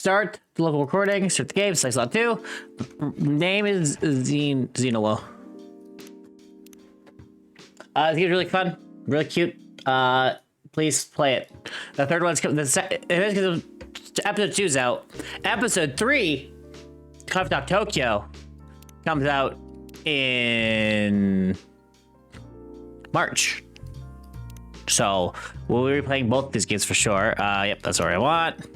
Start the local recording. Start the game. Select slot 2. Name is Xenolo. This game's really fun, really cute. Please play it. The third one's coming. Episode 2's out. Episode 3, Coffee Talk Tokyo, comes out in March. So we'll be playing both these games for sure. Yep, that's what I want.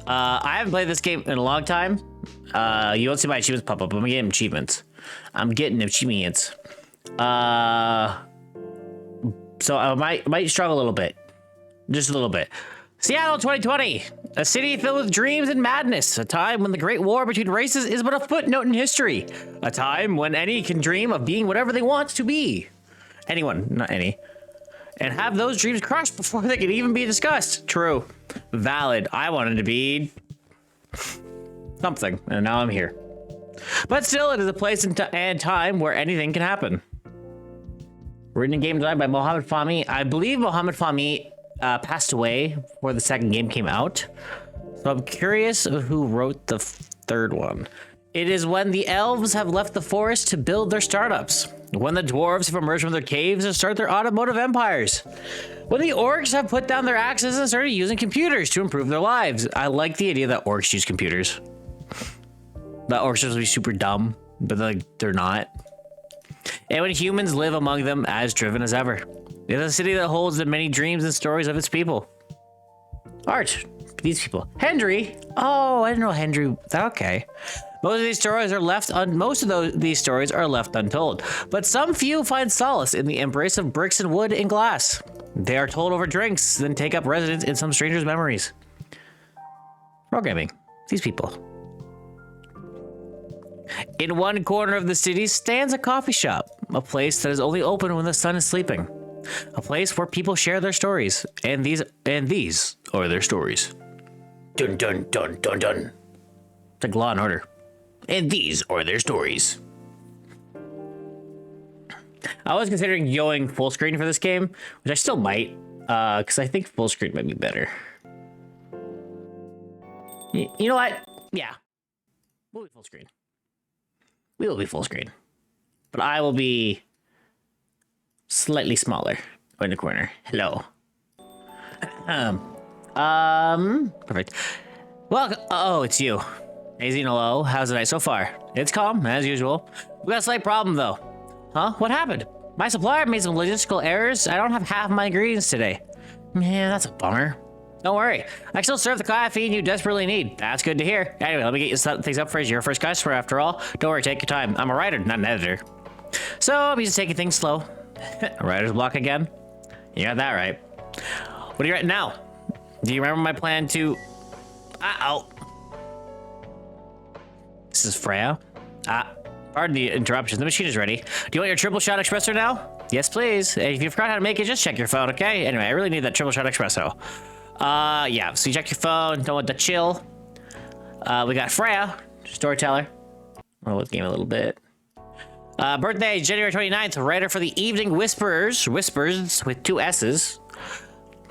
I haven't played this game in a long time. You won't see my achievements pop up. I'm getting achievements. So I might struggle a little bit. Just a little bit. Seattle 2020. A city filled with dreams and madness. A time when the great war between races is but a footnote in history. A time when any can dream of being whatever they want to be. Anyone, not any. And have those dreams crushed before they can even be discussed. True. Valid. I wanted to be something, and now I'm here. But still, it is a place and time where anything can happen. Written and game design by Mohammed Fahmy. I believe Mohammed Fahmy passed away before the second game came out. So I'm curious of who wrote the third one. It is when the elves have left the forest to build their startups. When the dwarves have emerged from their caves and start their automotive empires. When the orcs have put down their axes and started using computers to improve their lives. I like the idea that orcs use computers. That orcs are supposed to be super dumb, but they're not. And when humans live among them as driven as ever. It is a city that holds the many dreams and stories of its people. Art. These people. Hendry. Oh, I didn't know Hendry. Okay. Most of these stories are these stories are left untold, but some few find solace in the embrace of bricks and wood and glass. They are told over drinks, then take up residence in some stranger's memories. Programming. These people. In one corner of the city stands a coffee shop, a place that is only open when the sun is sleeping. A place where people share their stories, and these are their stories. Dun dun dun dun dun. It's like Law and Order. And these are their stories. I was considering going full screen for this game, which I still might, because I think full screen might be better. You know what? Yeah. We'll be full screen. We will be full screen. But I will be slightly smaller in the corner. Hello. Perfect. Welcome. Oh, it's you. Hey, Xenolo. How's the night so far? It's calm, as usual. We got a slight problem, though. Huh? What happened? My supplier made some logistical errors. I don't have half my ingredients today. Man, that's a bummer. Don't worry. I can still serve the caffeine you desperately need. That's good to hear. Anyway, let me get you set things up for you. You're your first customer, after all. Don't worry, take your time. I'm a writer, not an editor. So, I'm just taking things slow. A writer's block again? You got that right. What are you writing now? Do you remember my plan to... Uh-oh. This is Freya. Pardon the interruption. The machine is ready. Do you want your triple shot espresso now? Yes, please. If you forgot how to make it, just check your phone, okay? Anyway, I really need that triple shot espresso. Yeah, so you check your phone. Don't want to chill. We got Freya, storyteller. Roll the game a little bit. Birthday, January 29th. Writer for the Evening Whispers with 2 S's.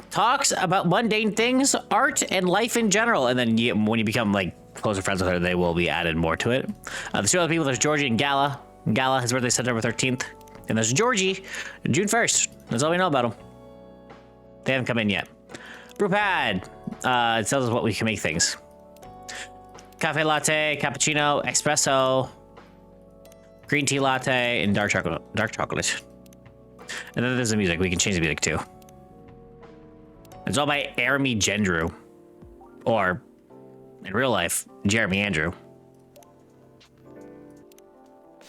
Talks about mundane things, art, and life in general. And then when you become like closer friends with her, they will be added more to it. There's 2 other people. There's Georgie and Gala. Gala, his birthday is September 13th. And there's Georgie, June 1st. That's all we know about him. They haven't come in yet. Brewpad. It tells us what we can make things. Cafe latte, cappuccino, espresso, green tea latte, and dark chocolate. And then there's the music. We can change the music too. It's all by Jeremy Gendrew. Or, in real life, Jeremy Andrew.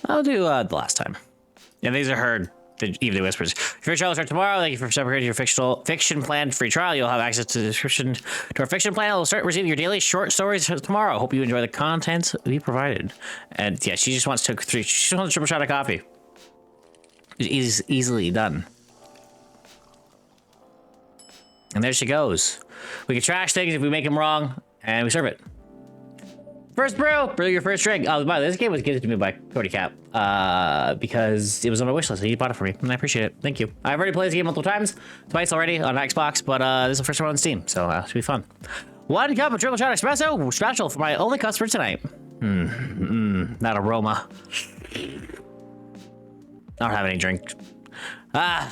I'll do the last time. And these are her the Evening Whispers. Free trial will start tomorrow. Thank you for subscribing to your fiction plan free trial. You'll have access to the description to our fiction plan. We'll start receiving your daily short stories tomorrow. Hope you enjoy the content we provided. And yeah, she just wants to she just wants a triple shot of coffee. It is easily done. And there she goes. We can trash things if we make them wrong, and we serve it. First brew your first drink. Oh, by the way, this game was given to me by Cody Cap because it was on my wish list and he bought it for me, and I appreciate it. Thank you. I've already played this game multiple times, twice already on Xbox, but this is the first one on Steam, so it should be fun. 1 cup of triple shot espresso, special for my only customer tonight. That aroma. I don't have any drink.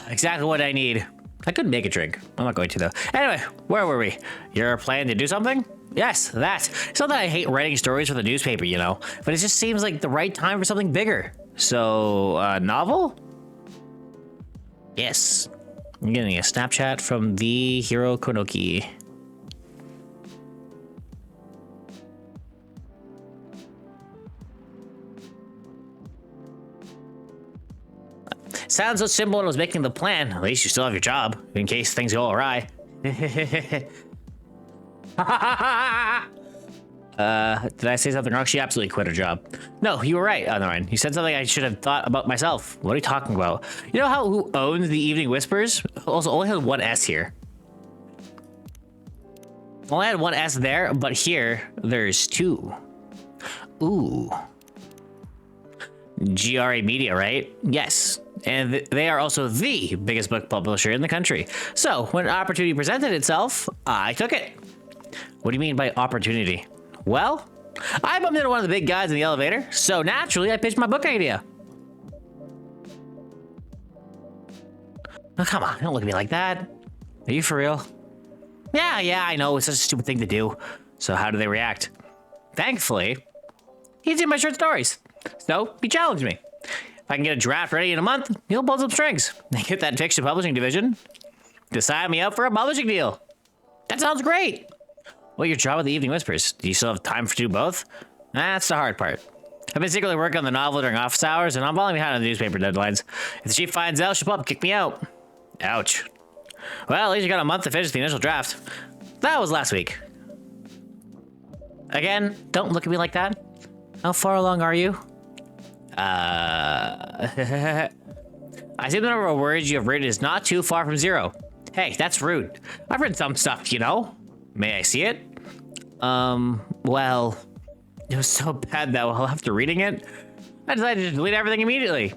Exactly what I need. I could make a drink. I'm not going to though. Anyway, where were we? You're planning to do something? Yes, that. It's not that I hate writing stories for the newspaper, you know, but it just seems like the right time for something bigger. So, novel? Yes. I'm getting a Snapchat from the Hiro Konoki. Sounds so simple when I was making the plan. At least you still have your job, in case things go awry. Did I say something wrong? She absolutely quit her job. No, you were right. Oh, never mind. You said something I should have thought about myself. What are you talking about? You know how who owns the Evening Whispers? Also, only has one S here. Only had one S there, but here, there's 2. Ooh. GRA Media, right? Yes. And they are also the biggest book publisher in the country. So, when an opportunity presented itself, I took it. What do you mean by opportunity? Well, I bumped into one of the big guys in the elevator, so naturally I pitched my book idea. Oh, come on, don't look at me like that. Are you for real? Yeah, I know, it's such a stupid thing to do. So how do they react? Thankfully, he's in my short stories. So, he challenged me. If I can get a draft ready in a month, he'll pull some strings. They get that fiction publishing division to sign me up for a publishing deal. That sounds great. Well, your job at the Evening Whispers. Do you still have time to do both? That's the hard part. I've been secretly working on the novel during office hours, and I'm falling behind on the newspaper deadlines. If the chief finds out, she'll probably kick me out. Ouch. Well, at least you got a month to finish the initial draft. That was last week. Again, don't look at me like that. How far along are you? I see the number of words you have written is not too far from 0. Hey, that's rude. I've written some stuff, you know? May I see it? Well, it was so bad that after reading it, I decided to delete everything immediately.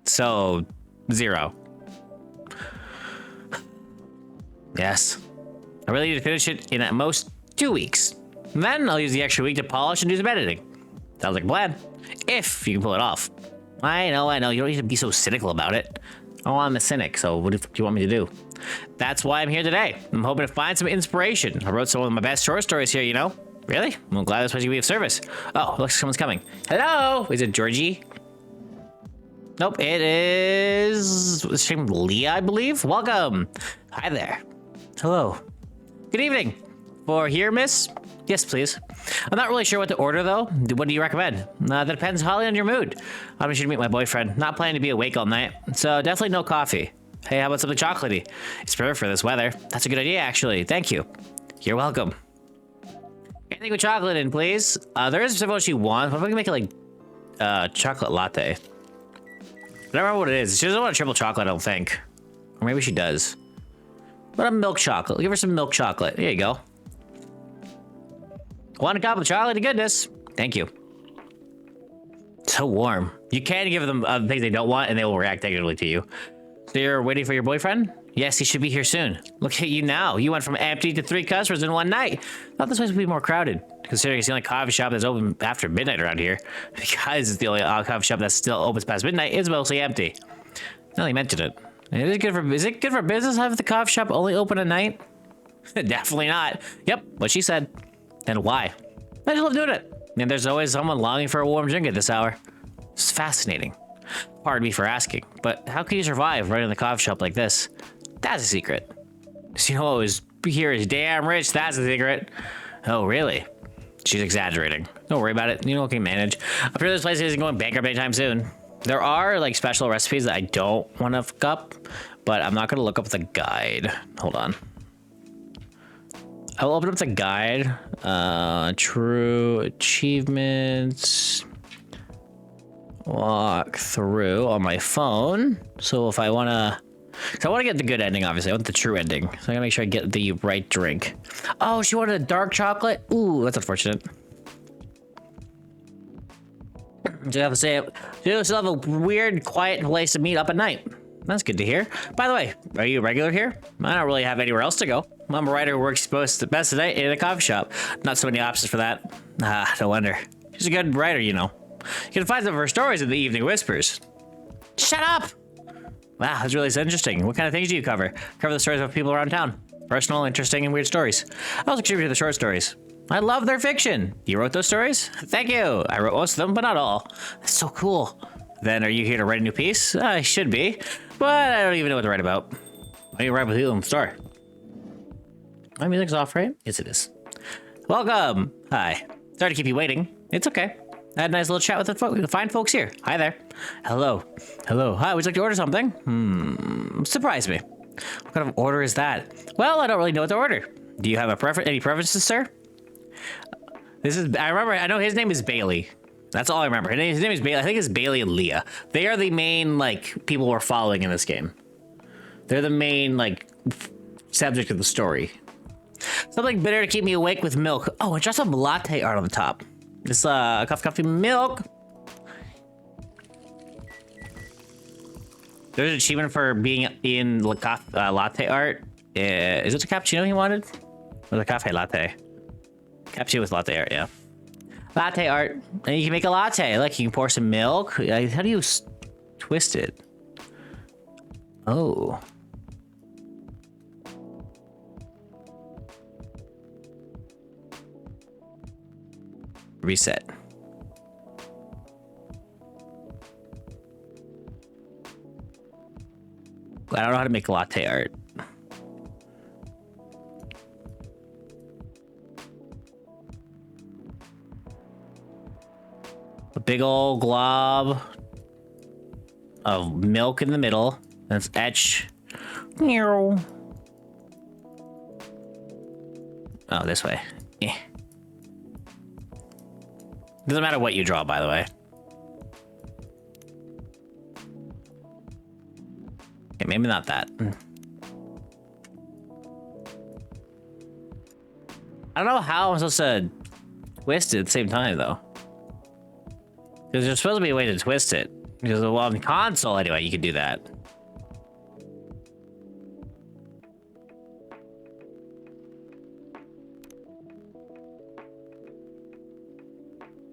So, 0. Yes. I really need to finish it in at most 2 weeks. And then I'll use the extra week to polish and do some editing. Sounds like a plan. If you can pull it off. I know. You don't need to be so cynical about it. Oh, I'm a cynic, so what do you want me to do? That's why I'm here today. I'm hoping to find some inspiration. I wrote some of my best short stories here, you know? Really? I'm glad this was to be of service. Oh, looks like someone's coming. Hello? Is it Georgie? Nope, it is... What's her name? Leah, I believe? Welcome. Hi there. Hello. Good evening. For here, miss? Yes, please. I'm not really sure what to order, though. What do you recommend? That depends highly on your mood. I'm just here to meet my boyfriend. Not planning to be awake all night, so definitely no coffee. Hey, how about something chocolatey? It's perfect for this weather. That's a good idea, actually. Thank you. You're welcome. Anything with chocolate in, please. There is something she wants. I'm gonna make it like chocolate latte. I don't remember what it is. She doesn't want a triple chocolate, I don't think. Or maybe she does. What a milk chocolate. Give her some milk chocolate. There you go. 1 cup of chocolate to goodness. Thank you. So warm. You can give them things they don't want and they will react negatively to you. So you're waiting for your boyfriend? Yes, he should be here soon. Look at you now. You went from empty to 3 customers in 1 night. Thought this place would be more crowded, considering it's the only coffee shop that's open after midnight around here. Because it's the only coffee shop that still opens past midnight, it's mostly empty. Now you mentioned it. Is it good for business to have the coffee shop only open at night? Definitely not. Yep, what she said. And why? I just love doing it. And there's always someone longing for a warm drink at this hour. It's fascinating. Pardon me for asking, but how can you survive running the coffee shop like this? That's a secret. So you know what was here is damn rich, that's a secret. Oh, really? She's exaggerating. Don't worry about it. You know what can manage. I'm sure this place isn't going bankrupt anytime soon. There are like special recipes that I don't want to fuck up, but I'm not going to look up the guide. Hold on. I will open up the guide. True achievements. Walk through on my phone. So if I want to... So I want to get the good ending, obviously. I want the true ending. So I gotta make sure I get the right drink. Oh, she wanted a dark chocolate? Ooh, that's unfortunate. So I have to say, you still have a weird, quiet place to meet up at night. That's good to hear. By the way, are you a regular here? I don't really have anywhere else to go. I'm a writer who works best today in a coffee shop. Not so many options for that. No wonder. She's a good writer, you know. You can find some of her stories in the Evening Whispers. Shut up! Wow, that's really interesting. What kind of things do you cover? Cover the stories of people around town. Personal, interesting, and weird stories. I also contribute to the short stories. I love their fiction. You wrote those stories? Thank you. I wrote most of them, but not all. That's so cool. Then are you here to write a new piece? I should be, but I don't even know what to write about. Why don't you write with you in the store? My music's off, right? Yes, it is. Welcome. Hi. Sorry to keep you waiting. It's okay. I had a nice little chat with the fine folks here. Hi there. Hello. Hello. Hi, would you like to order something? Surprise me. What kind of order is that? Well, I don't really know what to order. Do you have any preferences, sir? I know his name is Bailey. That's all I remember. His name is Bailey. I think it's Bailey and Leah. They are the main, like, people we're following in this game. They're the main, like, subject of the story. Something bitter to keep me awake with milk. Oh, and just some latte art on the top. This, coffee milk. There's an achievement for being in latte art. Is it a cappuccino he wanted? Or the cafe latte? Cappuccino with latte art, yeah. Latte art. And you can make a latte. Like, you can pour some milk. How do you twist it? Oh. Reset. I don't know how to make latte art. A big old glob of milk in the middle. Let's etch. Oh, this way. Doesn't matter what you draw, by the way. Okay, maybe not that. I don't know how I'm supposed to twist it at the same time, though. Because there's supposed to be a way to twist it. Because, well, on the console, anyway, you can do that.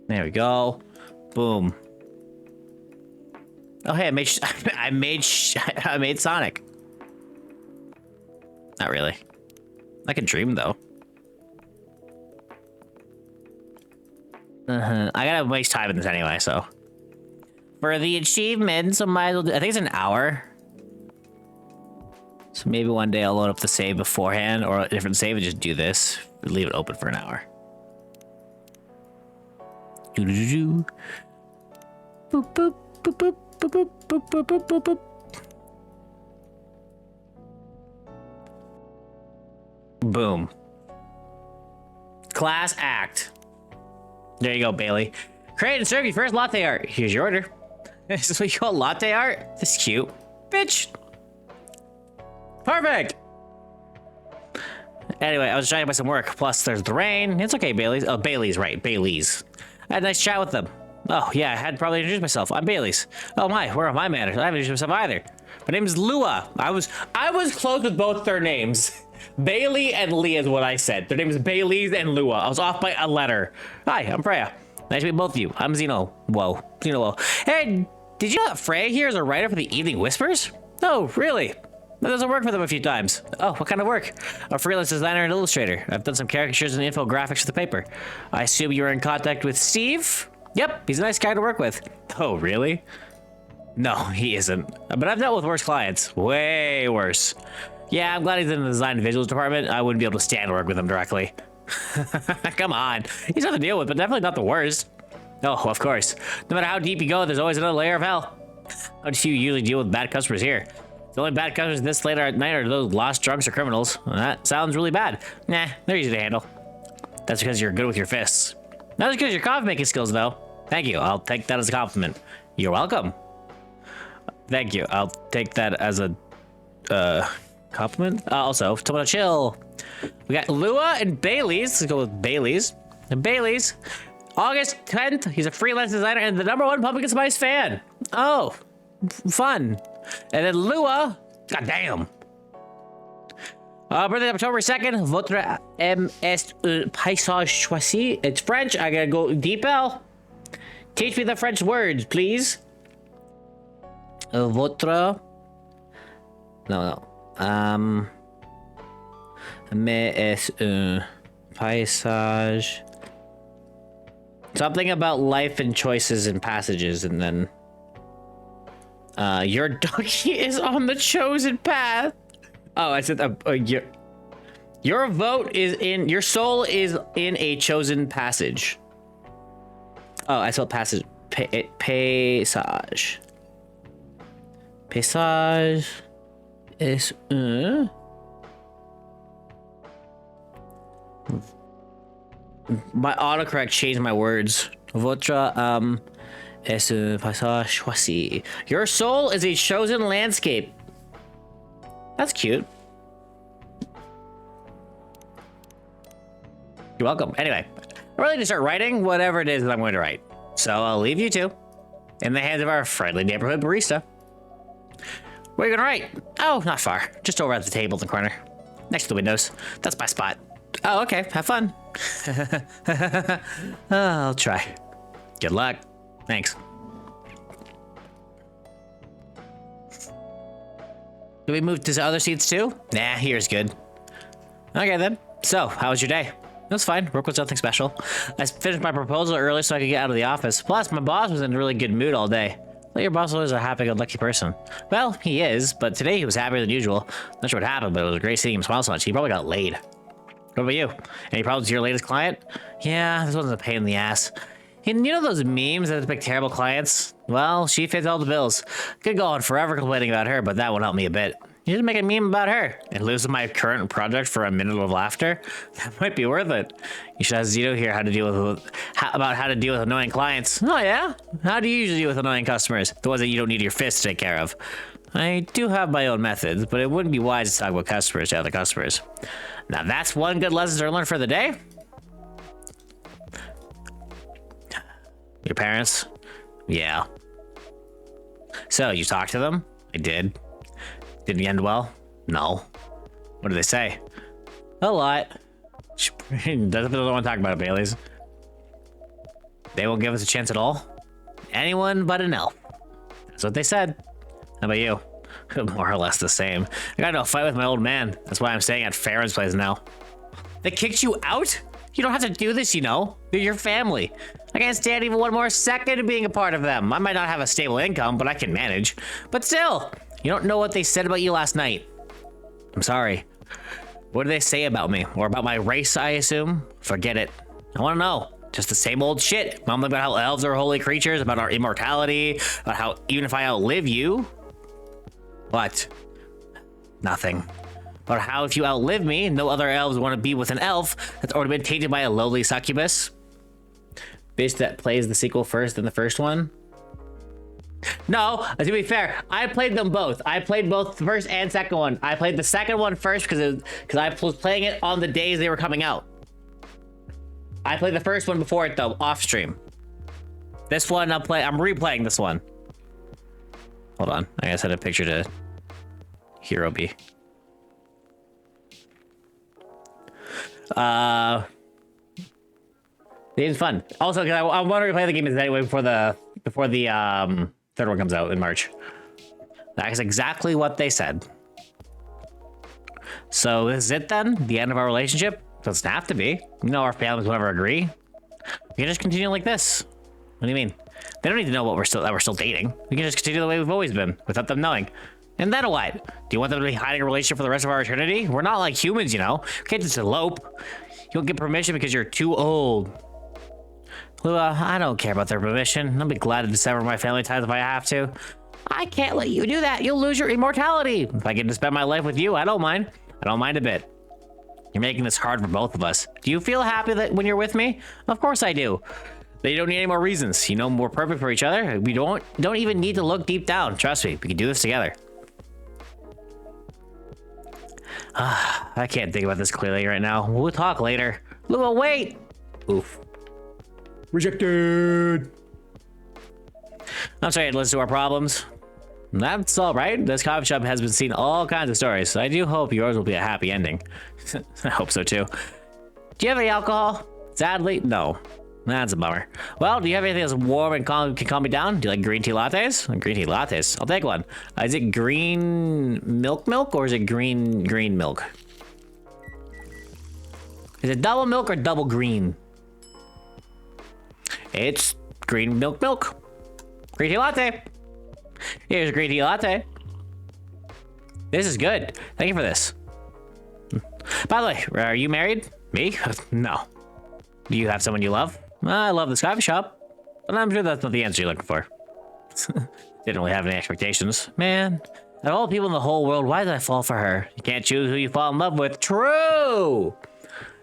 There we go. Boom. Oh, hey, I made Sonic. Not really. I can dream, though. I gotta waste time in this anyway, so. For the achievements, I might as well do, I think it's an hour. So maybe one day I'll load up the save beforehand, or a different save and just do this. Leave it open for an hour. Boop, boop, boop, boop, boop, boop, boop, boop, boop, boop, boop. Boom. Class act. There you go, Bailey. Create and serve you first latte art. Here's your order. Is this what you call latte art? This is cute. Bitch. Perfect. Anyway, I was trying to buy some work. Plus, there's the rain. It's okay, Bailey's. Oh, Bailey's, right. Bailey's. I had a nice chat with them. Oh, yeah, I had probably introduced myself. I'm Bailey's. Oh my, where are my manners? I haven't introduced myself either. My name is Lua. I was close with both their names. Bailey and Lee is what I said. Their names is Bailey's and Lua. I was off by a letter. Hi, I'm Freya. Nice to meet both of you. I'm Zeno. Whoa. Zeno Whoa. Hey, did you know that Freya here is a writer for the Evening Whispers? Oh, really? That doesn't work for them a few times. Oh, what kind of work? A freelance designer and illustrator. I've done some caricatures and infographics for the paper. I assume you were in contact with Steve? Yep, he's a nice guy to work with. Oh, really? No, he isn't. But I've dealt with worse clients. Way worse. Yeah, I'm glad he's in the design and visuals department. I wouldn't be able to stand to work with him directly. Come on. He's not to deal with, but definitely not the worst. Oh, of course. No matter how deep you go, there's always another layer of hell. How do you usually deal with bad customers here? The only bad customers this late at night are those lost drunks or criminals. Well, that sounds really bad. Nah, they're easy to handle. That's because you're good with your fists. Not as good as your coffee making skills, though. Thank you. I'll take that as a compliment. You're welcome. Thank you. I'll take that as a compliment. Also, someone to chill. We got Lua and Bailey's. Let's go with Bailey's. And Bailey's. August 10th. He's a freelance designer and the #1 Pumpkin Spice fan. Oh, fun. And then Lua, goddamn. Birthday October 2nd. Votre M est un paysage choisi. It's French. I gotta go deep L. Teach me the French words, please. Votre. No. Mais est un paysage. Something about life and choices and passages, and then. Your donkey is on the chosen path. Oh, I said your vote is in. Your soul is in a chosen passage. Oh, I spelled passage. Paysage. Paysage is. My autocorrect changed my words. Votre est un paysage choisi. Your soul is a chosen landscape. That's cute. You're welcome. Anyway, I really need to start writing whatever it is that I'm going to write. So I'll leave you two in the hands of our friendly neighborhood barista. Where are you gonna write? Oh, not far. Just over at the table in the corner. Next to the windows. That's my spot. Oh, okay. Have fun. I'll try. Good luck. Thanks. Do we move to the other seats too? Nah, here's good. Okay then. So, how was your day? It was fine. Work was nothing special. I finished my proposal early so I could get out of the office. Plus, my boss was in a really good mood all day. Well, your boss is a happy-go-lucky person. Well, he is, but today he was happier than usual. Not sure what happened, but it was great seeing him smile so much. He probably got laid. What about you? Any problems with your latest client? Yeah, this wasn't a pain in the ass. And you know those memes that make terrible clients? Well, she fits all the bills. Could go on forever complaining about her, but that won't help me a bit. You should make a meme about her and lose my current project for a minute of laughter. That might be worth it. You should ask Zito here how to deal with annoying clients. Oh yeah? How do you usually deal with annoying customers? The ones that you don't need your fist to take care of. I do have my own methods, but it wouldn't be wise to talk about customers to other customers. Now that's one good lesson to learn for the day. Your parents? Yeah. So, you talked to them? I did. Did it end well? No. What did they say? A lot. Doesn't want to talk about it, Bailey's. They won't give us a chance at all? Anyone but an elf. That's what they said. How about you? More or less the same. I got into a fight with my old man. That's why I'm staying at Farron's place now. They kicked you out? You don't have to do this, you know. They're your family. I can't stand even one more second of being a part of them. I might not have a stable income, but I can manage. But still, you don't know what they said about you last night. I'm sorry. What did they say about me? Or about my race, I assume? Forget it. I want to know. Just the same old shit. Mumbling about how elves are holy creatures, about our immortality, about how even if I outlive you... What? Nothing. About how if you outlive me, no other elves want to be with an elf that's already been tainted by a lowly succubus. Bitch that plays the sequel first than the first one. No, to be fair, I played them both. I played both the first and second one. I played the second one first because I was playing it on the days they were coming out. I played the first one before it though, off stream. This one I'm replaying this one. Hold on, I gotta send a picture to Hero B. The game's fun. Also, because I want to replay the game anyway before the third one comes out in March. That's exactly what they said. So this is it then? The end of our relationship? Doesn't have to be. You know our families will never agree. We can just continue like this. What do you mean? They don't need to know that we're still dating. We can just continue the way we've always been without them knowing. And then what? Do you want them to be hiding a relationship for the rest of our eternity? We're not like humans, you know. We can't just elope. You don't get permission because you're too old. Lua, I don't care about their permission. I'll be glad to sever my family ties if I have to. I can't let you do that. You'll lose your immortality. If I get to spend my life with you, I don't mind. I don't mind a bit. You're making this hard for both of us. Do you feel happy that when you're with me? Of course I do. They don't need any more reasons. You know, we're perfect for each other. We don't even need to look deep down. Trust me, we can do this together. I can't think about this clearly right now. We'll talk later. Lua, wait! Oof. Rejected! I'm sorry to listen to our problems. That's all right. This coffee shop has been seeing all kinds of stories, so I do hope yours will be a happy ending. I hope so too. Do you have any alcohol? Sadly, no. That's a bummer. Well, do you have anything that's warm and can calm me down? Do you like green tea lattes? Green tea lattes. I'll take one. Is it green milk or is it green milk? Is it double milk or double green? It's green milk. Green tea latte. Here's a green tea latte. This is good. Thank you for this. By the way, are you married? Me? No. Do you have someone you love? I love this coffee shop, but I'm sure that's not the answer you're looking for. Didn't really have any expectations. Man, out of all people in the whole world, why did I fall for her? You can't choose who you fall in love with. True!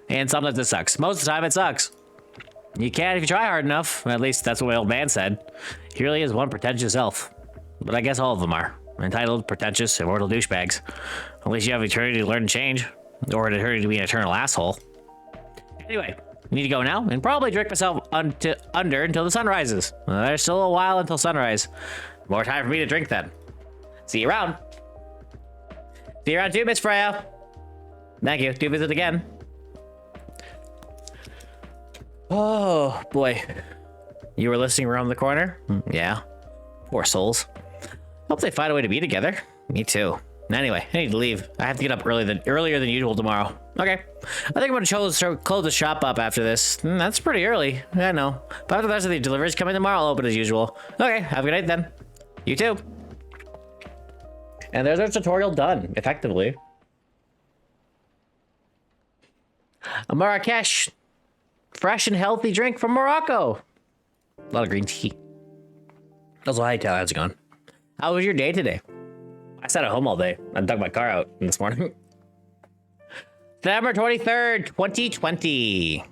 And sometimes it sucks. Most of the time it sucks. You can if you try hard enough. At least that's what my old man said. He really is one pretentious elf. But I guess all of them are. Entitled, pretentious, immortal douchebags. At least you have eternity to learn and change. Or an eternity to be an eternal asshole. Anyway, I need to go now and probably drink myself under until the sun rises. There's still a while until sunrise. More time for me to drink then. See you around. See you around too, Miss Freya. Thank you. Do visit again. Oh, boy. You were listening around the corner? Yeah. Poor souls. Hope they find a way to be together. Me too. Anyway, I need to leave. I have to get up earlier than usual tomorrow. Okay. I think I'm going to close the shop up after this. That's pretty early. I know. But after the rest of the deliveries coming tomorrow, I'll open as usual. Okay, have a good night then. You too. And there's our tutorial done, effectively. A Marrakesh. Fresh and healthy drink from Morocco. A lot of green tea. Also, hi, Tal. How's it going? How was your day today? I sat at home all day. I dug my car out this morning. September 23rd, 2020.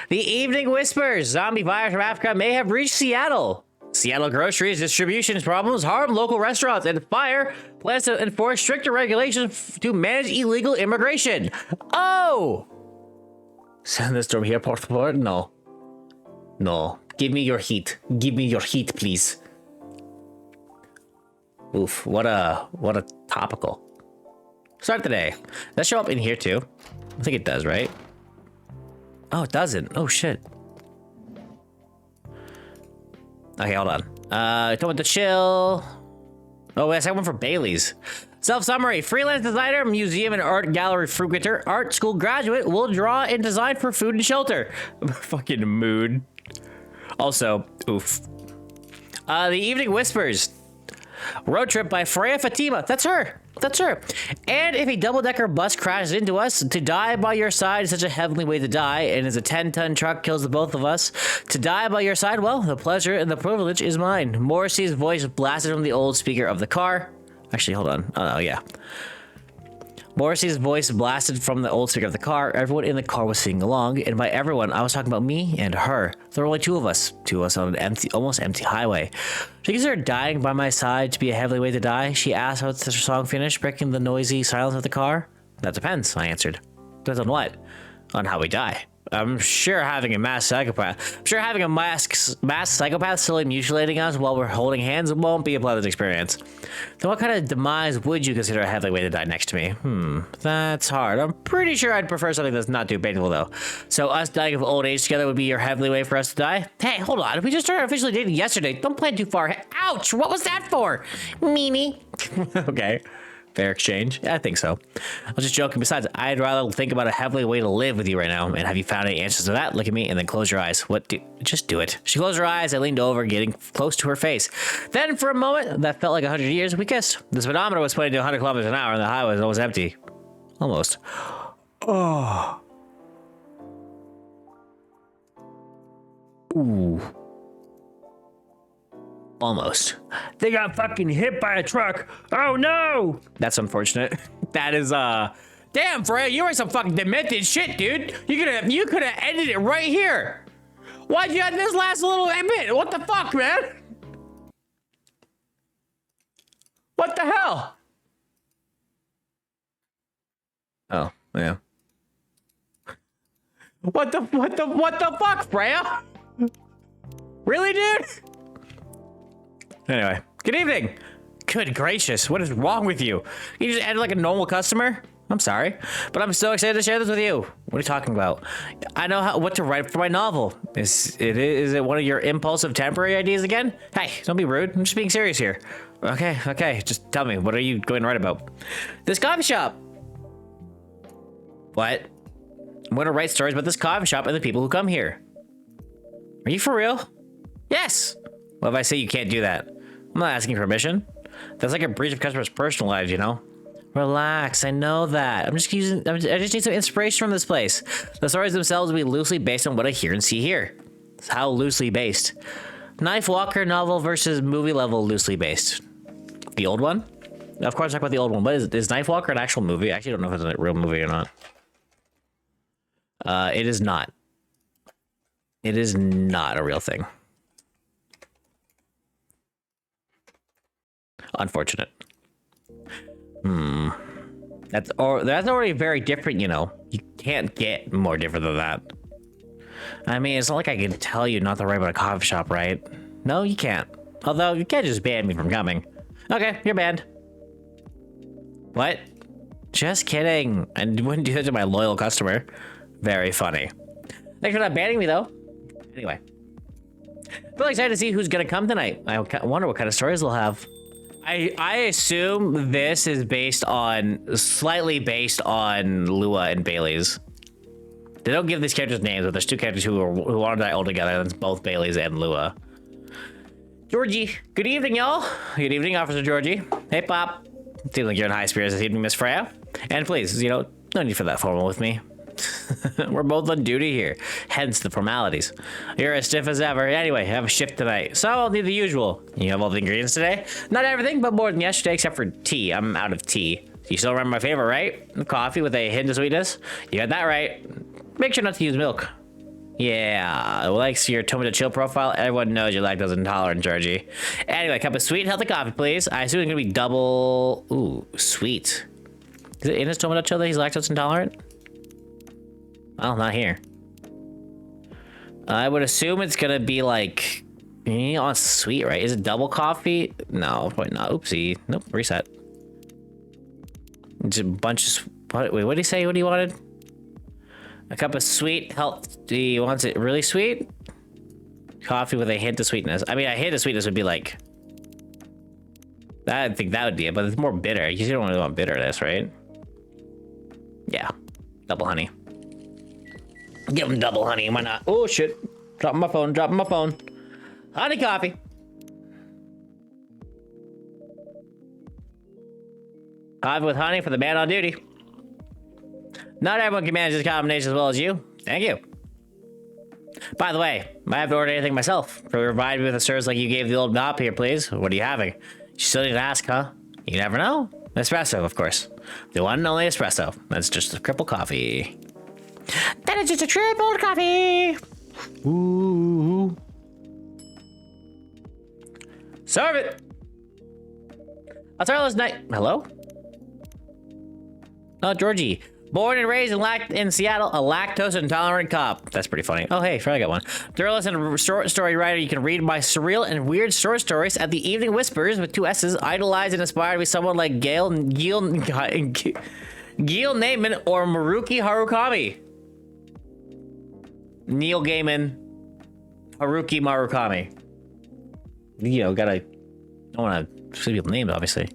The Evening Whispers. Zombie virus from Africa may have reached Seattle. Seattle groceries distribution problems harm local restaurants, and fire plans to enforce stricter regulations to manage illegal immigration. Oh! Send this from here, por favor? No. No. Give me your heat. Give me your heat, please. Oof, what a topical. Start the day. Does that show up in here too? I think it does, right? Oh, it doesn't. Oh, shit. Okay, hold on. Told to chill. Oh, wait, I second one for Bailey's. Self-summary. Freelance designer, museum and art gallery frequenter, art school graduate will draw and design for food and shelter. Fucking mood. Also, oof. The Evening Whispers. Road trip by Freya Fatima. That's her. That's her. And if a double-decker bus crashes into us, to die by your side is such a heavenly way to die, and as a 10-ton truck kills the both of us, to die by your side, well, the pleasure and the privilege is mine. Morrissey's voice blasted from the old speaker of the car. Actually, hold on. Oh, yeah. Morrissey's voice blasted from the old speaker of the car. Everyone in the car was singing along, and by everyone, I was talking about me and her. There were only two of us on an empty, almost empty highway. She considered dying by my side to be a heavenly way to die. She asked how the song finished, breaking the noisy silence of the car. That depends, I answered. Depends on what? On how we die. I'm sure having a mass psychopath slowly mutilating us while we're holding hands won't be a pleasant experience. So what kind of demise would you consider a heavenly way to die next to me? That's hard. I'm pretty sure I'd prefer something that's not too painful though. So us dying of old age together would be your heavenly way for us to die? Hey, hold on. We just started officially dating yesterday. Don't plan too far. Ouch! What was that for? Meanie. Okay. Fair exchange? Yeah, I think so. I was just joking. Besides, I'd rather think about a heavenly way to live with you right now. And have you found any answers to that? Look at me and then close your eyes. Just do it. She closed her eyes. I leaned over, getting close to her face. Then for a moment, that felt like 100 years, we kissed. The speedometer was pointing to 100 kilometers an hour and the highway was almost empty. Almost. Oh. Ooh. Almost. They got fucking hit by a truck. Oh no! That's unfortunate. That is damn, Freya, you are some fucking demented shit, dude. You could have ended it right here. Why'd you add this last little bit? What the fuck, man? What the hell? Oh, yeah. What the fuck, Freya? Really, dude? Anyway, good evening. Good gracious, what is wrong with you? You just added like a normal customer? I'm sorry, but I'm so excited to share this with you. What are you talking about? I know what to write for my novel. Is it one of your impulsive temporary ideas again? Hey, don't be rude. I'm just being serious here. Okay, just tell me, what are you going to write about? This coffee shop. What? I'm going to write stories about this coffee shop and the people who come here. Are you for real? Yes. What if I say you can't do that? I'm not asking permission. That's like a breach of customers' personal lives, you know? Relax, I know that. I just need some inspiration from this place. The stories themselves will be loosely based on what I hear and see here. How loosely based? Knife Walker novel versus movie level loosely based. The old one? Of course, talk about the old one. But is Knife Walker an actual movie? I actually don't know if it's a real movie or not. It is not. It is not a real thing. Unfortunate. That's already very different, you know. You can't get more different than that. I mean, it's not like I can tell you not to write about a coffee shop, right? No, you can't. Although, you can't just ban me from coming. Okay, you're banned. What? Just kidding. I wouldn't do that to my loyal customer. Very funny. Thanks for not banning me, though. Anyway. I'm really excited to see who's gonna come tonight. I wonder what kind of stories they'll have. I assume this is slightly based on Lua and Bailey's. They don't give these characters names, but there's two characters who want to die all together, and it's both Bailey's and Lua. Georgie, good evening, y'all. Good evening, Officer Georgie. Hey, Pop. Seems like you're in high spirits this evening, Miss Freya. And please, you know, no need for that formal with me. We're both on duty here, hence the formalities. You're as stiff as ever. Anyway, I have a shift tonight, so I'll need the usual. You have all the ingredients today? Not everything, but more than yesterday, except for tea. I'm out of tea. You still remember my favorite, right? Coffee with a hint of sweetness? You got that right. Make sure not to use milk. Yeah, likes your tomato chill profile. Everyone knows you're lactose intolerant, Georgie. Anyway, cup of sweet, healthy coffee, please. I assume it's gonna be double. Ooh, sweet. Is it in his tomato chill that he's lactose intolerant? Well, not here. I would assume it's gonna be like, on sweet, right? Is it double coffee? No, probably not. Oopsie. Nope, reset. It's a bunch of, wait, what did he say? What he wanted? A cup of sweet health. He wants it really sweet? Coffee with a hint of sweetness. I mean, a hint of sweetness would be like, I think that would be it, but it's more bitter. You don't really want bitterness, right? Yeah, double honey. Give him double honey, why not? Oh shit, dropping my phone. Honey coffee. Coffee with honey for the man on duty. Not everyone can manage this combination as well as you. Thank you. By the way, I have to order anything myself. Provide me with a service like you gave the old mop here, please. What are you having? You still need to ask, huh? You never know. Espresso, of course. The one and only espresso. That's just a triple coffee. That is just a triple coffee. Ooh. Serve it. I'll tell this night. Hello? Oh, Georgie. Born and raised in Seattle, a lactose intolerant cop. That's pretty funny. Oh, hey, I got one. Journalist and short story writer, you can read my surreal and weird short stories at the Evening Whispers with 2 S's, idolized and inspired by someone like Gil Naiman or Maruki Harukami. Neil Gaiman, Haruki Murakami. You know, don't want to say people's names, obviously.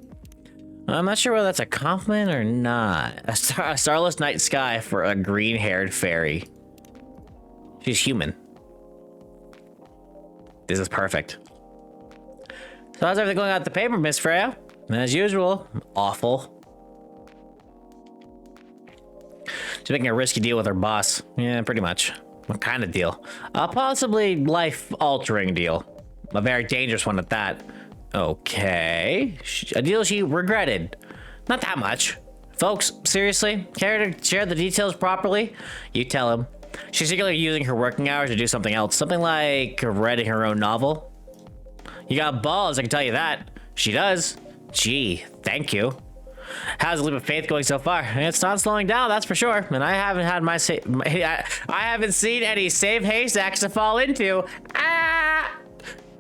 I'm not sure whether that's a compliment or not. A starless night sky for a green-haired fairy. She's human. This is perfect. So how's everything going out the paper, Miss Freya? As usual, awful. She's making a risky deal with her boss. Yeah, pretty much. What kind of deal? A possibly life-altering deal. A very dangerous one at that. Okay. A deal she regretted. Not that much. Folks, seriously? Care to share the details properly? You tell him. She's secretly using her working hours to do something else. Something like writing her own novel. You got balls, I can tell you that. She does. Gee, thank you. How's the leap of faith going so far? It's not slowing down, that's for sure. And I haven't had I haven't seen any safe haystacks to fall into. Ah!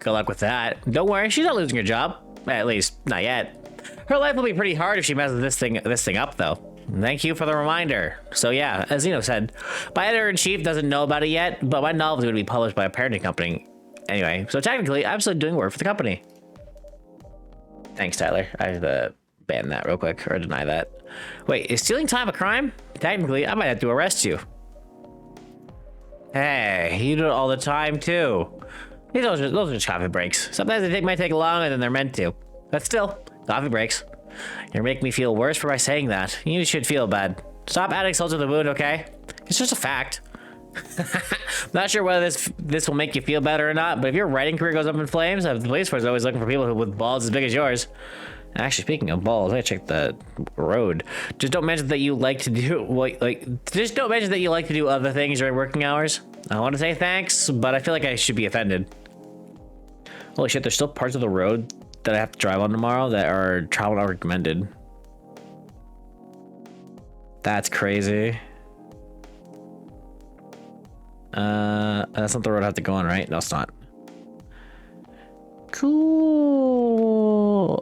Good luck with that. Don't worry, she's not losing her job. At least, not yet. Her life will be pretty hard if she messes this thing up, though. Thank you for the reminder. So yeah, as Zeno said, my editor-in-chief doesn't know about it yet, but my novel is going to be published by a parenting company. Anyway, so technically, I'm still doing work for the company. Thanks, Tyler. I have to ban that real quick, or deny that. Wait, is stealing time a crime? Technically, I might have to arrest you. Hey, you do it all the time, too. Those are just coffee breaks. Sometimes they might take longer than they're meant to. But still, coffee breaks. You're making me feel worse for saying that. You should feel bad. Stop adding salt to the wound, okay? It's just a fact. Not sure whether this will make you feel better or not, but if your writing career goes up in flames, the police force is always looking for people with balls as big as yours. Actually, speaking of balls, I checked the road. Just don't mention that you like to do just don't mention that you like to do other things during working hours. I want to say thanks, but I feel like I should be offended. Holy shit, there's still parts of the road that I have to drive on tomorrow that are travel not recommended. That's crazy. That's not the road I have to go on, right? No, it's not. Cool.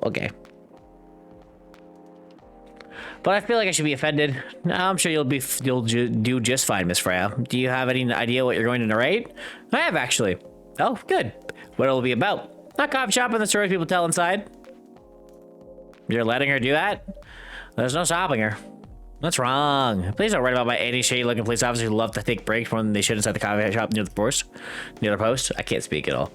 Okay. But I feel like I should be offended. I'm sure you'll do just fine, Miss Freya. Do you have any idea what you're going to narrate? I have, actually. Oh, good. What it'll be about? Not coffee shop and the stories people tell inside. You're letting her do that? There's no stopping her. What's wrong? Please don't write about my any shady looking police officers who love to take breaks more than they should inside the coffee shop near the post. I can't speak at all.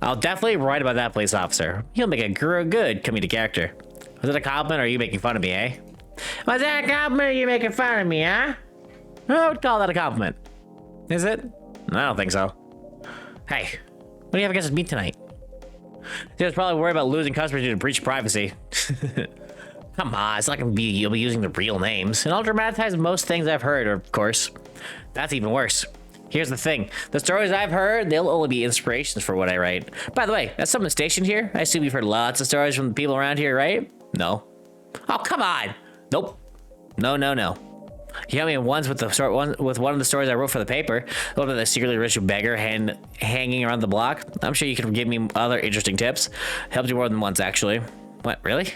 I'll definitely write about that police officer. He'll make a good comedic character. Was it a compliment or are you making fun of me, eh? Was that a compliment or are you making fun of me, huh? I would call that a compliment. Is it? I don't think so. Hey, what do you have against me tonight? He was probably worried about losing customers due to breach of privacy. Come on, it's not gonna be you'll be using the real names. And I'll dramatize most things I've heard, of course. That's even worse. Here's the thing. The stories I've heard, they'll only be inspirations for what I write. By the way, that's someone stationed here. I assume you've heard lots of stories from the people around here, right? No. Oh, come on. Nope. No. You got me once with one of the stories I wrote for the paper. The one with the secretly rich beggar hanging around the block. I'm sure you can give me other interesting tips. Helped you more than once, actually. What, really?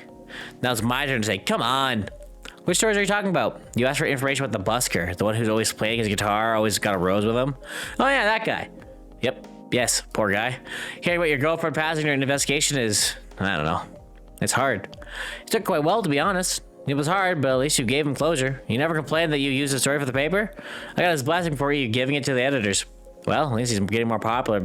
Now it's my turn to say, come on. Which stories are you talking about? You asked for information about the busker, the one who's always playing his guitar, always got a rose with him. Oh yeah, that guy. Yep. Yes, poor guy. Hearing what your girlfriend passing during an investigation is, I don't know. It's hard. It took quite well, to be honest. It was hard, but at least you gave him closure. You never complained that you used the story for the paper? I got his blessing for you giving it to the editors. Well, at least he's getting more popular.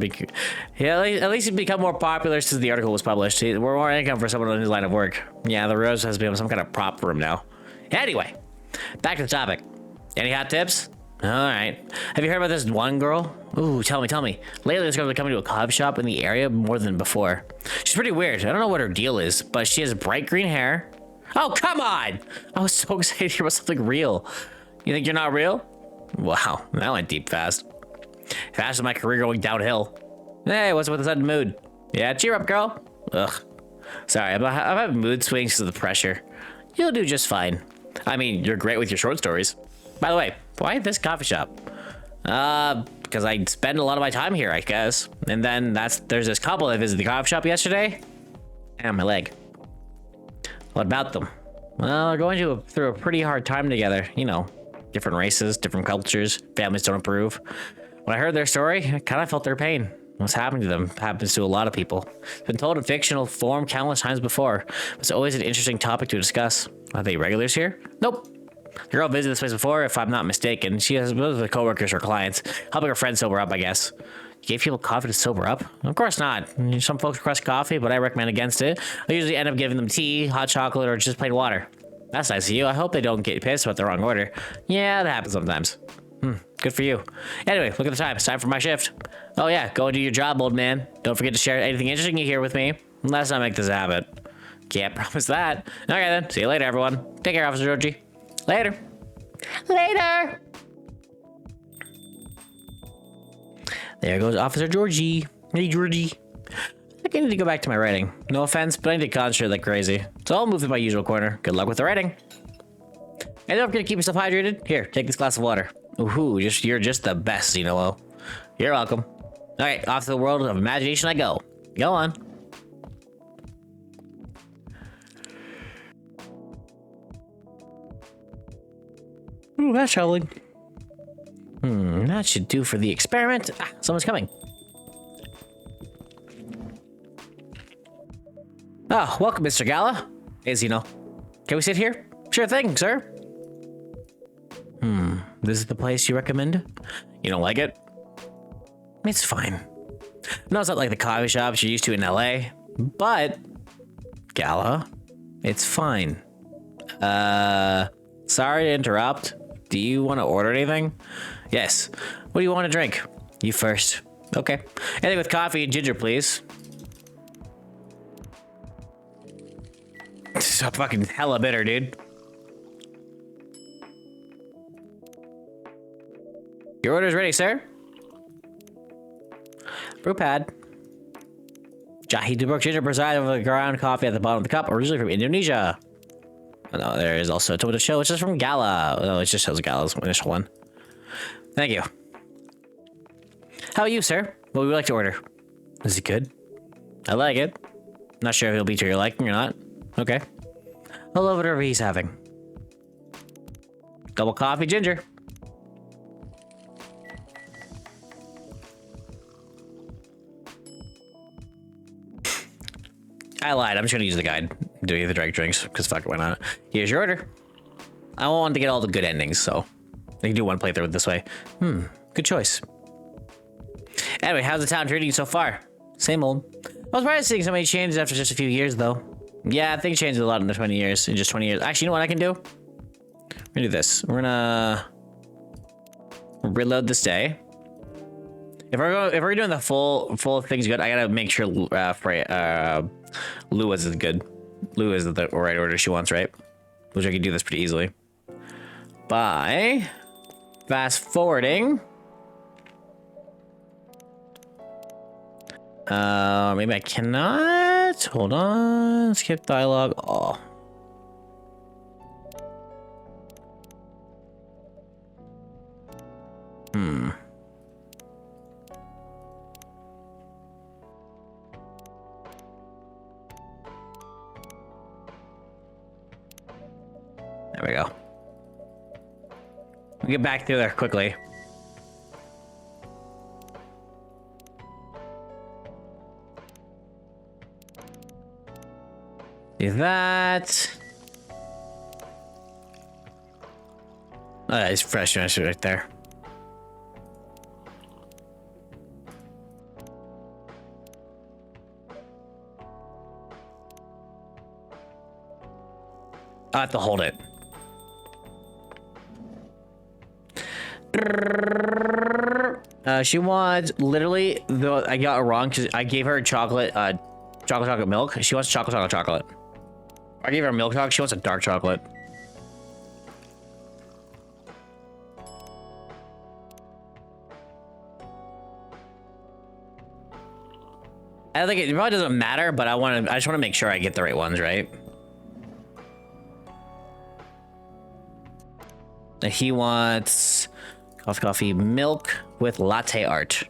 Yeah, at least he's become more popular since the article was published. We're more income for someone in his line of work. Yeah, the rose has become some kind of prop for him now. Anyway, back to the topic. Any hot tips? All right. Have you heard about this one girl? Ooh, tell me. Lately, this girl's been coming to a coffee shop in the area more than before. She's pretty weird. I don't know what her deal is, but she has bright green hair. Oh, come on! I was so excited to hear about something real. You think you're not real? Wow, that went deep fast. Fast as my career going downhill. Hey, what's with the sudden mood? Yeah, cheer up, girl. Ugh. Sorry, I'm having mood swings because of the pressure. You'll do just fine. I mean, you're great with your short stories. By the way, why this coffee shop? Because I spend a lot of my time here, I guess. And then there's this couple that visited the coffee shop yesterday. And my leg. What about them? Well, they're going through a pretty hard time together. You know, different races, different cultures, families don't approve. When I heard their story, I kind of felt their pain. What's happening to them happens to a lot of people. It's been told in fictional form countless times before. It's always an interesting topic to discuss. Are they regulars here? Nope. The girl visited this place before, if I'm not mistaken. She has both the coworkers or clients, helping her friends sober up, I guess. You gave people coffee to sober up? Of course not. Some folks request coffee, but I recommend against it. I usually end up giving them tea, hot chocolate, or just plain water. That's nice of you. I hope they don't get pissed about the wrong order. Yeah, that happens sometimes. Good for you. Anyway, look at the time. It's time for my shift. Oh yeah, go and do your job, old man. Don't forget to share anything interesting you hear with me. Let's not make this a habit. Can't promise that. Okay then. See you later, everyone. Take care, Officer Georgie. Later. Later. There goes Officer Georgie. Hey, Georgie. I think I need to go back to my writing. No offense, but I need to concentrate like crazy. So I'll move to my usual corner. Good luck with the writing. And don't forget to keep yourself hydrated. Here, take this glass of water. Ooh, you're just the best, Xenolo. You're welcome. All right, off to the world of imagination I go. Go on. Ooh, that's traveling. That should do for the experiment. Ah, someone's coming. Oh, welcome, Mr. Gala. As you know. Can we sit here? Sure thing, sir. This is the place you recommend? You don't like it? It's fine. No, it's not like the coffee shops you're used to in LA, but Gala, it's fine. Sorry to interrupt. Do you want to order anything? Yes. What do you want to drink? You first. Okay. Anything with coffee and ginger, please. This is fucking hella bitter, dude. Your order's ready, sir. Brew pad. Jahi Dubruk ginger preside over the ground coffee at the bottom of the cup, originally from Indonesia. Oh, no, there is also a tomato show, which is from Gala. No, it just shows Gala's initial one. Thank you. How are you, sir? What would you like to order? Is it good? I like it. Not sure if it'll be to your liking or not. Okay. I'll love whatever he's having. Double coffee, ginger. I lied. I'm just gonna use the guide. Doing the direct drinks because fuck it, why not? Here's your order. I wanted to get all the good endings, so I can do one playthrough this way. Good choice. Anyway, how's the town treating you so far? Same old. I was surprised seeing so many changes after just a few years, though. Yeah, things changed a lot in the 20 years. In just 20 years. Actually, you know what I can do? We're gonna do this. We're gonna reload this day. If we're doing the full things good, I gotta make sure Lua is good. Lua is the right order she wants, right? Which I can do this pretty easily by fast forwarding. Maybe I cannot. Hold on. Skip dialogue. Oh. There we go. We'll get back through there quickly. Do that. Oh, it's fresh right there. I have to hold it. She wants literally though I got it wrong because I gave her chocolate milk. She wants chocolate. I gave her milk chocolate. She wants a dark chocolate. I think it probably doesn't matter, but I just want to make sure I get the right ones, right? He wants coffee milk with latte art.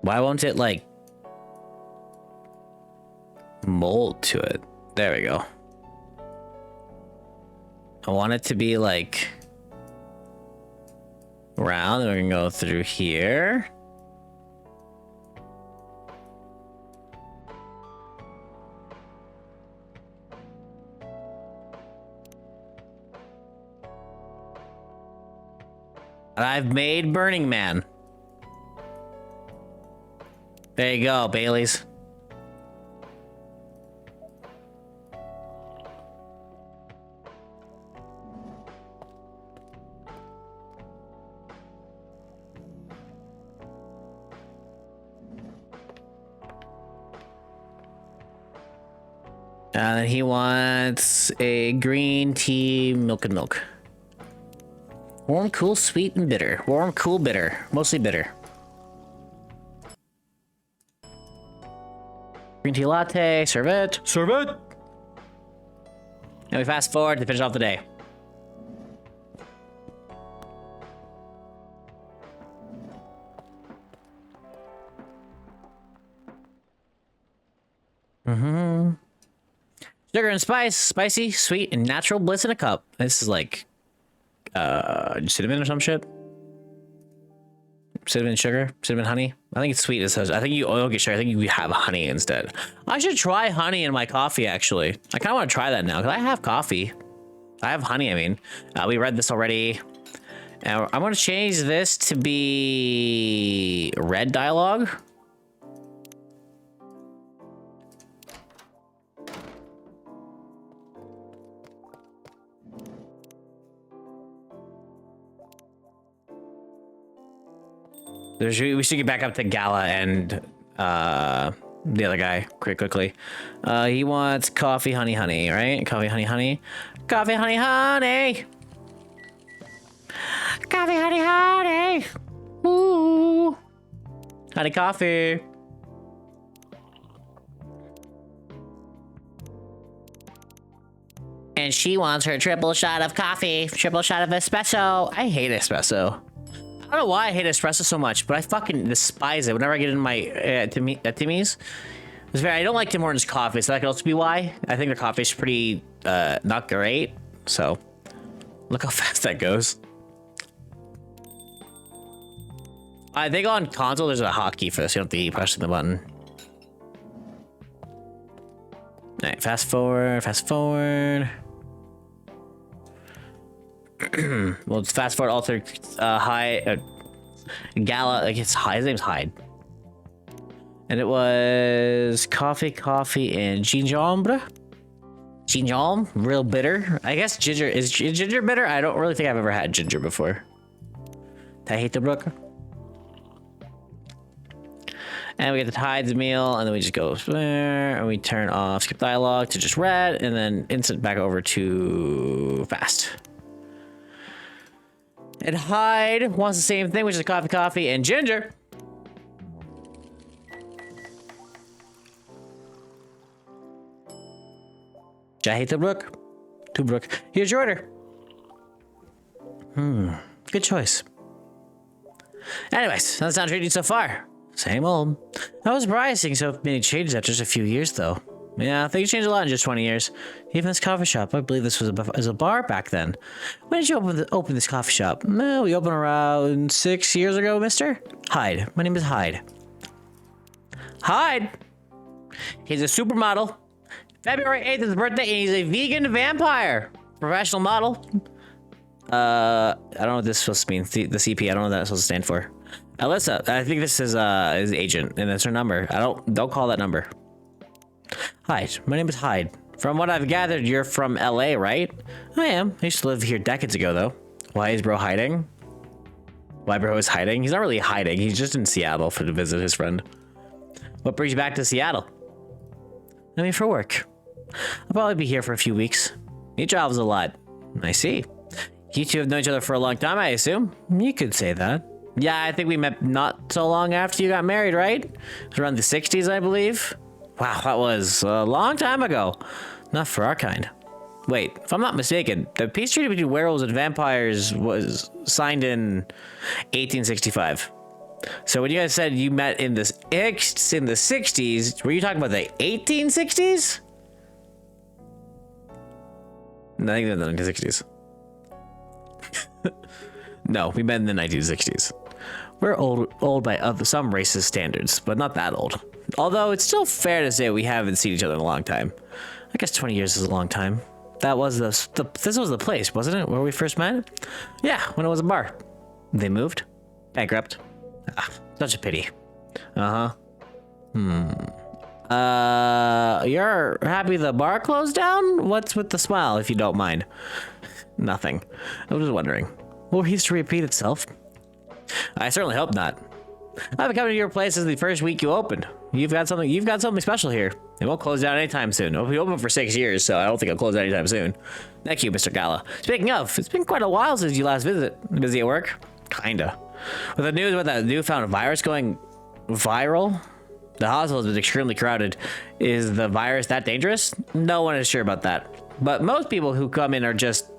Why won't it like mold to it? There we go. I want it to be like round, and we're gonna go through here. And I've made Burning Man. There you go, Bailey's. And he wants a green tea, milk and milk. Warm, cool, sweet, and bitter. Warm, cool, bitter. Mostly bitter. Green tea latte, serve it. Serve it! And we fast forward to finish off the day. Sugar and spice, spicy, sweet, and natural bliss in a cup. This is like, cinnamon or some shit. Cinnamon sugar, cinnamon honey. I think it's sweet. It says. I think you don't get sugar. I think you have honey instead. I should try honey in my coffee. Actually, I kind of want to try that now because I have coffee. I have honey. I mean, we read this already. And I'm going to change this to be red dialogue. We should get back up to Gala and the other guy quickly. He wants coffee, honey, honey, right? Coffee, honey, honey. Coffee, honey, honey. Coffee, honey, honey. Ooh. Honey, coffee. And she wants her triple shot of coffee, triple shot of espresso. I hate espresso. I don't know why I hate espresso so much, but I fucking despise it whenever I get in my Timmy's. I don't like Tim Hortons coffee, so that could also be why. I think the coffee's pretty not great. So look how fast that goes. I think on console there's a hotkey for this. You don't have to keep pressing the button. All right, fast forward, fast forward. Well, it's fast forward alter Gala, like it's Hyde. His name's Hyde. And it was coffee, and gingembre. Gingembre, real bitter. I guess ginger is ginger bitter. I don't really think I've ever had ginger before. I hate the brook. And we get the Tides meal, and then we just go there, and we turn off skip dialogue to just red, and then instant back over to fast. And Hyde wants the same thing, which is coffee, and ginger. I hate the brook. To brook. Here's your order. Good choice. Anyways, how's the sound treating you so far? Same old. I was surprised seeing so many changes after just a few years, though. Yeah, things changed a lot in just 20 years. Even this coffee shop, I believe this was a bar back then. When did you open this coffee shop? Well, we opened around 6 years ago, mister. Hyde. My name is Hyde. Hyde! He's a supermodel. February 8th is his birthday, and he's a vegan vampire. Professional model. I don't know what this is supposed to mean. The CP, I don't know what that's supposed to stand for. Alyssa, I think this is his agent, and that's her number. Don't call that number. Hi, my name is Hyde. From what I've gathered, you're from LA, right? I am. I used to live here decades ago, though. Why is bro hiding? Why bro is hiding? He's not really hiding. He's just in Seattle to visit his friend. What brings you back to Seattle? I mean, for work. I'll probably be here for a few weeks. He travels a lot. I see. You two have known each other for a long time, I assume? You could say that. Yeah, I think we met not so long after you got married, right? It was around the 60s, I believe. Wow, that was a long time ago. Not for our kind. Wait, if I'm not mistaken, the peace treaty between werewolves and vampires was signed in 1865. So when you guys said you met in the 60s, were you talking about the 1860s? No, I think they're the 1960s. No, we met in the 1960s. We're old by some racist standards, but not that old. Although it's still fair to say we haven't seen each other in a long time. I guess 20 years is a long time. That was this was the place, wasn't it, where we first met? Yeah, when it was a bar. They moved. Bankrupt. Such a pity. You're happy the bar closed down? What's with the smile, if you don't mind? Nothing. I was just wondering. Will history repeat itself? I certainly hope not. I've been coming to your place since the first week you opened. You've got something special here. It won't close down anytime soon. It'll be open for 6 years, so I don't think it'll close down anytime soon. Thank you, Mr. Gala. Speaking of, it's been quite a while since you last visit. Busy at work? Kinda. With the news about that newfound virus going viral, the hospital has been extremely crowded. Is the virus that dangerous? No one is sure about that. But most people who come in are just,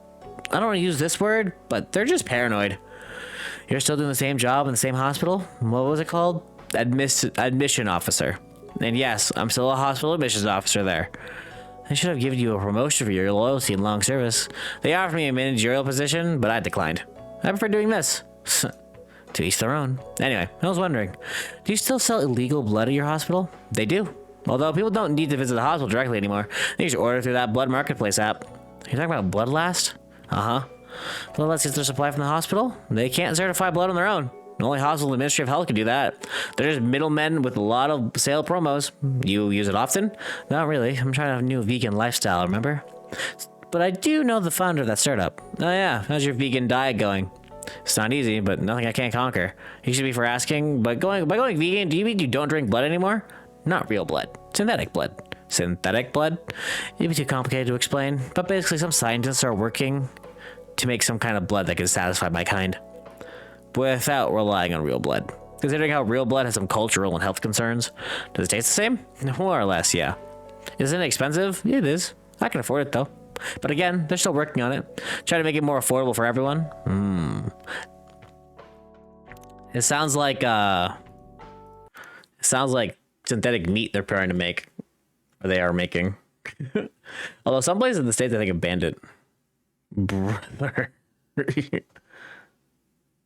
I don't want to use this word, but they're just paranoid. You're still doing the same job in the same hospital? What was it called? Admission officer. And yes, I'm still a hospital admissions officer there. I should have given you a promotion for your loyalty and long service. They offered me a managerial position, but I declined. I prefer doing this. To each their own. Anyway, I was wondering, do you still sell illegal blood at your hospital? They do. Although people don't need to visit the hospital directly anymore. They just order through that blood marketplace app. You're talking about Bloodlast? Uh-huh. Bloodlast gets their supply from the hospital. They can't certify blood on their own. Only hospital and Ministry of Health can do that. They're just middlemen with a lot of sale promos. You use it often? Not really. I'm trying to have a new vegan lifestyle, remember? But I do know the founder of that startup. Oh yeah, how's your vegan diet going? It's not easy, but nothing I can't conquer. You should be for asking, but by going vegan, do you mean you don't drink blood anymore? Not real blood. Synthetic blood. Synthetic blood? It'd be too complicated to explain, but basically some scientists are working to make some kind of blood that can satisfy my kind, without relying on real blood. Considering how real blood has some cultural and health concerns, does it taste the same? More or less, yeah. Isn't it expensive? It is. I can afford it though. But again, they're still working on it. Trying to make it more affordable for everyone. It sounds like synthetic meat they're trying to make. Or they are making. Although some places in the States I think have banned it. Brother.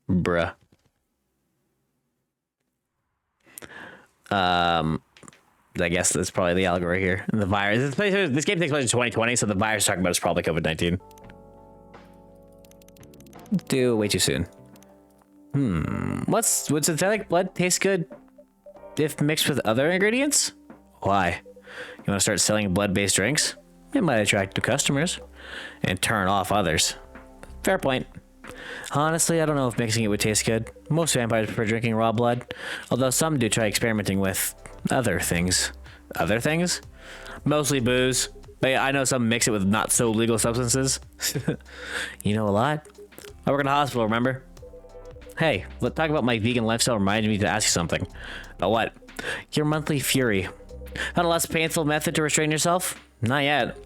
Bruh. I guess that's probably the allegory here. And the virus. This game takes place in 2020, so the virus talking about is probably COVID-19. Way too soon. Would synthetic blood taste good if mixed with other ingredients? Why? You want to start selling blood-based drinks? It might attract new customers and turn off others. Fair point. Honestly, I don't know if mixing it would taste good. Most vampires prefer drinking raw blood, although some do try experimenting with other things. Other things? Mostly booze. But yeah, I know some mix it with not so legal substances. You know a lot. I work in a hospital, remember? Hey, let's talk about my vegan lifestyle reminded me to ask you something. About what? Your monthly fury. Found a less painful method to restrain yourself? Not yet.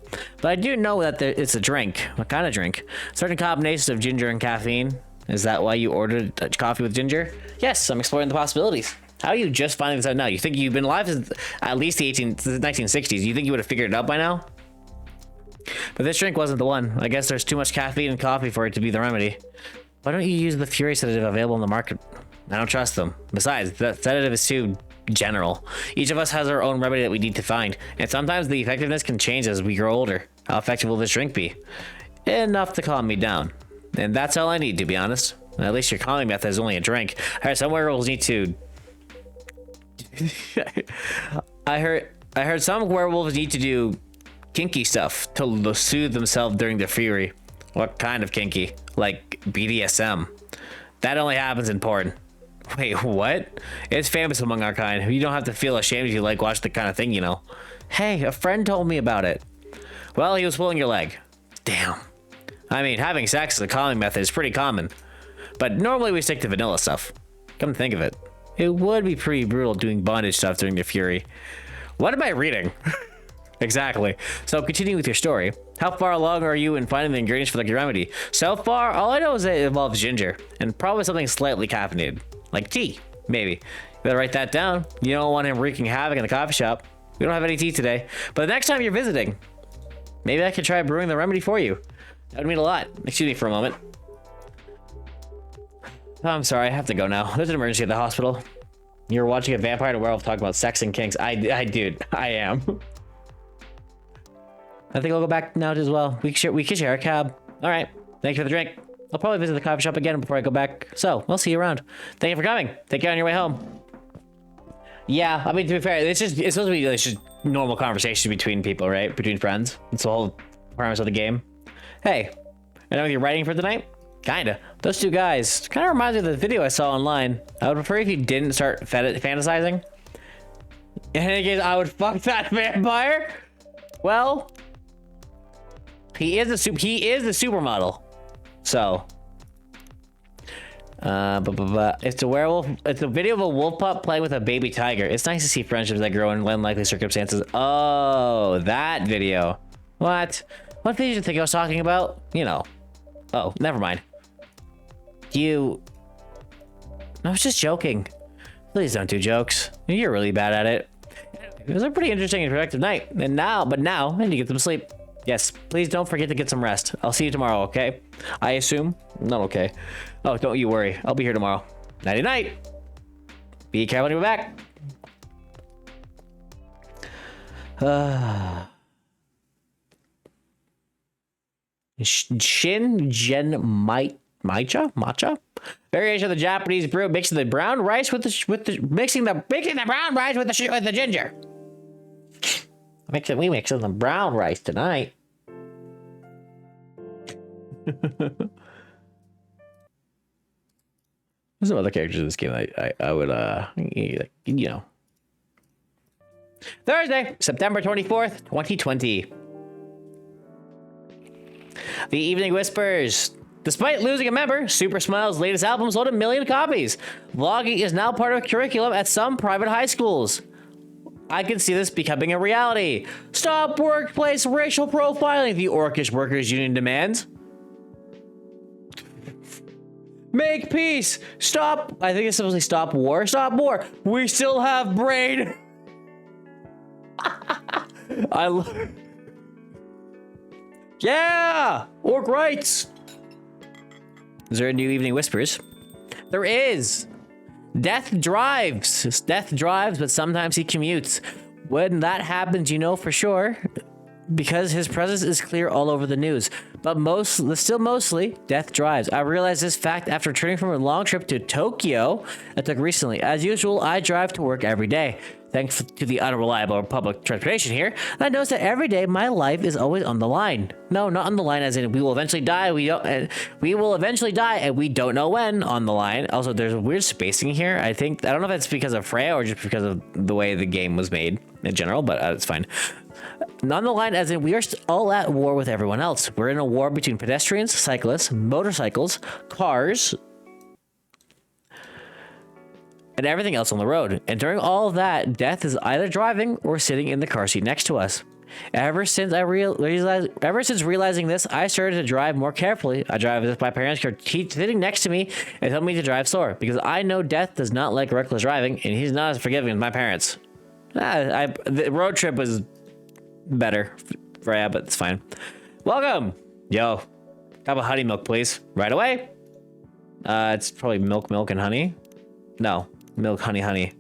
But I do know that it's a drink. What kind of drink? Certain combinations of ginger and caffeine. Is that why you ordered coffee with ginger? Yes, I'm exploring the possibilities. How are you just finding this out now? You think you've been alive since at least the 1960s. You think you would have figured it out by now? But this drink wasn't the one. I guess there's too much caffeine in coffee for it to be the remedy. Why don't you use the Fury sedative available on the market? I don't trust them. Besides, the sedative is too general. Each of us has our own remedy that we need to find, and sometimes the effectiveness can change as we grow older. How effective will this drink be? Enough to calm me down. And that's all I need, to be honest. At least your calming method is only a drink. I heard some werewolves need to... I heard some werewolves need to do kinky stuff to soothe themselves during their fury. What kind of kinky? Like BDSM. That only happens in porn. Wait, what? It's famous among our kind. You don't have to feel ashamed if you like watch the kind of thing, you know. Hey, a friend told me about it. Well, he was pulling your leg. Damn. I mean, having sex as a calming method is pretty common. But normally we stick to vanilla stuff. Come to think of it. It would be pretty brutal doing bondage stuff during the fury. What am I reading? Exactly. So continue with your story. How far along are you in finding the ingredients for the remedy? So far, all I know is that it involves ginger and probably something slightly caffeinated. Like tea, maybe. You better write that down. You don't want him wreaking havoc in the coffee shop. We don't have any tea today. But the next time you're visiting, maybe I could try brewing the remedy for you. That would mean a lot. Excuse me for a moment. Oh, I'm sorry, I have to go now. There's an emergency at the hospital. You're watching a vampire and a werewolf talk about sex and kinks. I am. I think I'll go back now as well. We can share a cab. All right. Thank you for the drink. I'll probably visit the coffee shop again before I go back. So, I'll see you around. Thank you for coming. Take care on your way home. Yeah, I mean, to be fair, it's supposed to be like just normal conversation between people, right? Between friends. It's the whole premise of the game. Hey, I know what you're writing for tonight? Kinda. Those two guys kind of reminds me of the video I saw online. I would prefer if you didn't start fantasizing. In any case, I would fuck that vampire. Well, he is a supermodel. So, it's a werewolf. It's a video of a wolf pup playing with a baby tiger. It's nice to see friendships that grow in unlikely circumstances. Oh, that video. What video did you think I was talking about? You know. Oh, never mind. I was just joking. Please don't do jokes. You're really bad at it. It was a pretty interesting and productive night. But now I need to get some sleep. Yes, please don't forget to get some rest. I'll see you tomorrow, okay? I assume? Not okay. Oh, don't you worry. I'll be here tomorrow. Nighty night. Be careful when you're back. Matcha? Variation of the Japanese brew, mixing the brown rice with the brown rice with the ginger. We mixing the brown rice tonight. There's some other characters in this game I would you know. Thursday, September 24th, 2020. The Evening Whispers. Despite losing a member, Super Smile's latest album sold 1 million copies. Vlogging is now part of curriculum at some private high schools. I can see this becoming a reality. Stop workplace racial profiling, the Orcish Workers Union demands. Make peace. Stop. I think it's supposed to stop war. Stop war. We still have brain. Yeah. Orc rights. Is there a new Evening Whispers? There is. Death drives, but sometimes he commutes. When that happens, you know for sure, because his presence is clear all over the news. But still mostly, Death drives. I realized this fact after returning from a long trip to Tokyo I took recently. As usual, I drive to work every day. Thanks to the unreliable public transportation here, I noticed that every day my life is always on the line. No, not on the line as in we will eventually die. We will eventually die and we don't know when on the line. Also, there's a weird spacing here. I don't know if it's because of Freya or just because of the way the game was made in general, but it's fine. On the line as in we are all at war with everyone else. We're in a war between pedestrians, cyclists, motorcycles, cars, and everything else on the road. And during all of that, Death is either driving or sitting in the car seat next to us. Ever since realizing this, I started to drive more carefully. I drive as if my parents are sitting next to me and tell me to drive slower because I know Death does not like reckless driving and he's not as forgiving as my parents. The road trip was better for yeah, but it's fine. Welcome. Yo, cup of honey milk, please. Right away. It's probably milk, and honey. No. Milk, honey. Honey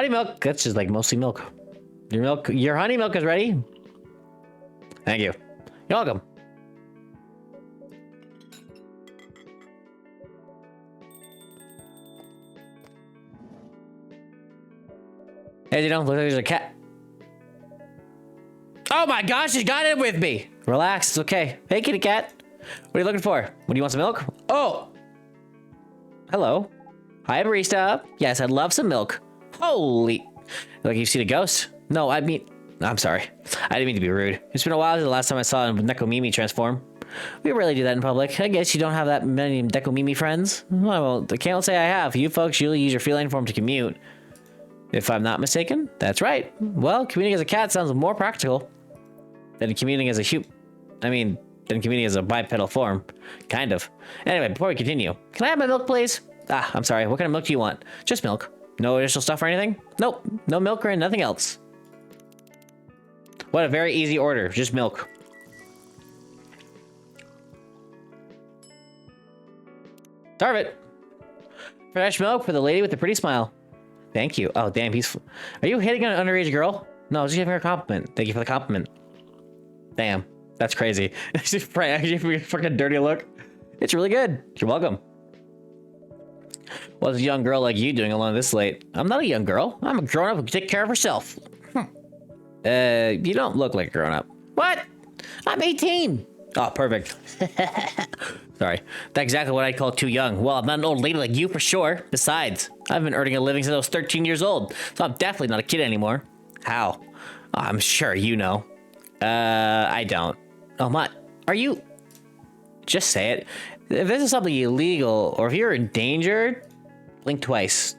milk, that's just like mostly milk. Your honey milk is ready. Thank you. You're welcome. Hey, you don't look like there's a cat. Oh my gosh, she's got it with me. Relax, it's okay. Hey, kitty cat. What are you looking for? What, do you want some milk? Oh! Hello. Hi, barista. Yes, I'd love some milk. Holy... Like, you've seen a ghost? No, I'm sorry. I didn't mean to be rude. It's been a while since the last time I saw Nekomimi transform. We rarely do that in public. I guess you don't have that many Nekomimi friends? Well, I can't say I have. You folks usually use your feline form to commute. If I'm not mistaken? That's right. Well, commuting as a cat sounds more practical than commuting as a than commuting as a bipedal form. Kind of. Anyway, before we continue, can I have my milk, please? Ah, I'm sorry. What kind of milk do you want? Just milk. No additional stuff or anything? Nope. No milk or nothing else. What a very easy order. Just milk. Serve it. Fresh milk for the lady with the pretty smile. Thank you. Oh, damn. Are you hitting an underage girl? No, I was just giving her a compliment. Thank you for the compliment. Damn. That's crazy. Just actually fucking dirty look. It's really good. You're welcome. What's a young girl like you doing alone this late? I'm not a young girl. I'm a grown-up who can take care of herself. You don't look like a grown-up. What? I'm 18. Oh, perfect. Sorry. That's exactly what I'd call too young. Well, I'm not an old lady like you for sure. Besides, I've been earning a living since I was 13 years old, so I'm definitely not a kid anymore. How? I'm sure you know. I don't. Oh, my. Are you? Just say it. If this is something illegal, or if you're endangered, blink twice.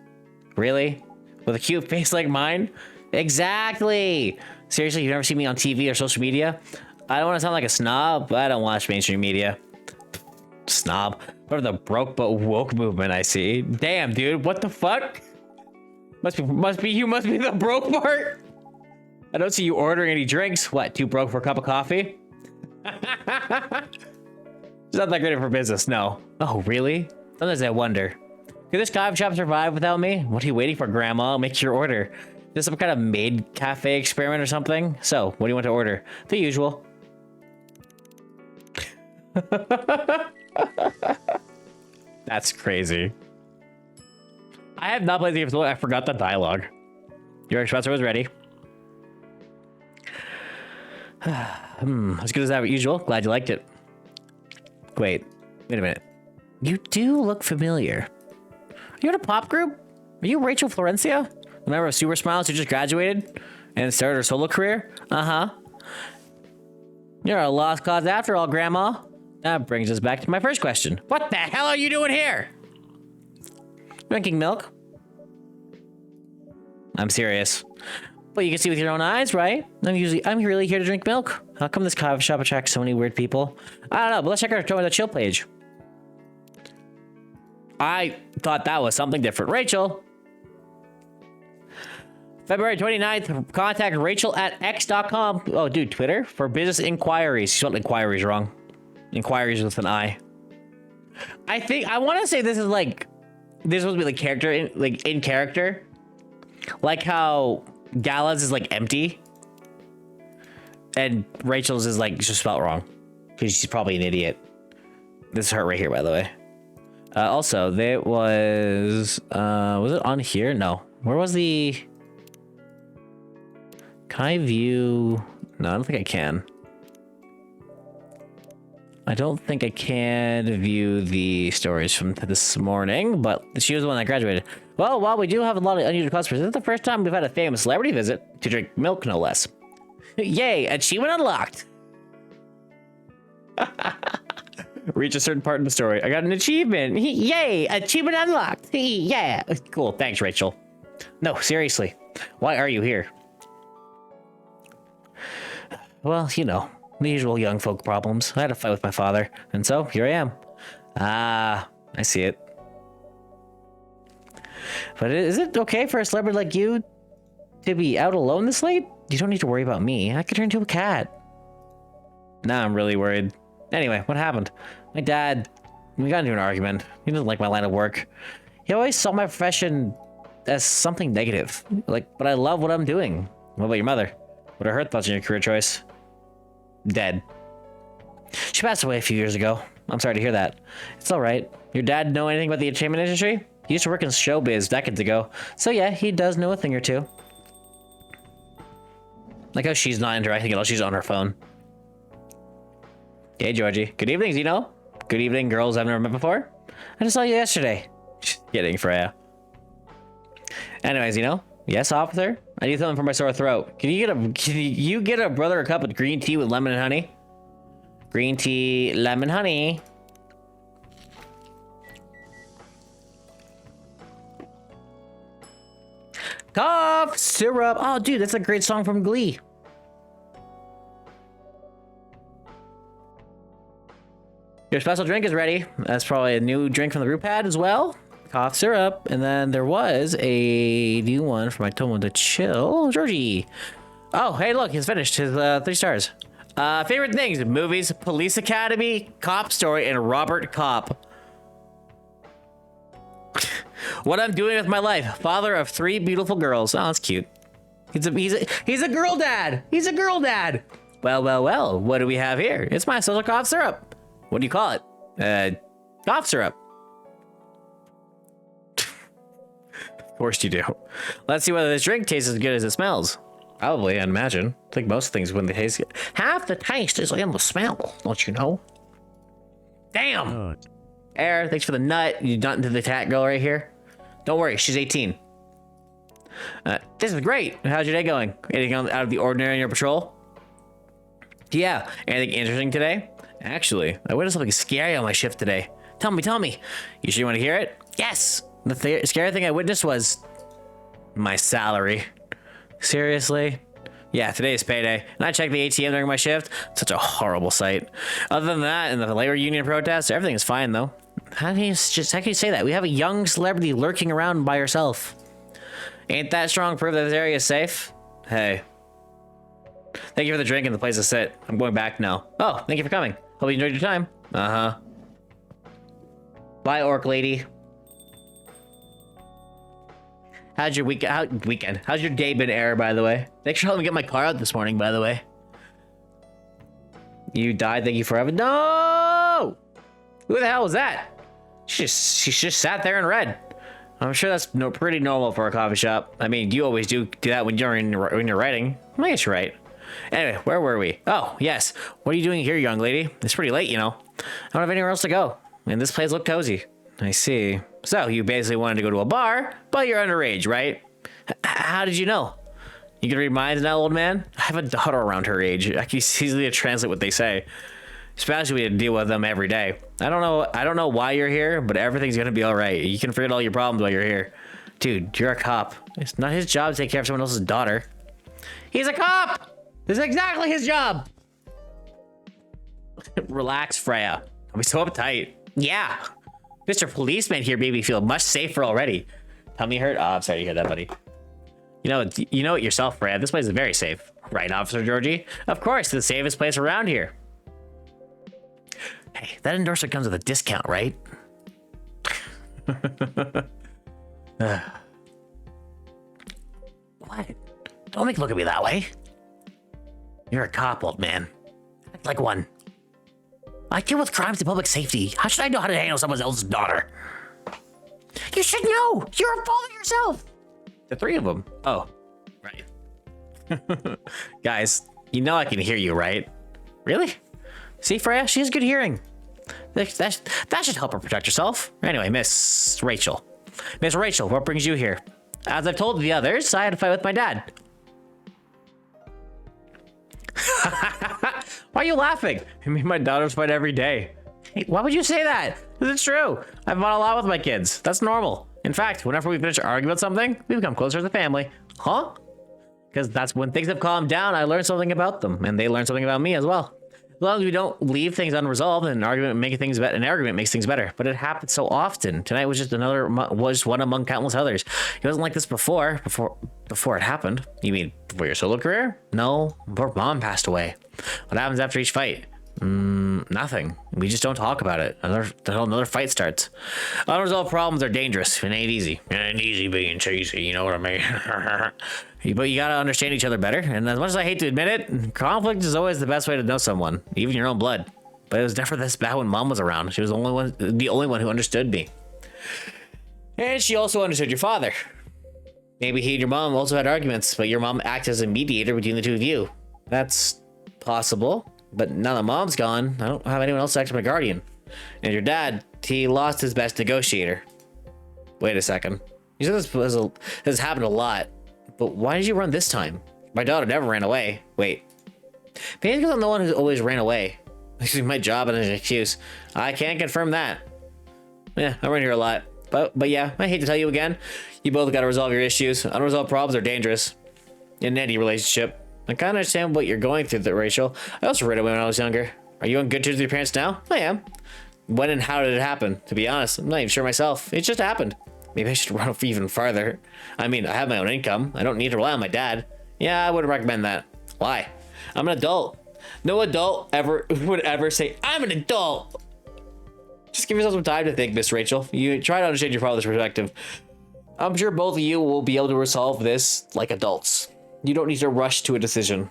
Really? With a cute face like mine? Exactly! Seriously, you've never seen me on TV or social media? I don't want to sound like a snob, but I don't watch mainstream media. Snob. What the broke but woke movement I see? Damn, dude, what the fuck? Must be you must be the broke part? I don't see you ordering any drinks. What, too broke for a cup of coffee? It's not that great for business, no. Oh, really? Sometimes I wonder. Could this coffee shop survive without me? What are you waiting for, Grandma? Make your order. Is this some kind of maid cafe experiment or something? So, what do you want to order? The usual. That's crazy. I have not played the game, so I forgot the dialogue. Your espresso was ready. As good as that, usual. Glad you liked it. Wait a minute. You do look familiar. Are you in a pop group? Are you Rachel Florencia? The member of Super Smiles who just graduated and started her solo career? Uh-huh. You're a lost cause after all, Grandma. That brings us back to my first question. What the hell are you doing here? Drinking milk? I'm serious. Well, you can see with your own eyes, right? I'm really here to drink milk. How come this coffee shop attracts so many weird people? I don't know, but let's check out the chill page. I thought that was something different. Rachel. February 29th, contact Rachel at x.com. Oh, dude, Twitter? For business inquiries. You spelled inquiries wrong. Inquiries with an I. I want to say this is like, this supposed to be like character, in character. Like how Gala's is like empty. And Rachel's is like just spelled wrong. Because she's probably an idiot. This is her right here, by the way. Also, there was it on here? No. Where was the... Can I view... No, I don't think I can. I don't think I can view the stories from this morning, but she was the one that graduated. Well, while we do have a lot of unusual customers, this is the first time we've had a famous celebrity visit to drink milk, no less. Yay, achievement unlocked. Reach a certain part in the story. I got an achievement. Yay, achievement unlocked. Yeah. Cool, thanks, Rachel. No, seriously. Why are you here? Well, you know, the usual young folk problems. I had a fight with my father, and so here I am. Ah, I see it. But is it okay for a celebrity like you to be out alone this late? You don't need to worry about me. I could turn into a cat. Nah, I'm really worried. Anyway, what happened? My dad, we got into an argument. He didn't like my line of work. He always saw my profession as something negative. But I love what I'm doing. What about your mother? What are her thoughts on your career choice? Dead. She passed away a few years ago. I'm sorry to hear that. It's all right. Your dad know anything about the entertainment industry? He used to work in showbiz decades ago. So yeah, he does know a thing or two. Like how she's not interacting at all. She's on her phone. Hey, Georgie. Good evening, Zeno. Good evening, girls I've never met before. I just saw you yesterday. Just kidding, Freya. Anyways, Zeno. Yes, officer? I need something for my sore throat. Can you get a brother a cup of green tea with lemon and honey? Green tea, lemon, honey. Cough syrup. Oh, dude, that's a great song from Glee. Your special drink is ready. That's probably a new drink from the brew pad as well. Cough syrup. And then there was a new one for my Tomo to chill. Georgie. Oh, hey, look, he's finished his 3 stars. Favorite things: movies, Police Academy, Cop Story, and Robert Cop. What I'm doing with my life: father of 3 beautiful girls. Oh, that's cute. He's a girl dad. He's a girl dad. Well. What do we have here? It's my social cough syrup. What do you call it? Cough syrup. Of course you do. Let's see whether this drink tastes as good as it smells. Probably, I'd imagine. I think most things when the taste, half the taste is in the smell, don't you know? Damn. Air, thanks for the nut. You nut into the cat girl right here. Don't worry, she's 18. This is great. How's your day going? Anything out of the ordinary in your patrol? Yeah. Anything interesting today? Actually, I witnessed something scary on my shift today. Tell me. You sure you want to hear it? Yes. The scary thing I witnessed was my salary. Seriously? Yeah, today is payday, and I checked the ATM during my shift. Such a horrible sight. Other than that, and the labor union protests, everything is fine though. How can you say that? We have a young celebrity lurking around by herself. Ain't that strong proof that this area is safe? Hey. Thank you for the drink and the place to sit. I'm going back now. Oh, thank you for coming. Hope you enjoyed your time. Uh-huh. Bye, orc lady. How's your weekend? How's your day been, Air, by the way? Thanks for helping me get my car out this morning, by the way. You died, thank you forever. No! Who the hell was that? She just sat there and read. I'm sure that's pretty normal for a coffee shop. I mean, you always do that when you're writing. I guess you're right. Anyway, where were we? Oh, yes. What are you doing here, young lady? It's pretty late, you know. I don't have anywhere else to go. And this place looked cozy. I see. So, you basically wanted to go to a bar, but you're underage, right? How did you know? You can read minds now, old man? I have a daughter around her age. I can easily translate what they say. Especially when you deal with them every day. I don't know why you're here, but everything's gonna be alright. You can forget all your problems while you're here. Dude, you're a cop. It's not his job to take care of someone else's daughter. He's a cop! This is exactly his job! Relax, Freya. Don't be so uptight. Yeah. Mr. Policeman here made me feel much safer already. Tummy hurt? Oh, I'm sorry to hear that, buddy. You know it yourself, Freya. This place is very safe. Right, Officer Georgie? Of course, the safest place around here. Hey, that endorsement comes with a discount, right? What? Don't look at me that way. You're a cop, old man. Act like one. I deal with crimes and public safety. How should I know how to handle someone else's daughter? You should know! You're a father yourself! The three of them. Oh, right. Guys, you know I can hear you, right? Really? See, Freya, she has good hearing. That should help her protect herself. Anyway, Miss Rachel. Miss Rachel, what brings you here? As I've told the others, I had a fight with my dad. Why are you laughing? I mean, my daughters fight every day. Hey, why would you say that? It's true. I fought a lot with my kids. That's normal. In fact, whenever we finish arguing about something, we become closer as a family. Huh? Because that's when things have calmed down, I learn something about them, and they learn something about me as well. As long as we don't leave things unresolved, an argument makes things better. But it happens so often. Tonight was just one among countless others. It wasn't like this before it happened. You mean before your solo career? No, before Mom passed away. What happens after each fight? Nothing. We just don't talk about it. Another fight starts. Unresolved problems are dangerous. It ain't easy. It ain't easy being cheesy, you know what I mean? But you gotta understand each other better. And as much as I hate to admit it, conflict is always the best way to know someone, even your own blood. But it was never this bad when Mom was around. She was the only one who understood me. And she also understood your father. Maybe he and your mom also had arguments, but your mom acted as a mediator between the two of you. That's possible. But now that Mom's gone, I don't have anyone else to act as my guardian. And your dad, he lost his best negotiator. Wait a second. You said this has happened a lot. But why did you run this time? My daughter never ran away. Wait. Maybe because I'm the one who always ran away. This is my job and an excuse. I can't confirm that. Yeah, I run here a lot. But yeah, I hate to tell you again. You both gotta resolve your issues. Unresolved problems are dangerous. In any relationship. I kind of understand what you're going through, Rachel. I also ran away when I was younger. Are you on good terms with your parents now? I am. When and how did it happen? To be honest, I'm not even sure myself. It just happened. Maybe I should run off even farther. I mean, I have my own income. I don't need to rely on my dad. Yeah, I wouldn't recommend that. Why? I'm an adult. No adult would ever say, I'm an adult. Just give yourself some time to think, Miss Rachel. You try to understand your father's perspective. I'm sure both of you will be able to resolve this like adults. You don't need to rush to a decision.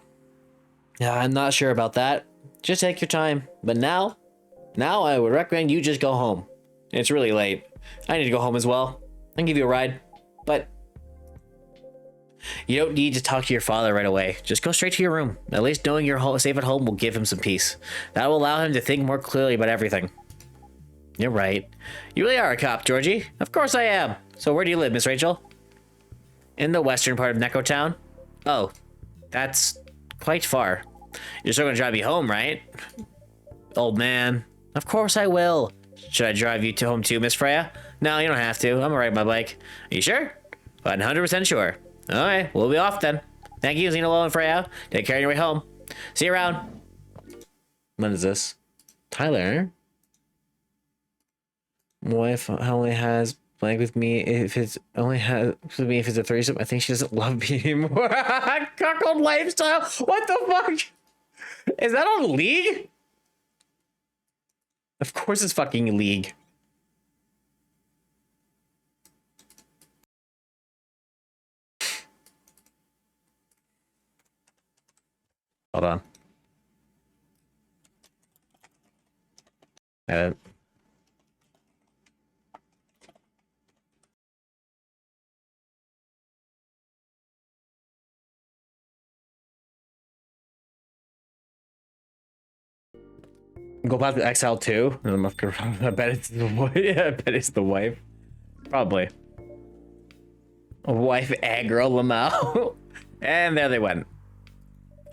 Yeah, I'm not sure about that. Just take your time. But now I would recommend you just go home. It's really late. I need to go home as well. I can give you a ride. But You don't need to talk to your father right away. Just go straight to your room. At least knowing you're safe at home will give him some peace. That will allow him to think more clearly about everything. You're right. You really are a cop, Georgie. Of course I am. So where do you live, Miss Rachel? In the western part of Neko Town. Oh, that's quite far. You're still gonna drive me home, right? Old man. Of course I will. Should I drive you to home too, Miss Freya? No, you don't have to. I'm alright with my bike. Are you sure? 100% sure. Alright, we'll be off then. Thank you, Xenolo and Freya. Take care on your way home. See you around. What is this? Tyler? Wife only has blank with me if it's only has with me if it's a threesome. I think she doesn't love me anymore. Cuckold lifestyle? What the fuck? Is that on League? Of course it's fucking League. Hold on. Go back to XL2. I bet it's the wife. Yeah, I bet it's the wife. Probably. Wife aggro Lamau. And there they went.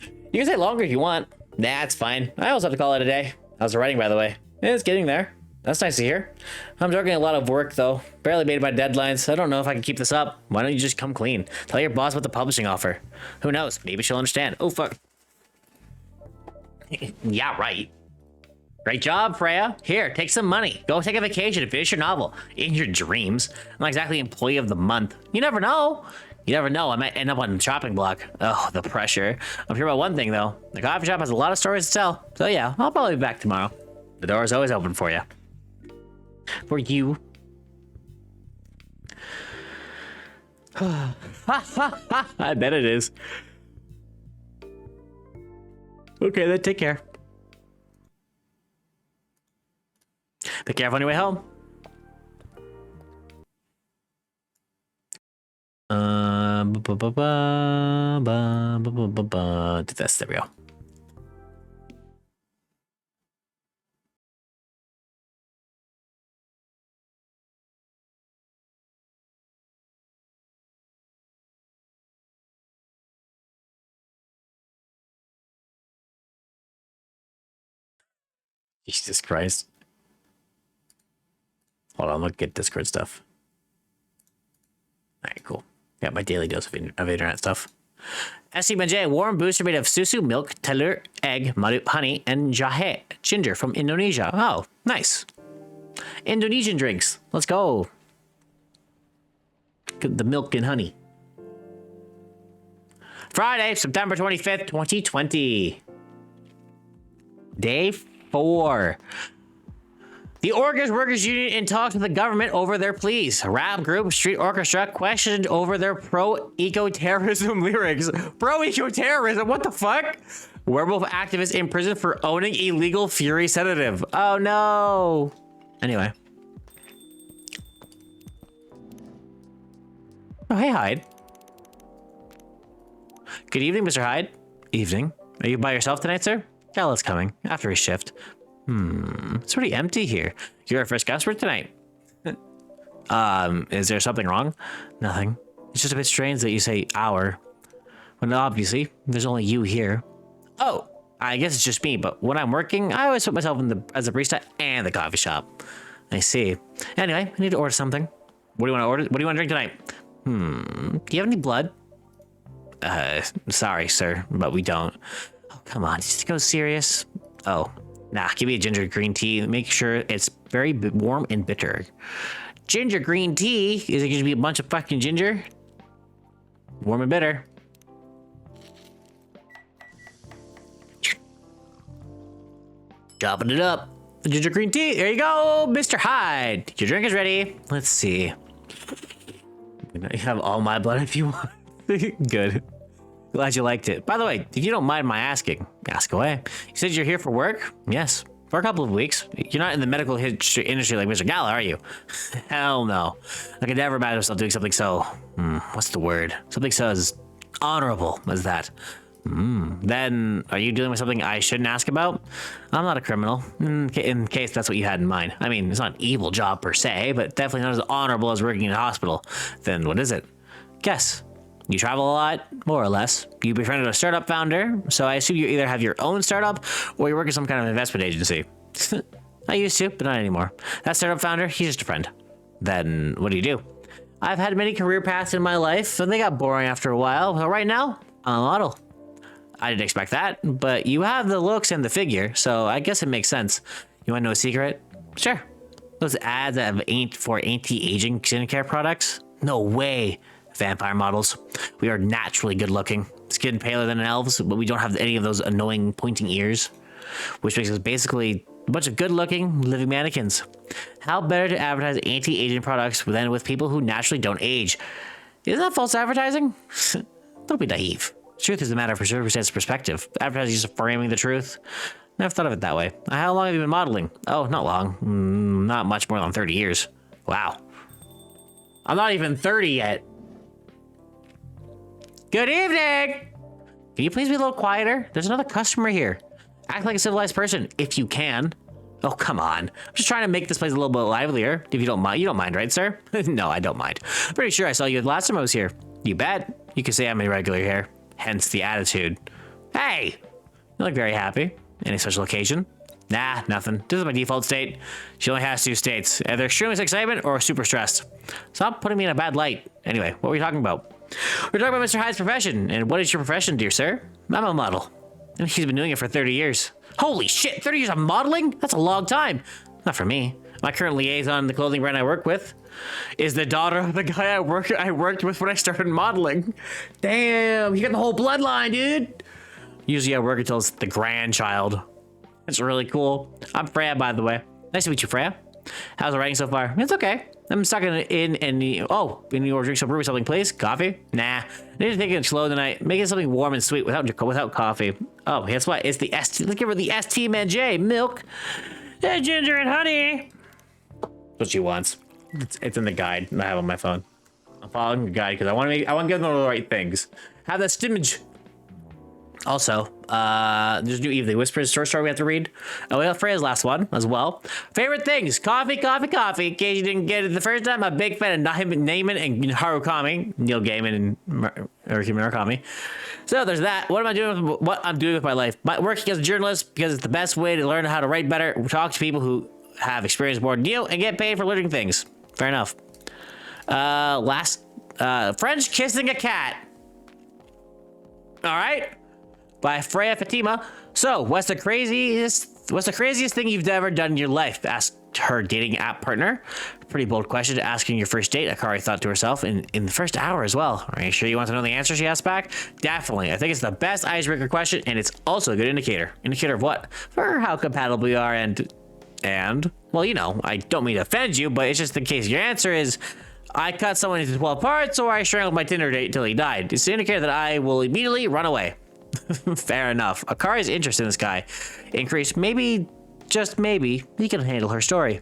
You can stay longer if you want. Nah, it's fine. I also have to call it a day. How's the writing, by the way? It's getting there. That's nice to hear. I'm juggling a lot of work, though. Barely made my deadlines. I don't know if I can keep this up. Why don't you just come clean? Tell your boss about the publishing offer. Who knows? Maybe she'll understand. Oh, fuck. Yeah, right. Great job, Freya. Here, take some money. Go take a vacation and finish your novel. In your dreams. I'm not exactly employee of the month. You never know. You never know. I might end up on the chopping block. Oh, the pressure. I'm sure about one thing, though. The coffee shop has a lot of stories to tell. So yeah, I'll probably be back tomorrow. The door is always open for you. For you. I bet it is. Okay, then take care. Be careful on your way home. Do this. There we go. Jesus Christ. Hold on, look at Discord stuff. Alright, cool. Got my daily dose of internet stuff. SC Banjay, warm booster made of susu, milk, telur, egg, madu, honey, and jahe, ginger from Indonesia. Oh, nice. Indonesian drinks. Let's go. Get the milk and honey. Friday, September 25th, 2020. Day 4. The Orcas Workers Union in talks with the government over their pleas. Rap group Street Orchestra questioned over their pro-eco-terrorism lyrics. Pro-eco-terrorism? What the fuck? Werewolf activist in prison for owning illegal Fury sedative. Oh no. Anyway. Oh, hey, Hyde. Good evening, Mr. Hyde. Evening. Are you by yourself tonight, sir? Galla's coming after his shift. It's pretty empty here. You're our first customer tonight. Is there something wrong? Nothing. It's just a bit strange that you say our, when obviously there's only you here. Oh, I guess it's just me, but when I'm working, I always put myself in as a barista and the coffee shop. I see. Anyway, I need to order something. What do you want to order? What do you want to drink tonight? Do you have any blood? Sorry, sir, but we don't. Oh, come on, just go serious. Oh. Nah, give me a ginger green tea. Make sure it's very warm and bitter. Ginger green tea? Is it going to be a bunch of fucking ginger? Warm and bitter. Chopping it up. The ginger green tea. There you go, Mr. Hyde. Your drink is ready. Let's see. You have all my blood if you want. Good. Glad you liked it. By the way, if you don't mind my asking, ask away. You said you're here for work? Yes. for a couple of weeks. You're not in the medical industry like Mr. Gala, are you? Hell no. I could never imagine myself doing something so, what's the word? Something so as honorable as that. Then, are you dealing with something I shouldn't ask about? I'm not a criminal, in case that's what you had in mind. I mean, it's not an evil job per se, but definitely not as honorable as working in a hospital. Then what is it? Guess. You travel a lot, more or less. You befriended a startup founder, so I assume you either have your own startup or you work at some kind of investment agency. I used to, but not anymore. That startup founder, he's just a friend. Then what do? I've had many career paths in my life, and they got boring after a while. So right now, I'm a model. I didn't expect that, but you have the looks and the figure, so I guess it makes sense. You want to know a secret? Sure. Those ads that have for anti-aging skincare products? No way. Vampire models. We are naturally good looking. Skin paler than elves, but we don't have any of those annoying pointing ears, which makes us basically a bunch of good looking living mannequins. How better to advertise anti-aging products than with people who naturally don't age? Isn't that false advertising? Don't be naive. Truth is a matter of circumstance perspective. Advertising is just framing the truth. Never thought of it that way. How long have you been modeling? Oh, not long. Not much more than 30 years. Wow. I'm not even 30 yet. Good evening! Can you please be a little quieter? There's another customer here. Act like a civilized person, if you can. Oh, come on. I'm just trying to make this place a little bit livelier. If you don't mind. You don't mind, right, sir? No, I don't mind. Pretty sure I saw you the last time I was here. You bet. You can say I'm irregular here. Hence the attitude. Hey! You look very happy. Any special occasion? Nah, nothing. This is my default state. She only has two states. Either extremely excitement or super stressed. Stop putting me in a bad light. Anyway, what were we talking about? We're talking about Mr. Hyde's profession. And what is your profession, dear sir? I'm a model. And he's been doing it for 30 years. Holy shit, 30 years of modeling? That's a long time. Not for me. My current liaison in the clothing brand I work with is the daughter of the guy I worked with when I started modeling. Damn, you got the whole bloodline, dude. Usually I work until it's the grandchild. It's really cool. I'm Freya, by the way. Nice to meet you, Freya. How's the writing so far? It's okay. I'm stuck in any. Oh, and you want to drink some brew something, please? Coffee? Nah. I need to take it slow tonight. Make it something warm and sweet without coffee. Oh, guess what? It's the ST. Let's give her the ST Manjay milk. Ginger and honey. That's what she wants. It's in the guide I have on my phone. I'm following the guide because I want to give them the right things. Have that stimage. Also, there's new Eve the Whispers short story we have to read. Oh, we have Freya's last one as well. Favorite things: coffee, coffee, coffee. In case you didn't get it the first time, I'm a big fan of Naiman and Harukami, Neil Gaiman and Murakami. So there's that. What I'm doing with my life? Working as a journalist because it's the best way to learn how to write better. Talk to people who have experienced more than you and get paid for learning things. Fair enough. French kissing a cat. All right. By Freya Fatima. So, what's the craziest thing you've ever done in your life? Asked her dating app partner. Pretty bold question to ask in your first date, Akari thought to herself, in the first hour as well. Are you sure you want to know the answer, she asked back? Definitely. I think it's the best icebreaker question, and it's also a good indicator. Indicator of what? For how compatible we are and, well, you know, I don't mean to offend you, but it's just in case your answer is, I cut someone into 12 parts, or I strangled my Tinder date till he died. It's an indicator that I will immediately run away. Fair enough. Akari's interest in this guy increased. Maybe, just maybe, he can handle her story.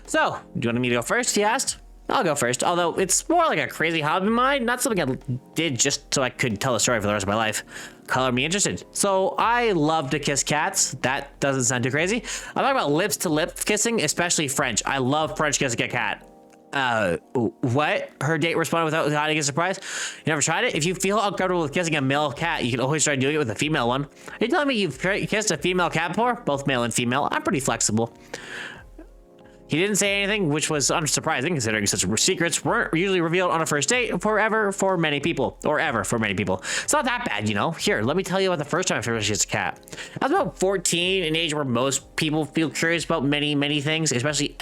So, do you want me to go first? He asked. I'll go first, although it's more like a crazy hobby of mine, not something I did just so I could tell a story for the rest of my life. Color me interested. So, I love to kiss cats. That doesn't sound too crazy. I'm talking about lips-to-lip kissing, especially French. I love French kissing a cat. What? Her date responded without hiding a surprise. You never tried it? If you feel uncomfortable with kissing a male cat, you can always try doing it with a female one. Are you telling me you've kissed a female cat before? Both male and female. I'm pretty flexible. He didn't say anything, which was unsurprising considering such secrets weren't usually revealed on a first date forever for many people. Or ever for many people. It's not that bad, you know. Here, let me tell you about the first time I first kissed a cat. I was about 14, an age where most people feel curious about many things, especially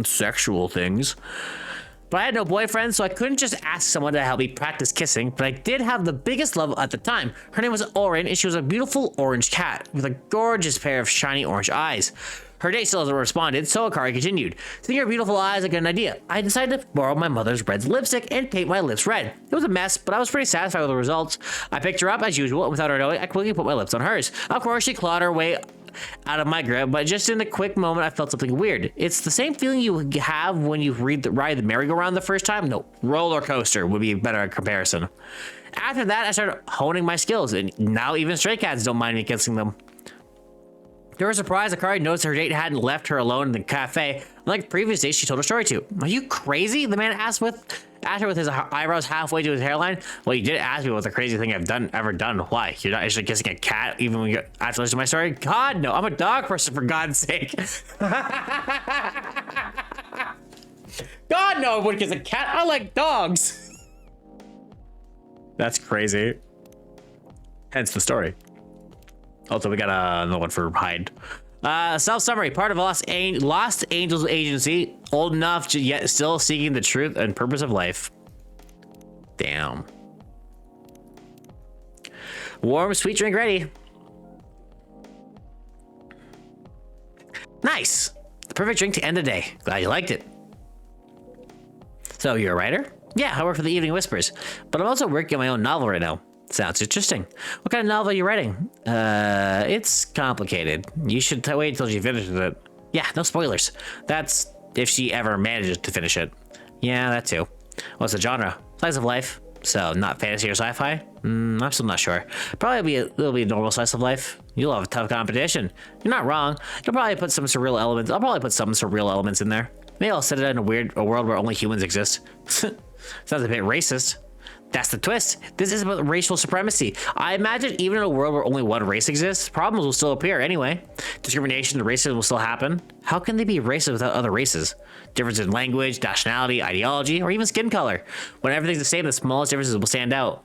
sexual things. But I had no boyfriend, so I couldn't just ask someone to help me practice kissing, but I did have the biggest love at the time. Her name was Oren, and she was a beautiful orange cat with a gorgeous pair of shiny orange eyes. Her date still hasn't responded, so Akari continued. Seeing her beautiful eyes, I got an idea. I decided to borrow my mother's red lipstick and paint my lips red. It was a mess, but I was pretty satisfied with the results. I picked her up as usual, and without her knowing, I quickly put my lips on hers. Of course, she clawed her way out of my grip, but just in a quick moment, I felt something weird. It's the same feeling you have when you ride the merry-go-round the first time. No, roller coaster would be a better comparison. After that, I started honing my skills, and now even stray cats don't mind me kissing them. To her surprise, Akari noticed her date hadn't left her alone in the cafe, like previous days she told her story to. Are you crazy? The man asked her with his eyebrows halfway to his hairline. Well, you did ask me what the crazy thing I've ever done. Why? You're not actually kissing a cat even when you after listening to my story? God, no. I'm a dog person, for God's sake. God, no, I wouldn't kiss a cat. I like dogs. That's crazy. Hence the story. Also, we got another one for Hyde. Self-summary. Part of Lost Angels Agency. Old enough, yet still seeking the truth and purpose of life. Damn. Warm, sweet drink ready. Nice. The perfect drink to end the day. Glad you liked it. So, you're a writer? Yeah, I work for the Evening Whispers. But I'm also working on my own novel right now. Sounds interesting. What kind of novel are you writing? It's complicated. You should wait until she finishes it. Yeah, no spoilers. That's if she ever manages to finish it. Yeah, that too. What's the genre? Slice of life. So, not fantasy or sci-fi? I'm still not sure. Probably it'll be a normal slice of life. You'll have a tough competition. You're not wrong. You'll probably put some surreal elements. I'll probably put some surreal elements in there. Maybe I'll set it in a world where only humans exist. Sounds a bit racist. That's the twist. This is about racial supremacy. I imagine even in a world where only one race exists, problems will still appear anyway. Discrimination and racism will still happen. How can they be racist without other races? Differences in language, nationality, ideology, or even skin color. When everything's the same, the smallest differences will stand out.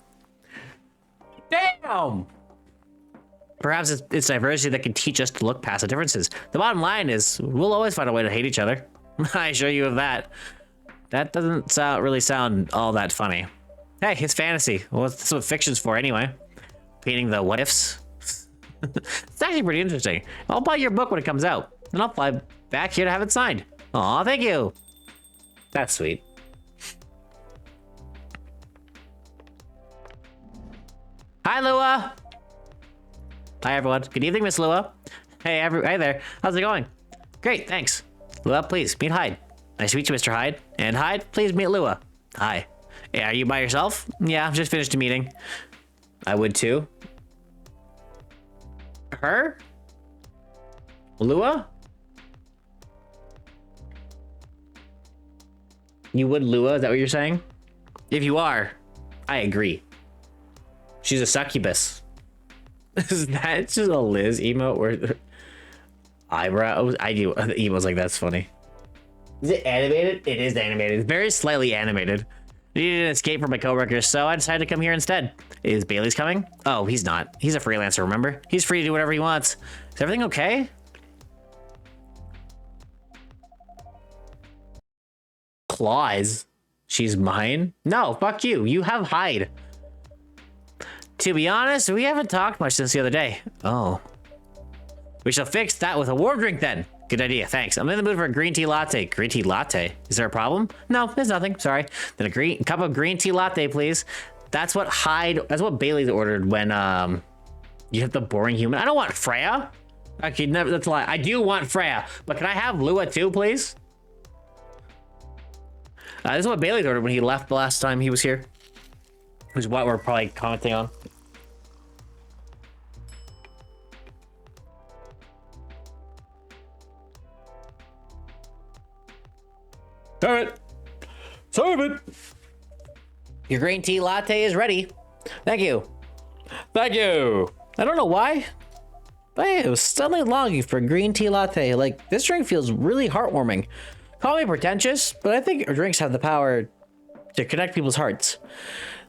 Damn! Perhaps it's diversity that can teach us to look past the differences. The bottom line is, we'll always find a way to hate each other. I assure you of that. That doesn't really sound all that funny. Hey, it's fantasy. Well, that's what fiction's for anyway. Painting the what ifs. It's actually pretty interesting. I'll buy your book when it comes out, and I'll fly back here to have it signed. Aw, thank you. That's sweet. Hi, Lua. Hi, everyone. Good evening, Miss Lua. Hey, hey there. How's it going? Great, thanks. Lua, please meet Hyde. Nice to meet you, Mr. Hyde. And Hyde, please meet Lua. Hi. Yeah, are you by yourself? Yeah, I've just finished a meeting. I would too. Her? Lua? You would Lua? Is that what you're saying? If you are, I agree. She's a succubus. Is that just a Liz emote where eyebrows? I do emotes like that's funny. Is it animated? It is animated. It's very slightly animated. Needed an escape from my coworkers, so I decided to come here instead. Is Bailey's coming? Oh, he's not. He's a freelancer, remember? He's free to do whatever he wants. Is everything okay? Claws? She's mine? No, fuck you. You have Hyde. To be honest, we haven't talked much since the other day. Oh. We shall fix that with a warm drink then. Good idea, thanks. I'm in the mood for a green tea latte. Green tea latte? Is there a problem? No, there's nothing, sorry. Then a cup of green tea latte, please. That's what Bailey ordered when, you have the boring human. I don't want Freya. Okay, never, that's a lie. I do want Freya, but can I have Lua too, please? This is what Bailey ordered when he left the last time he was here. Which is what we're probably commenting on. Serve it. Serve it. Your green tea latte is ready. Thank you. Thank you. I don't know why, but I was suddenly longing for a green tea latte. Like, this drink feels really heartwarming. Call me pretentious, but I think our drinks have the power to connect people's hearts.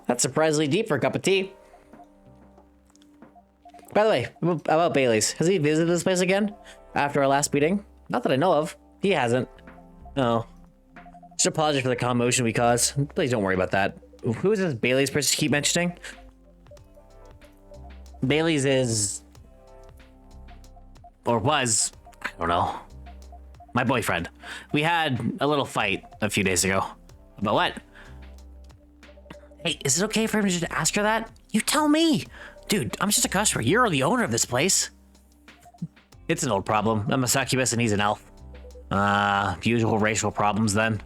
That's surprisingly deep for a cup of tea. By the way, about Bailey's. Has he visited this place again after our last meeting? Not that I know of. He hasn't. No. Just apologize for the commotion we caused. Please don't worry about that. Who is this Bailey's person you keep mentioning? Bailey's is... or was... I don't know. My boyfriend. We had a little fight a few days ago. About what? Hey, is it okay for him to just ask her that? You tell me! Dude, I'm just a customer. You're the owner of this place. It's an old problem. I'm a succubus and he's an elf. Usual racial problems then.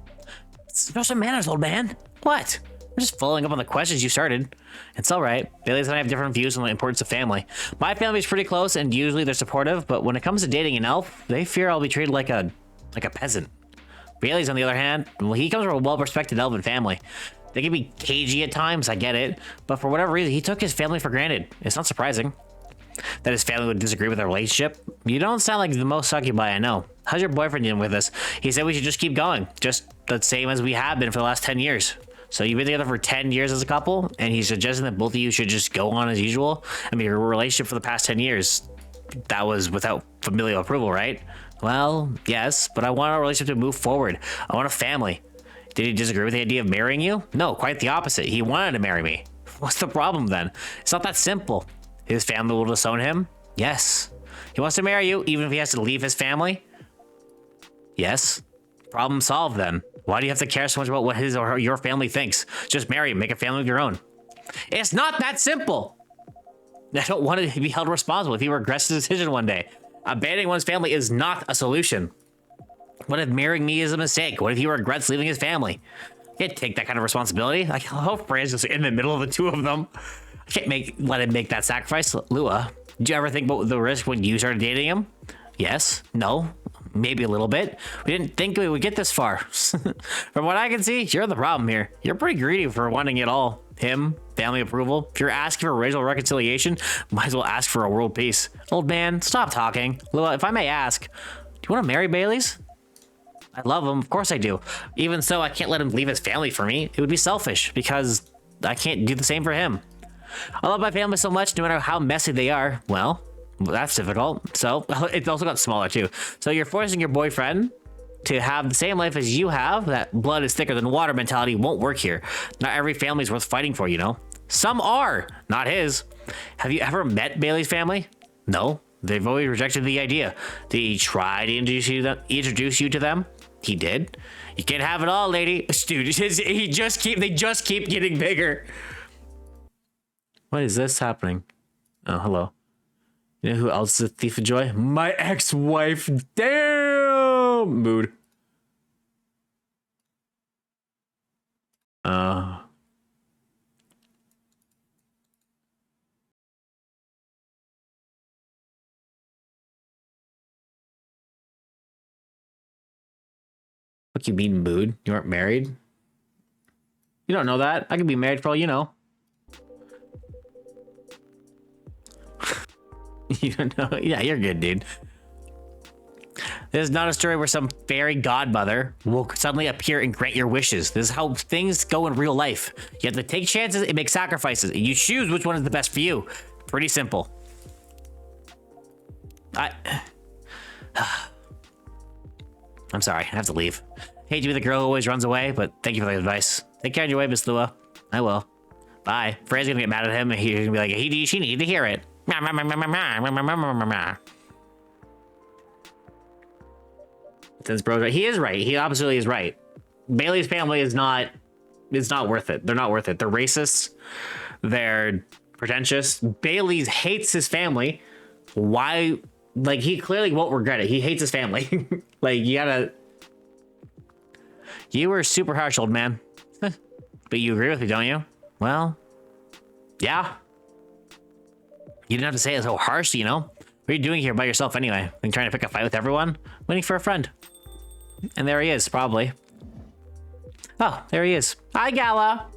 Special manners, old man. What? I'm just following up on the questions you started. It's all right. Bailey's and I have different views on the importance of family. My family's pretty close and usually they're supportive, but when it comes to dating an elf, they fear I'll be treated like a peasant. Bailey's on the other hand, well, he comes from a well-respected elven family. They can be cagey at times, I get it, but for whatever reason, he took his family for granted. It's not surprising that his family would disagree with their relationship. You don't sound like the most succubi I know. How's your boyfriend doing with us? He said we should just keep going, just the same as we have been for the last 10 years. So you've been together for 10 years as a couple, and he's suggesting that both of you should just go on as usual? I mean, your relationship for the past 10 years, that was without familial approval, right? Well, yes, but I want our relationship to move forward. I want a family. Did he disagree with the idea of marrying you? No, quite the opposite. He wanted to marry me. What's the problem then? It's not that simple. His family will disown him? Yes. He wants to marry you, even if he has to leave his family? Yes. Problem solved then. Why do you have to care so much about what his or your family thinks? Just marry him, make a family of your own. It's not that simple. I don't want to be held responsible if he regrets his decision one day. Abandoning one's family is not a solution. What if marrying me is a mistake? What if he regrets leaving his family? I can't take that kind of responsibility. Like, how Fran's just in the middle of the two of them. I can't let him make that sacrifice. Lua, did you ever think about the risk when you started dating him? Yes. No. Maybe a little bit. We didn't think we would get this far. From what I can see, you're the problem here. You're pretty greedy for wanting it all. Him, family approval. If you're asking for racial reconciliation, might as well ask for a world peace. Old man, stop talking. Lua, if I may ask, do you want to marry Bailey's? I love him. Of course I do. Even so, I can't let him leave his family for me. It would be selfish because I can't do the same for him. I love my family so much, no matter how messy they are. Well, that's difficult. So it also got smaller too. So you're forcing your boyfriend to have the same life as you have. That blood is thicker than water mentality won't work here. Not every family is worth fighting for, you know. Some are, not his. Have you ever met Bailey's family? No, they've always rejected the idea. Did he try to introduce you to them? He did. You can't have it all, lady. Dude, they just keep getting bigger. What is this happening? Oh, hello. You know who else is a thief of joy? My ex-wife. Damn! Mood. What you mean, mood? You weren't married? You don't know that. I could be married for all you know. You don't know? Yeah, you're good, dude. This is not a story where some fairy godmother will suddenly appear and grant your wishes. This is how things go in real life. You have to take chances and make sacrifices. And you choose which one is the best for you. Pretty simple. I'm sorry, I have to leave. Hate to be the girl who always runs away, but thank you for the advice. Take care of your way, Miss Lua. I will. Bye. Freya's gonna get mad at him, and he's gonna be like, she needed to hear it. Since bro's right, he is right. He absolutely is right. Bailey's family is not worth it. They're not worth it. They're racist. They're pretentious. Bailey's hates his family. Why? Like, he clearly won't regret it. He hates his family. Like, you were super harsh, old man. But you agree with me, don't you? Well, yeah. You didn't have to say it so harsh, you know? What are you doing here by yourself anyway? Been trying to pick a fight with everyone? Waiting for a friend. And there he is, probably. Oh, there he is. Hi, Gala.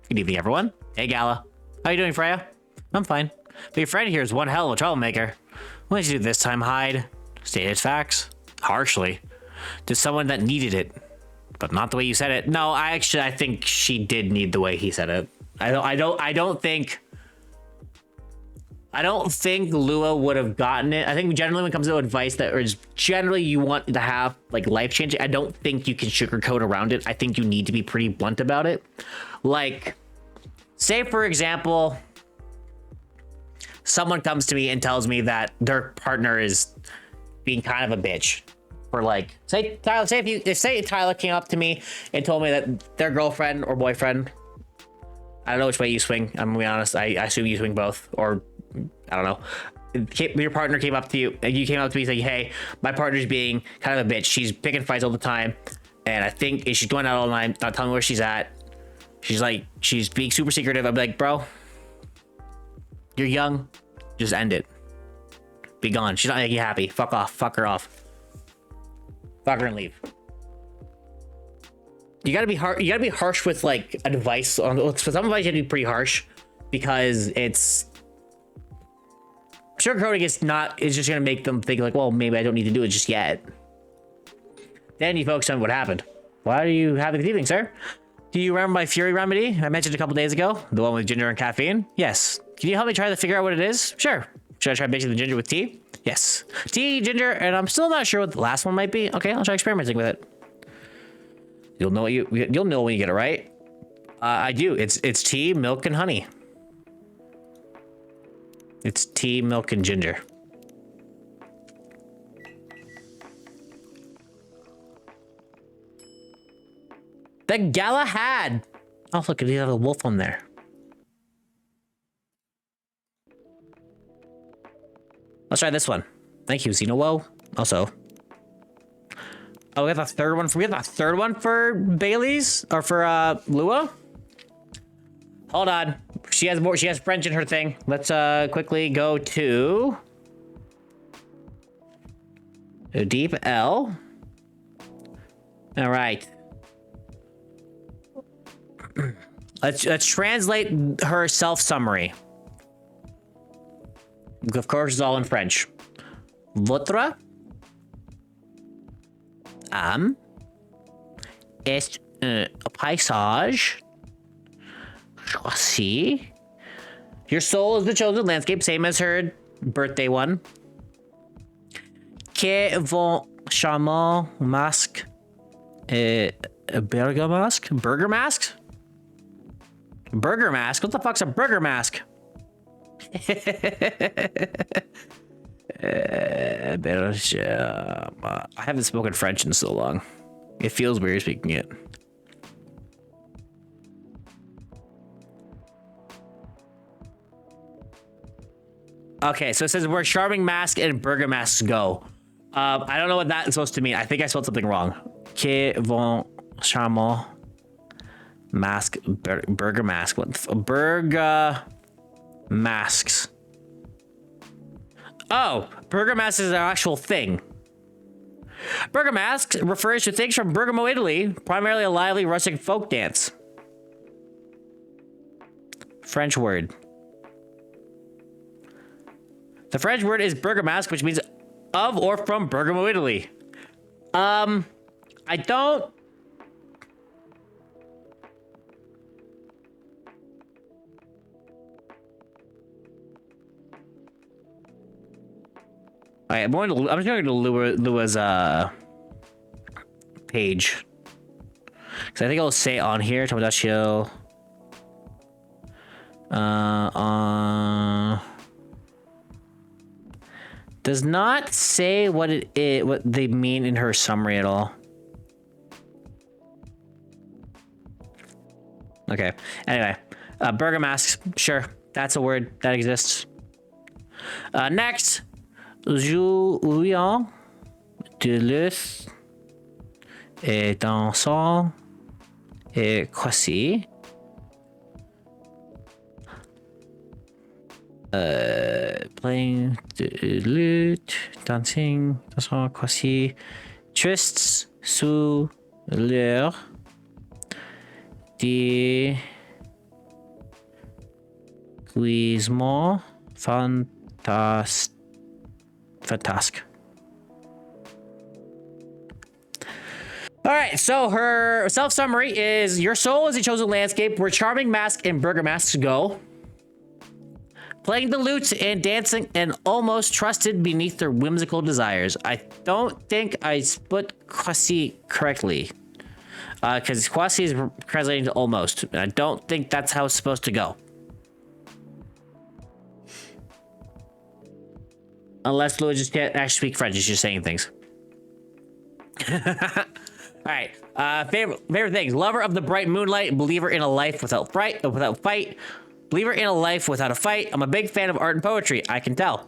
Good evening, everyone. Hey, Gala. How you doing, Freya? I'm fine. But your friend here is one hell of a troublemaker. What did you do this time, Hyde? Stated facts. Harshly. To someone that needed it. But not the way you said it. No, I think she did need the way he said it. I don't think Lua would have gotten it. I think generally when it comes to advice that is generally you want to have like life changing, I don't think you can sugarcoat around it. I think you need to be pretty blunt about it. Like, say for example, someone comes to me and tells me that their partner is being kind of a bitch. Or like, say Tyler came up to me and told me that their girlfriend or boyfriend, I don't know which way you swing. I'm gonna be honest. I assume you swing both, or I don't know. your partner came up to you, and you came up to me saying, hey, my partner's being kind of a bitch. She's picking fights all the time. And I think she's going out all night, not telling me where she's at. She's being super secretive. I'd be like, bro, you're young. Just end it. Be gone. She's not making you happy. Fuck off. Fuck her off. Fuck her and leave. You gotta be hard. You gotta be harsh with like advice. Some advice you have to be pretty harsh because it's sugarcoating is just gonna make them think like, well, maybe I don't need to do it just yet. Then you focus on what happened. Why are you having this evening, sir? Do you remember my Fury remedy I mentioned a couple days ago? The one with ginger and caffeine? Yes. Can you help me try to figure out what it is? Sure. Should I try mixing the ginger with tea? Yes. Tea, ginger, and I'm still not sure what the last one might be. Okay, I'll try experimenting with it. You'll know when you get it right. I do. It's tea, milk, and honey. It's tea, milk, and ginger. The Galahad. Oh, look, you have a wolf on there. Let's try this one. Thank you, Xenowo. Also. Oh, we have a third one. We have a third one for Bailey's or for Lua. Hold on. She has more. She has French in her thing. Let's quickly go to a deep L. All right. Let's translate her self summary. Of course, it's all in French. Votre âme est un paysage choisi. Your soul is the chosen landscape, same as her birthday one. Que vont charmant masque burger mask? Burger mask? Burger mask? What the fuck's a burger mask? I haven't spoken French in so long. It feels weird speaking it. Okay, so it says where charming mask and burger masks go. I don't know what that's supposed to mean. I think I spelled something wrong. Que vont charmant mask burger mask. What burger masks? Oh, burger mask is an actual thing. Burger mask refers to things from Bergamo, Italy, primarily a lively rustic folk dance. French word. The French word is burgomask, which means of or from Bergamo, Italy. I don't. Alright, I'm just going to Lua's page. Because I think I'll say on here, Tomodachi. Does not say what it is, what they mean in her summary at all. Okay. Anyway, burger masks. Sure, that's a word that exists. Next, jouant de luth et dansant et croissy. Playing the lute, dancing, dansant, croissy, twists sous l'heure déguisement fantasque. All right, so her self-summary is, your soul is a chosen landscape where charming mask and burger masks go. Playing the lute and dancing and almost trusted beneath their whimsical desires. I don't think I put quasi correctly. Because quasi is translating to almost. I don't think that's how it's supposed to go. Unless Lua just can't actually speak French, she's just saying things. Alright, favorite things. Lover of the bright moonlight, believer in a life without fight. Believer in a life without a fight. I'm a big fan of art and poetry, I can tell.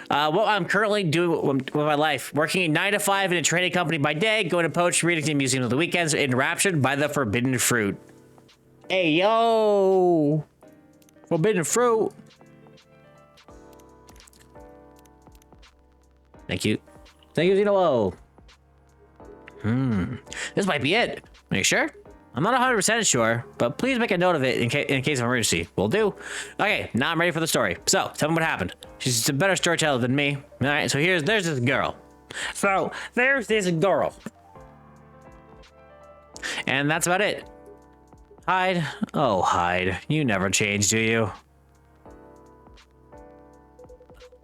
What I'm currently doing with my life, working 9 to 5 in a trading company by day, going to poetry readings and museums on the weekends, enraptured by the forbidden fruit. Hey, yo! Forbidden fruit. Thank you. Thank you, Zeno. This might be it. Are you sure? I'm not 100% sure, but please make a note of it in case of emergency. Will do. Okay, now I'm ready for the story. So, tell me what happened. She's a better storyteller than me. All right, so there's this girl. So, there's this girl. And that's about it. Hyde. Oh, Hyde. You never change, do you?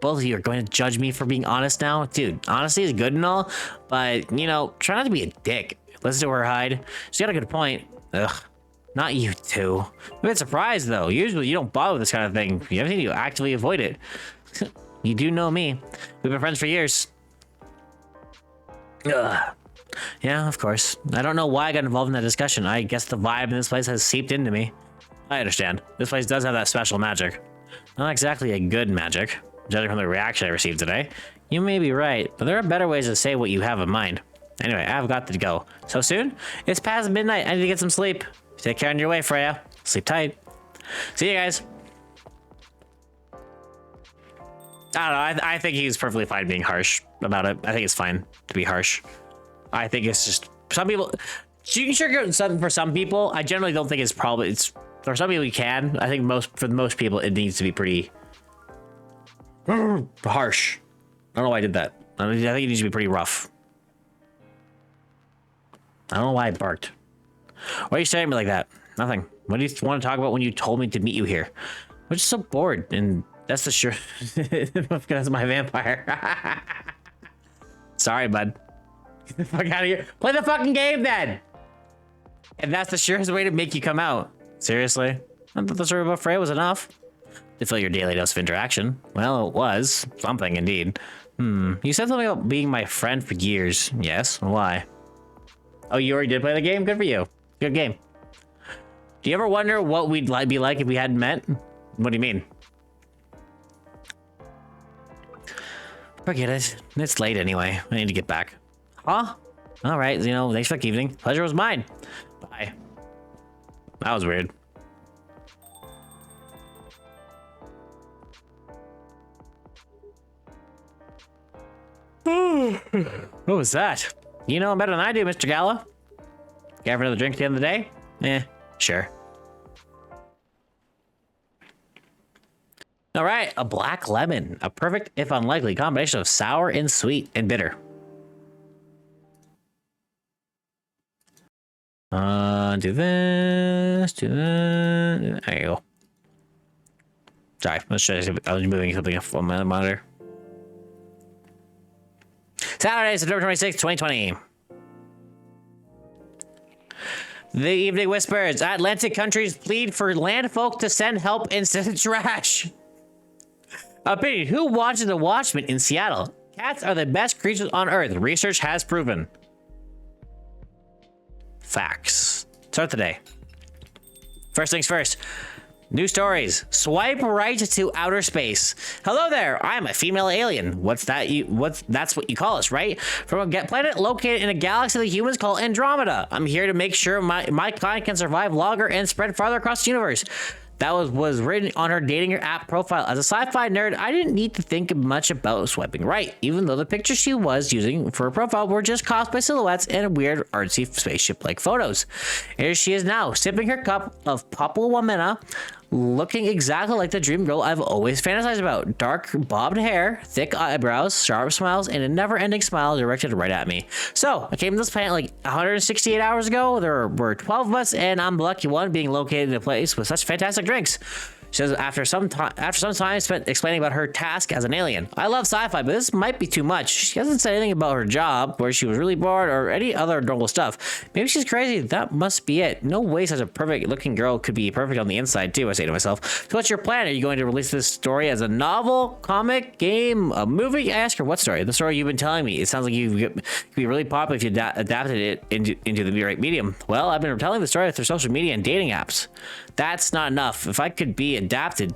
Both of you are going to judge me for being honest now? Dude, honesty is good and all, but, you know, try not to be a dick. Listen to her, Hyde. She got a good point. Ugh. Not you two. I'm a bit surprised, though. Usually you don't bother with this kind of thing. You have to actively avoid it. You do know me. We've been friends for years. Ugh. Yeah, of course. I don't know why I got involved in that discussion. I guess the vibe in this place has seeped into me. I understand. This place does have that special magic. Not exactly a good magic, judging from the reaction I received today. You may be right, but there are better ways to say what you have in mind. Anyway, I've got to go. So soon? It's past midnight. I need to get some sleep. Take care on your way, Freya. Sleep tight. See you guys. I don't know. I think he's perfectly fine being harsh about it. I think it's fine to be harsh. I think it's just some people. You can sugarcoat something for some people. I generally don't think it's probably. It's for some people you can. I think for most people it needs to be pretty harsh. I don't know why I did that. I think it needs to be pretty rough. I don't know why I barked. Why are you staring at me like that? Nothing. What do you want to talk about when you told me to meet you here? I'm just so bored, and that's the sure. That's my vampire. Sorry, bud. Get the fuck out of here. Play the fucking game then. And that's the surest way to make you come out. Seriously? I thought the story about Freya was enough to fill your daily dose of interaction. Well, it was something indeed. You said something about being my friend for years. Yes. Why? Oh, you already did play the game? Good for you. Good game. Do you ever wonder what we'd be like if we hadn't met? What do you mean? Forget it. It's late anyway. I need to get back. Huh? All right. You know, thanks for the evening. Pleasure was mine. Bye. That was weird. What was that? You know better than I do, Mr. Gala. Care for another drink at the end of the day? Eh, sure. All right, a black lemon. A perfect, if unlikely, combination of sour and sweet and bitter. Do this, do that. There you go. Sorry, let's try to, I was moving something on my monitor. Saturday, September 26th, 2020. The Evening Whispers. Atlantic countries plead for landfolk to send help instead of trash. Opinion. Who watches The Watchmen in Seattle? Cats are the best creatures on Earth. Research has proven. Facts. Start the day. First things first. New stories. Swipe right to outer space. Hello there. I'm a female alien. What's that? That's what you call us, right? From a planet located in a galaxy that humans call Andromeda. I'm here to make sure my kind can survive longer and spread farther across the universe. That was written on her dating app profile. As a sci-fi nerd, I didn't need to think much about swiping right, even though the pictures she was using for her profile were just cosplay silhouettes and weird artsy spaceship-like photos. Here she is now, sipping her cup of Papua Wamena, looking exactly like the dream girl I've always fantasized about. Dark bobbed hair, thick eyebrows, sharp smiles, and a never-ending smile directed right at me. So, I came to this planet like 168 hours ago. There were 12 of us, and I'm the lucky one being located in a place with such fantastic drinks. She says after some time spent explaining about her task as an alien. I love sci-fi, but this might be too much. She hasn't said anything about her job, where she was really bored, or any other normal stuff. Maybe she's crazy. That must be it. No way such a perfect-looking girl could be perfect on the inside, too, I say to myself. So what's your plan? Are you going to release this story as a novel, comic, game, a movie? I ask her, what story? The story you've been telling me. It sounds like you could be really popular if you adapted it into the right medium. Well, I've been telling the story through social media and dating apps. That's not enough. If I could be adapted,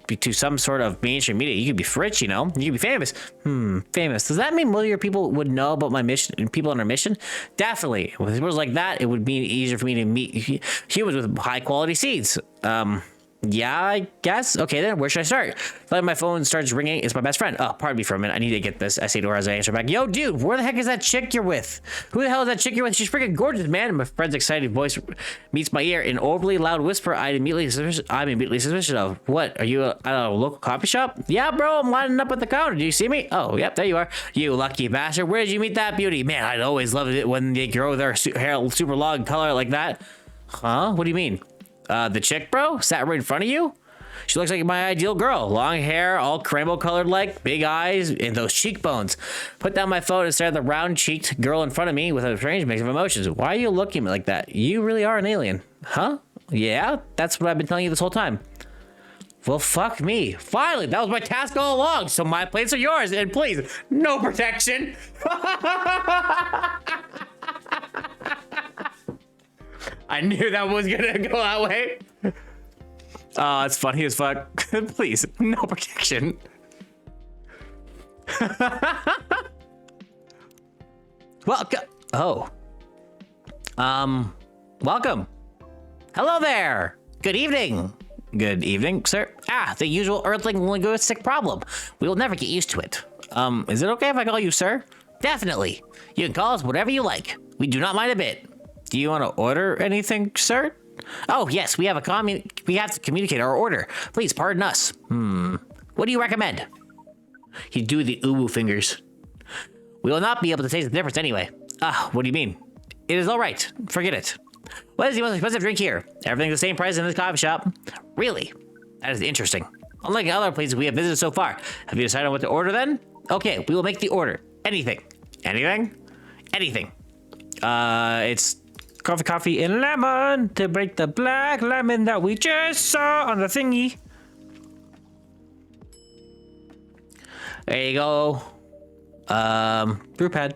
to some sort of mainstream media. You could be rich, you know. You could be famous. Famous. Does that mean more your people would know about my mission and people on our mission? Definitely. With words like that, it would be easier for me to meet humans with high quality seeds. Yeah, I guess. Okay, then where should I start? Then my phone starts ringing. It's my best friend. Oh, pardon me for a minute. I need to get this. I say to her as I answer back. Yo, dude, where the heck is that chick you're with? Who the hell is that chick you're with? She's freaking gorgeous, man. And my friend's excited voice meets my ear. An overly loud whisper I'm immediately suspicious of. What? Are you at a local coffee shop? Yeah, bro, I'm lining up at the counter. Do you see me? Oh, yep, there you are. You lucky bastard. Where did you meet that beauty? Man, I'd always loved it when they grow their hair super long color like that. Huh? What do you mean? The chick, bro? Sat right in front of you? She looks like my ideal girl. Long hair, all rainbow colored like, big eyes, and those cheekbones. Put down my phone and stared at the round-cheeked girl in front of me with a strange mix of emotions. Why are you looking at me like that? You really are an alien. Huh? Yeah, that's what I've been telling you this whole time. Well, fuck me. Finally, that was my task all along, so my plates are yours, and please, no protection. I knew that was gonna go that way. Oh, it's funny as fuck. Please, no protection. Welcome. Oh. Welcome. Hello there. Good evening. Good evening, sir. Ah, the usual Earthling linguistic problem. We will never get used to it. Is it okay if I call you sir? Definitely. You can call us whatever you like. We do not mind a bit. Do you want to order anything, sir? Oh, yes, we have to communicate our order. Please pardon us. What do you recommend? You do the uwu fingers. We will not be able to taste the difference anyway. What do you mean? It is all right. Forget it. What is the most expensive drink here? Everything's the same price in this coffee shop. Really? That is interesting. Unlike other places we have visited so far. Have you decided on what to order then? Okay, we will make the order. Anything. Anything? Anything. It's coffee, and lemon to break the black lemon that we just saw on the thingy. There you go. Brew pad.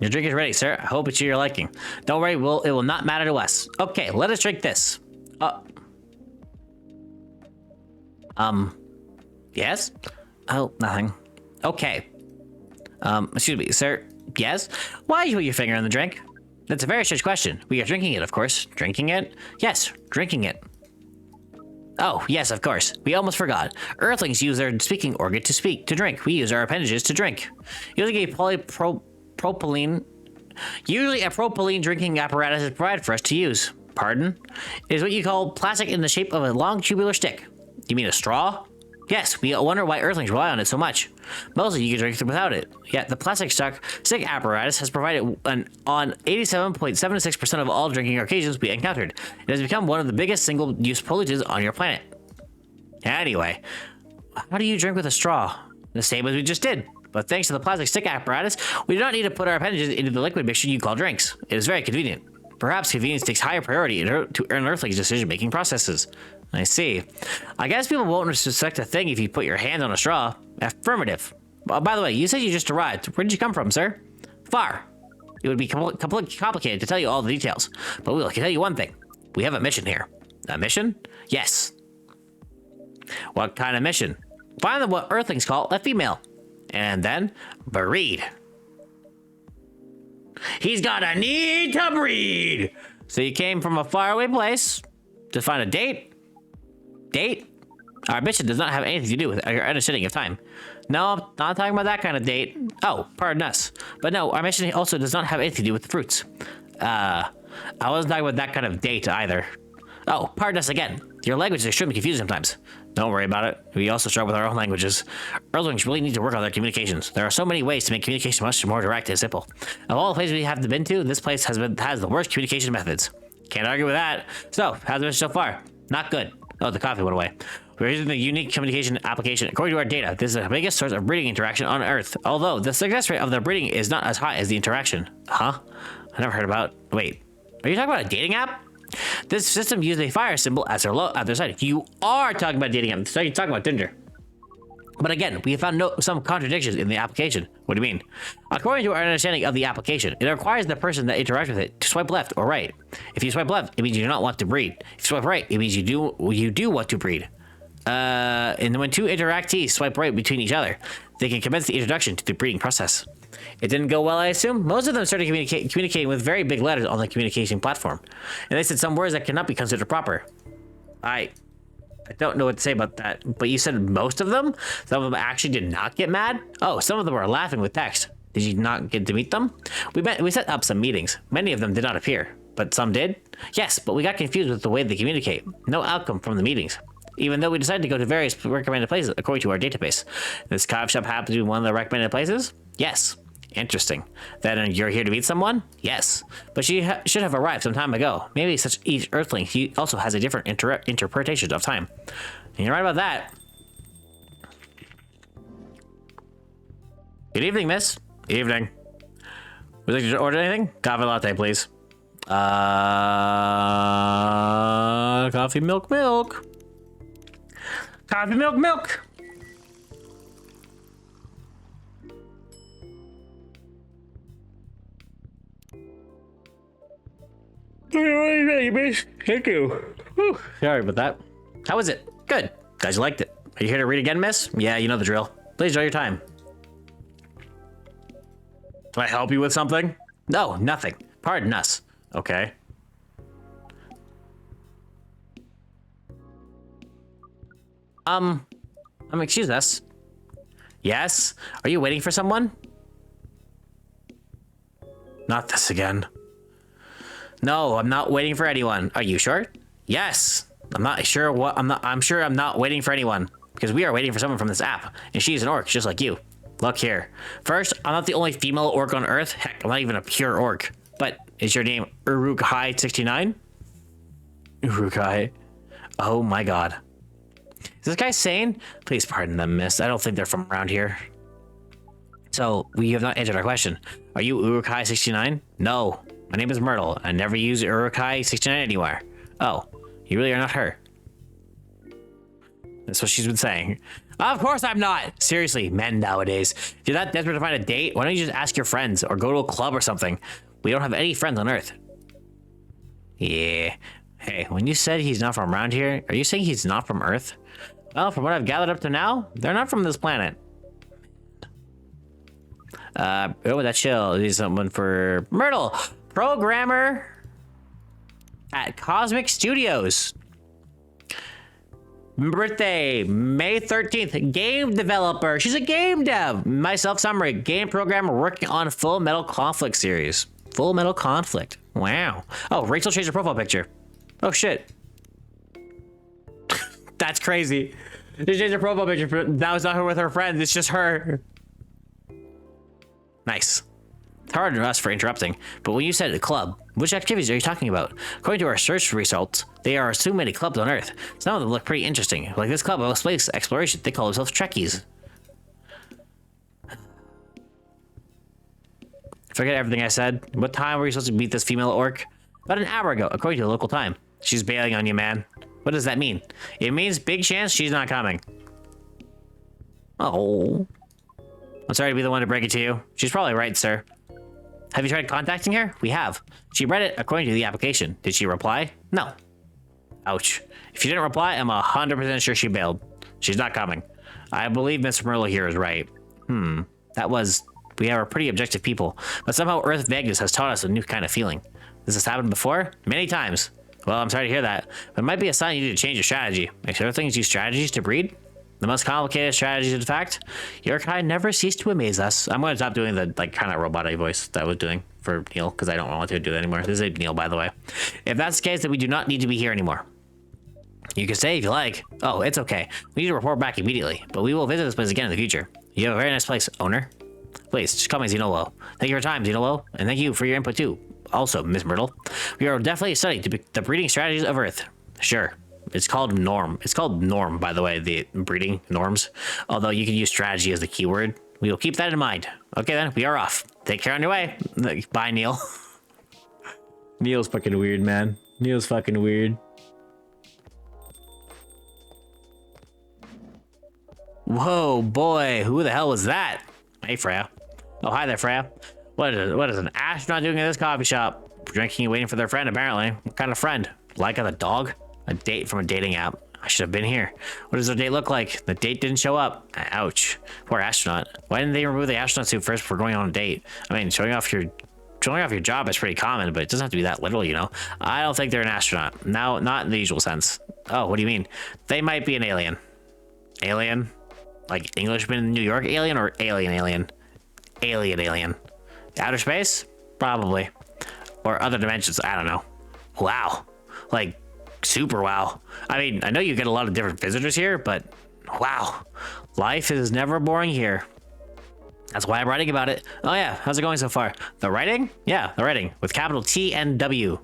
Your drink is ready, sir. I hope it's to your liking. Don't worry, it will not matter to us. Okay, let us drink this. Yes? Oh, nothing. Okay. Excuse me, sir. Yes? Why did you put your finger in the drink? That's a very strange question. We are drinking it, of course. Drinking it? Yes, drinking it. Oh, yes, of course. We almost forgot. Earthlings use their speaking organ to speak, to drink. We use our appendages to drink. Using a propylene drinking apparatus is provided for us to use. Pardon? It is what you call plastic in the shape of a long tubular stick. You mean a straw? Yes, we wonder why Earthlings rely on it so much. Mostly you can drink without it. Yet the plastic stick apparatus has provided on 87.76% of all drinking occasions we encountered. It has become one of the biggest single-use pollutants on your planet. Anyway, how do you drink with a straw? The same as we just did. But thanks to the plastic stick apparatus, we do not need to put our appendages into the liquid mixture you call drinks. It is very convenient. Perhaps convenience takes higher priority to Earthlings' decision-making processes. I see. I guess people won't suspect a thing if you put your hand on a straw. Affirmative. By the way, you said you just arrived. Where did you come from, sir? Far. It would be completely complicated to tell you all the details, but we will tell you one thing. We have a mission here. A mission? Yes. What kind of mission? Find what Earthlings call a female. And then, breed. He's got a need to breed. So you came from a faraway place to find a date? Date? Our mission does not have anything to do with our understanding of time. No, not talking about that kind of date. Oh, pardon us. But no, our mission also does not have anything to do with the fruits. I wasn't talking about that kind of date either. Oh, pardon us again. Your language is extremely confusing sometimes. Don't worry about it. We also struggle with our own languages. Earthlings really need to work on their communications. There are so many ways to make communication much more direct and simple. Of all the places we have been to, this place has the worst communication methods. Can't argue with that. So, how's it been so far? Not good. Oh, the coffee went away. We're using a unique communication application. According to our data, this is the biggest source of breeding interaction on Earth. Although, the success rate of the breeding is not as high as the interaction. Huh? I never heard about... Wait. Are you talking about a dating app? This system uses a fire symbol as their side. You are talking about dating app. So you're talking about Tinder. But again, we have found some contradictions in the application. What do you mean? According to our understanding of the application, it requires the person that interacts with it to swipe left or right. If you swipe left, it means you do not want to breed. If you swipe right, it means you do want to breed. And when two interactees swipe right between each other, they can commence the introduction to the breeding process. It didn't go well, I assume. Most of them started communicating with very big letters on the communication platform, and they said some words that cannot be considered proper. I don't know what to say about that, but you said most of them? Some of them actually did not get mad? Oh, some of them were laughing with text. Did you not get to meet them? We set up some meetings. Many of them did not appear, but some did? Yes, but we got confused with the way they communicate. No outcome from the meetings. Even though we decided to go to various recommended places according to our database. This coffee shop happened to be one of the recommended places? Yes. Interesting. Then you're here to meet someone? Yes. But she should have arrived some time ago. Maybe such each earthling, he also has a different interpretation of time. And you're right about that. Good evening, miss. Evening. Would you like to order anything? Coffee latte, please. Coffee, milk. Coffee, milk. Thank you. Whew. Sorry about that. How was it? Good. Glad you liked it. Are you here to read again, miss? Yeah, you know the drill. Please enjoy your time. Do I help you with something? No, nothing. Pardon us. Okay. Excuse us. Yes? Are you waiting for someone? Not this again. No, I'm not waiting for anyone. Are you sure? Yes. I'm sure I'm not waiting for anyone. Because we are waiting for someone from this app. And she's an orc, just like you. Look here. First, I'm not the only female orc on Earth. Heck, I'm not even a pure orc. But is your name Uruk-hai69? Uruk-hai. Oh my god. Is this guy sane? Please pardon them, miss. I don't think they're from around here. So, we have not answered our question. Are you Uruk-hai69? No. My name is Myrtle. I never use Uruk-hai69 anywhere. Oh, you really are not her. That's what she's been saying. Of course I'm not. Seriously, men nowadays. If you're that desperate to find a date, why don't you just ask your friends or go to a club or something? We don't have any friends on Earth. Yeah. Hey, when you said he's not from around here, are you saying he's not from Earth? Well, from what I've gathered up to now, they're not from this planet. That's chill. This is someone for Myrtle, programmer at Cosmic Studios. Birthday, May 13th. Game developer. She's a game dev. Myself, summary. Game programmer working on Full Metal Conflict series. Full Metal Conflict. Wow. Oh, Rachel changed her profile picture. Oh, shit. That's crazy. She changed her profile picture, but now it's not her with her friends. It's just her. Nice. Hard on us for interrupting, but when you said a club, which activities are you talking about? According to our search results, there are so many clubs on Earth. Some of them look pretty interesting, like this club of space exploration. They call themselves Trekkies. Forget everything I said. What time were you supposed to meet this female orc? About an hour ago, according to the local time. She's bailing on you, man. What does that mean? It means big chance she's not coming. Oh. I'm sorry to be the one to break it to you. She's probably right, sir. Have you tried contacting her? We have. She read it according to the application. Did she reply? No. Ouch. If she didn't reply, I'm 100% sure she bailed. She's not coming. I believe Mr. Merlo here is right. We are pretty objective people, but somehow Earth vagueness has taught us a new kind of feeling. This has happened before? Many times. Well, I'm sorry to hear that, but it might be a sign you need to change your strategy. Make sure things use strategies to breed. The most complicated strategies, in fact. Your kind never cease to amaze us. I'm going to stop doing the kind of robotic voice that I was doing for Neil, because I don't want to do that anymore. This is Neil, by the way. If that's the case, then we do not need to be here anymore. You can stay if you like. Oh, it's okay. We need to report back immediately, but we will visit this place again in the future. You have a very nice place, owner. Please, just call me Xenolo. Thank you for your time, Xenolo, and thank you for your input too. Also, Miss Myrtle, we are definitely studying the breeding strategies of Earth. Sure. It's called norm. It's called norm, by the way, the breeding norms. Although you can use strategy as the keyword. We will keep that in mind. Okay, then, we are off. Take care on your way. Bye, Neil. Neil's fucking weird, man. Neil's fucking weird. Whoa, boy, who the hell was that? Hey, Freya. Oh, hi there, Freya. What is an astronaut doing at this coffee shop? Drinking and waiting for their friend, apparently. What kind of friend? Like a dog? A date from a dating app. I should have been here. What does their date look like? The date didn't show up. Ouch. Poor astronaut. Why didn't they remove the astronaut suit first before going on a date? I mean, showing off your job is pretty common, but it doesn't have to be that literal, you know? I don't think they're an astronaut. No, not in the usual sense. Oh, what do you mean? They might be an alien. Alien? Like Englishman in New York alien or alien? Alien. Outer space? Probably. Or other dimensions, I don't know. Wow. Like, super wow. I mean, I know you get a lot of different visitors here, but wow. Life is never boring here. That's why I'm writing about it. Oh yeah, how's it going so far? The writing? Yeah, the writing. With capital T and W.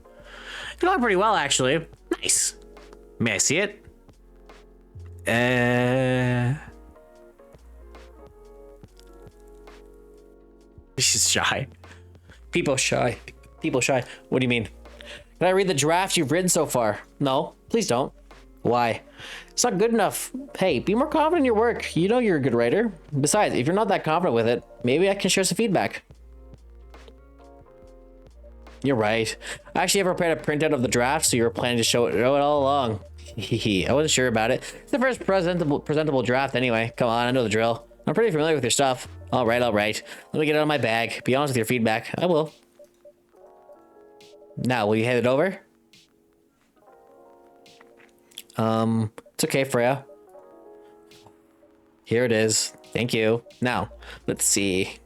It's going pretty well, actually. Nice. May I see it? She's shy. People shy. What do you mean? Can I read the draft you've written so far? No, please don't. Why? It's not good enough. Hey, be more confident in your work. You know you're a good writer. Besides, if you're not that confident with it, maybe I can share some feedback. You're right. I actually have prepared a printout of the draft, so you were planning to show it all along. I wasn't sure about it. It's the first presentable draft anyway. Come on, I know the drill. I'm pretty familiar with your stuff. All right. Let me get it out of my bag. Be honest with your feedback. I will. Now, will you hand it over? It's okay, Freya. Here it is. Thank you. Now, let's see.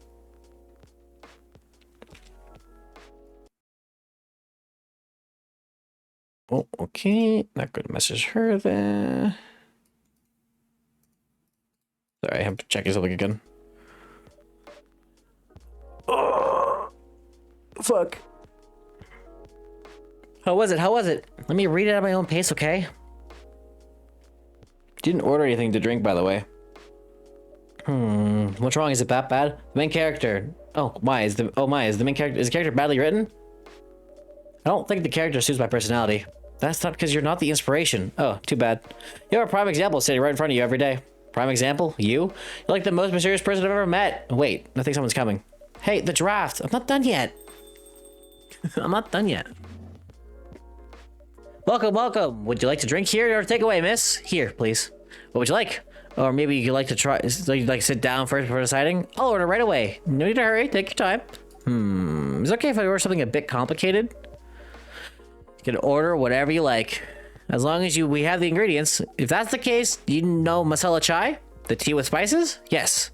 Oh, okay. Not going to message her then. Sorry, I have to check something again. Oh, fuck. How was it? Let me read it at my own pace, okay? Didn't order anything to drink, by the way. What's wrong? Is it that bad? The main character. Is the main character, is the character badly written? I don't think the character suits my personality. That's not because you're not the inspiration. Oh, too bad. You have a prime example sitting right in front of you every day. Prime example? You? You're like the most mysterious person I've ever met. Wait, I think someone's coming. Hey, the draft. I'm not done yet. Welcome. Would you like to drink here or take away, miss? Here, please. What would you like? Or maybe you'd like to try, you'd like to sit down first before deciding? I'll order right away. No need to hurry. Take your time. Is it okay if I order something a bit complicated? You can order whatever you like. As long as we have the ingredients. If that's the case, you know masala chai? The tea with spices? Yes.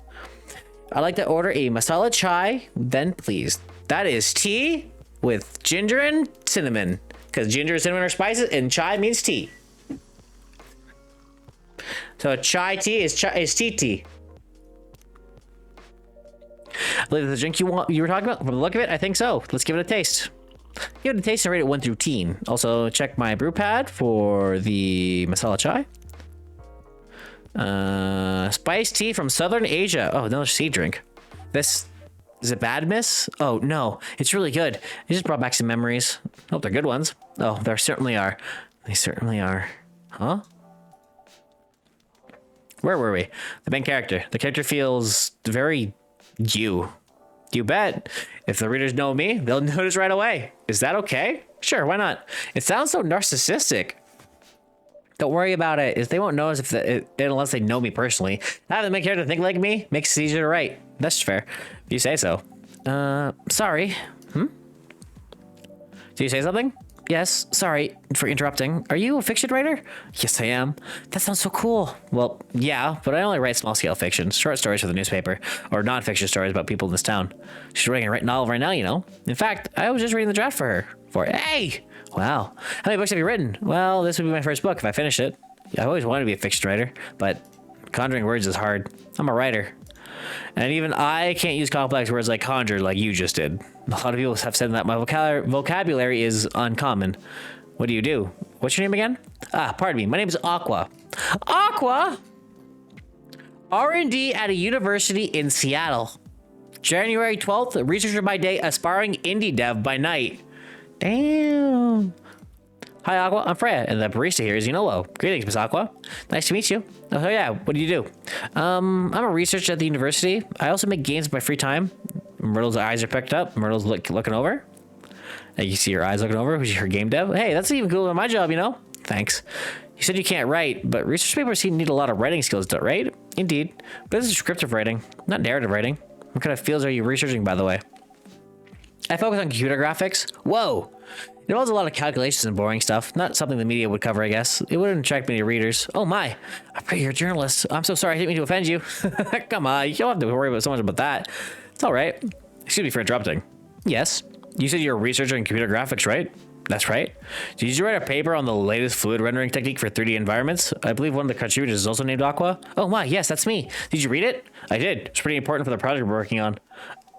I'd like to order a masala chai, then please. That is tea with ginger and cinnamon. Because ginger and cinnamon are spices, and chai means tea. So chai tea is tea. I believe the drink you were talking about, from the look of it, I think so. Let's give it a taste. Give it a taste and rate it 1 through 10. Also, check my brew pad for the masala chai. Spiced tea from Southern Asia. Oh, another sea drink. This... Is it bad, miss? Oh, no. It's really good. It just brought back some memories. Hope they're good ones. Oh, there certainly are. They certainly are. Huh? Where were we? The main character. The character feels very you. You bet. If the readers know me, they'll notice right away. Is that okay? Sure, why not? It sounds so narcissistic. Don't worry about it. If they won't notice unless they know me personally. Having the main character think like me makes it easier to write. That's fair. If you say so. Sorry. Did you say something? Yes, sorry for interrupting. Are you a fiction writer? Yes, I am. That sounds so cool. Well, yeah, but I only write small-scale fiction, short stories for the newspaper, or non-fiction stories about people in this town. She's writing a novel right now, you know. In fact, I was just reading the draft for her. Hey! Wow. How many books have you written? Well, this would be my first book if I finish it. I always wanted to be a fiction writer, but conjuring words is hard. I'm a writer. And even I can't use complex words like conjure like you just did. A lot of people have said that my vocabulary is uncommon. What do you do? What's your name again? Pardon me. My name is Aqua. Aqua? R&D at a university in Seattle. January 12th, researcher by day, aspiring indie dev by night. Damn. Hi, Aqua. I'm Freya, and the barista here is Unolo. Greetings, Miss Aqua. Nice to meet you. Oh, yeah. What do you do? I'm a researcher at the university. I also make games in my free time. Myrtle's eyes are picked up. Myrtle's looking over. You see your eyes looking over. Who's your game dev? Hey, that's even cooler than my job, you know? Thanks. You said you can't write, but research papers seem to need a lot of writing skills, right? Indeed. But this is descriptive writing, not narrative writing. What kind of fields are you researching, by the way? I focus on computer graphics. Whoa! It involves a lot of calculations and boring stuff. Not something the media would cover, I guess. It wouldn't attract many readers. Oh my! I pray you're a journalist. I'm so sorry. I didn't mean to offend you. Come on, you don't have to worry about so much about that. It's all right. Excuse me for interrupting. Yes. You said you're a researcher in computer graphics, right? That's right. Did you write a paper on the latest fluid rendering technique for 3D environments? I believe one of the contributors is also named Aqua. Oh my, yes, that's me. Did you read it? I did. It's pretty important for the project we're working on.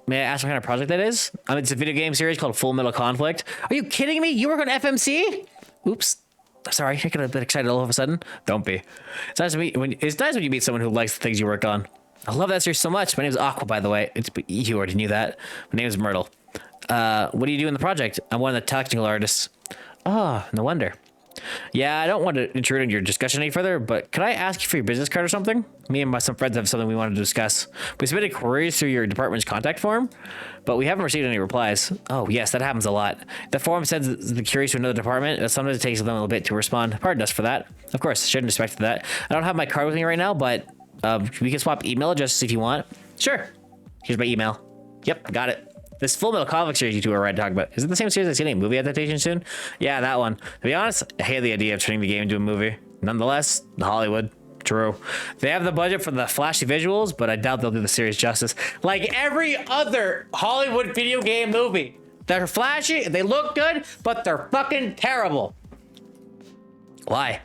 May I ask what kind of project that is? It's a video game series called Full Metal Conflict. Are you kidding me? You work on FMC? Oops. Sorry, I got a bit excited all of a sudden. Don't be. It's nice when you meet someone who likes the things you work on. I love that series so much. My name's Aqua, by the way. You already knew that. My name is Myrtle. What do you do in the project? I'm one of the technical artists. Oh, no wonder. Yeah, I don't want to intrude on your discussion any further, but could I ask you for your business card or something? Me and some friends have something we wanted to discuss. We submitted queries through your department's contact form, but we haven't received any replies. Oh, yes, that happens a lot. The form sends the queries to another department, and sometimes it takes them a little bit to respond. Pardon us for that. Of course, shouldn't expect that. I don't have my card with me right now, but we can swap email addresses if you want. Sure. Here's my email. Yep, got it. This Full Metal Conflict series you two are right to talk about. Is it the same series that's getting a movie adaptation soon? Yeah, that one. To be honest, I hate the idea of turning the game into a movie. Nonetheless, Hollywood. True. They have the budget for the flashy visuals, but I doubt they'll do the series justice. Like every other Hollywood video game movie. They're flashy, they look good, but they're fucking terrible. Why?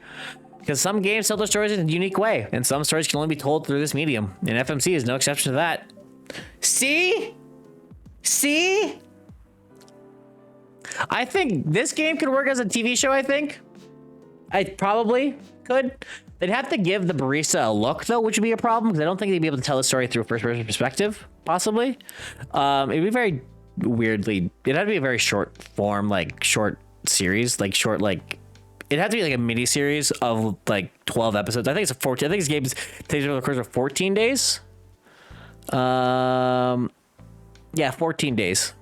Because some games tell their stories in a unique way, and some stories can only be told through this medium, and FMC is no exception to that. See? See? I think this game could work as a TV show, I think. I probably could. They'd have to give the barista a look, though, which would be a problem, because I don't think they'd be able to tell the story through a first-person perspective, possibly. It'd be very weirdly... It'd have to be a very short form, like, short series, like, short, like... It'd have to be, like, a mini-series of, like, 12 episodes. I think it's a 14... I think this game takes over the course of 14 days. Yeah, 14 days.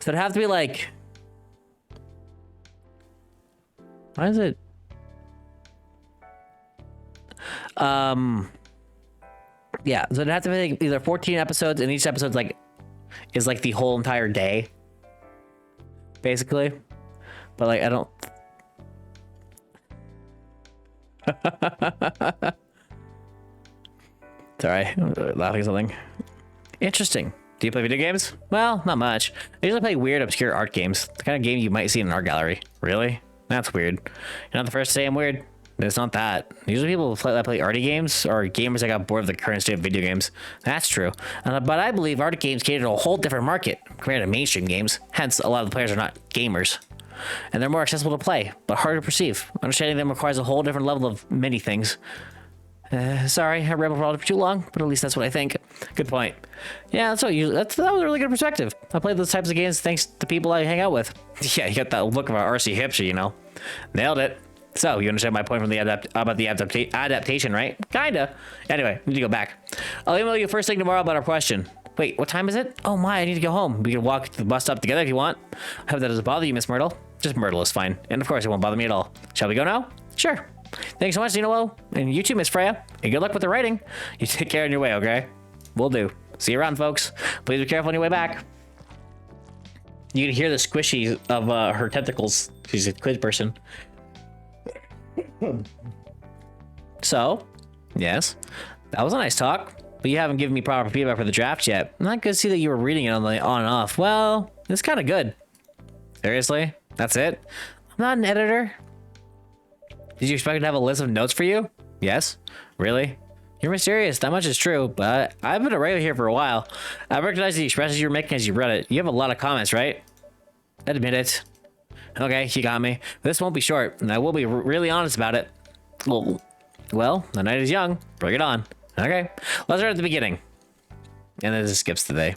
So it'd have to be like... Why is it? Yeah, so it'd have to be like either 14 episodes, and each episode's like... is like the whole entire day. Basically. But like, I don't... Sorry, I'm laughing at something. Interesting. Do you play video games? Well, not much. I usually play weird, obscure art games. The kind of game you might see in an art gallery. Really? That's weird. You're not the first to say I'm weird. It's not that. Usually people that play arty games are gamers that got bored of the current state of video games. That's true. But I believe arty games cater to a whole different market compared to mainstream games. Hence, a lot of the players are not gamers. And they're more accessible to play, but harder to perceive. Understanding them requires a whole different level of many things. Sorry, I rambled for too long, but at least that's what I think. Good point. Yeah, that was a really good perspective. I play those types of games thanks to people I hang out with. Yeah, you got that look of an RC hipster, you know. Nailed it. So, you understand my point from about the adaptation, right? Kinda. Anyway, we need to go back. I'll email you first thing tomorrow about our question. Wait, what time is it? Oh my, I need to go home. We can walk to the bus stop together if you want. I hope that doesn't bother you, Miss Myrtle. Just Myrtle is fine. And of course, it won't bother me at all. Shall we go now? Sure. Thanks so much, Xenolo. And you too, Miss Freya. And good luck with the writing. You take care on your way, okay? Will do. See you around, folks. Please be careful on your way back. You can hear the squishy of her tentacles. She's a quiz person. So, yes, that was a nice talk. But you haven't given me proper feedback for the draft yet. I'm not good to see that you were reading it on and off. Well, it's kind of good. Seriously? That's it? I'm not an editor. Did you expect me to have a list of notes for you? Yes? Really? You're mysterious. That much is true, but I've been a regular here for a while. I recognize the expressions you were making as you read it. You have a lot of comments, right? Admit it. Okay, you got me. This won't be short, and I will be really honest about it. Well, the night is young. Bring it on. Okay, let's start at the beginning. And then it skips the day.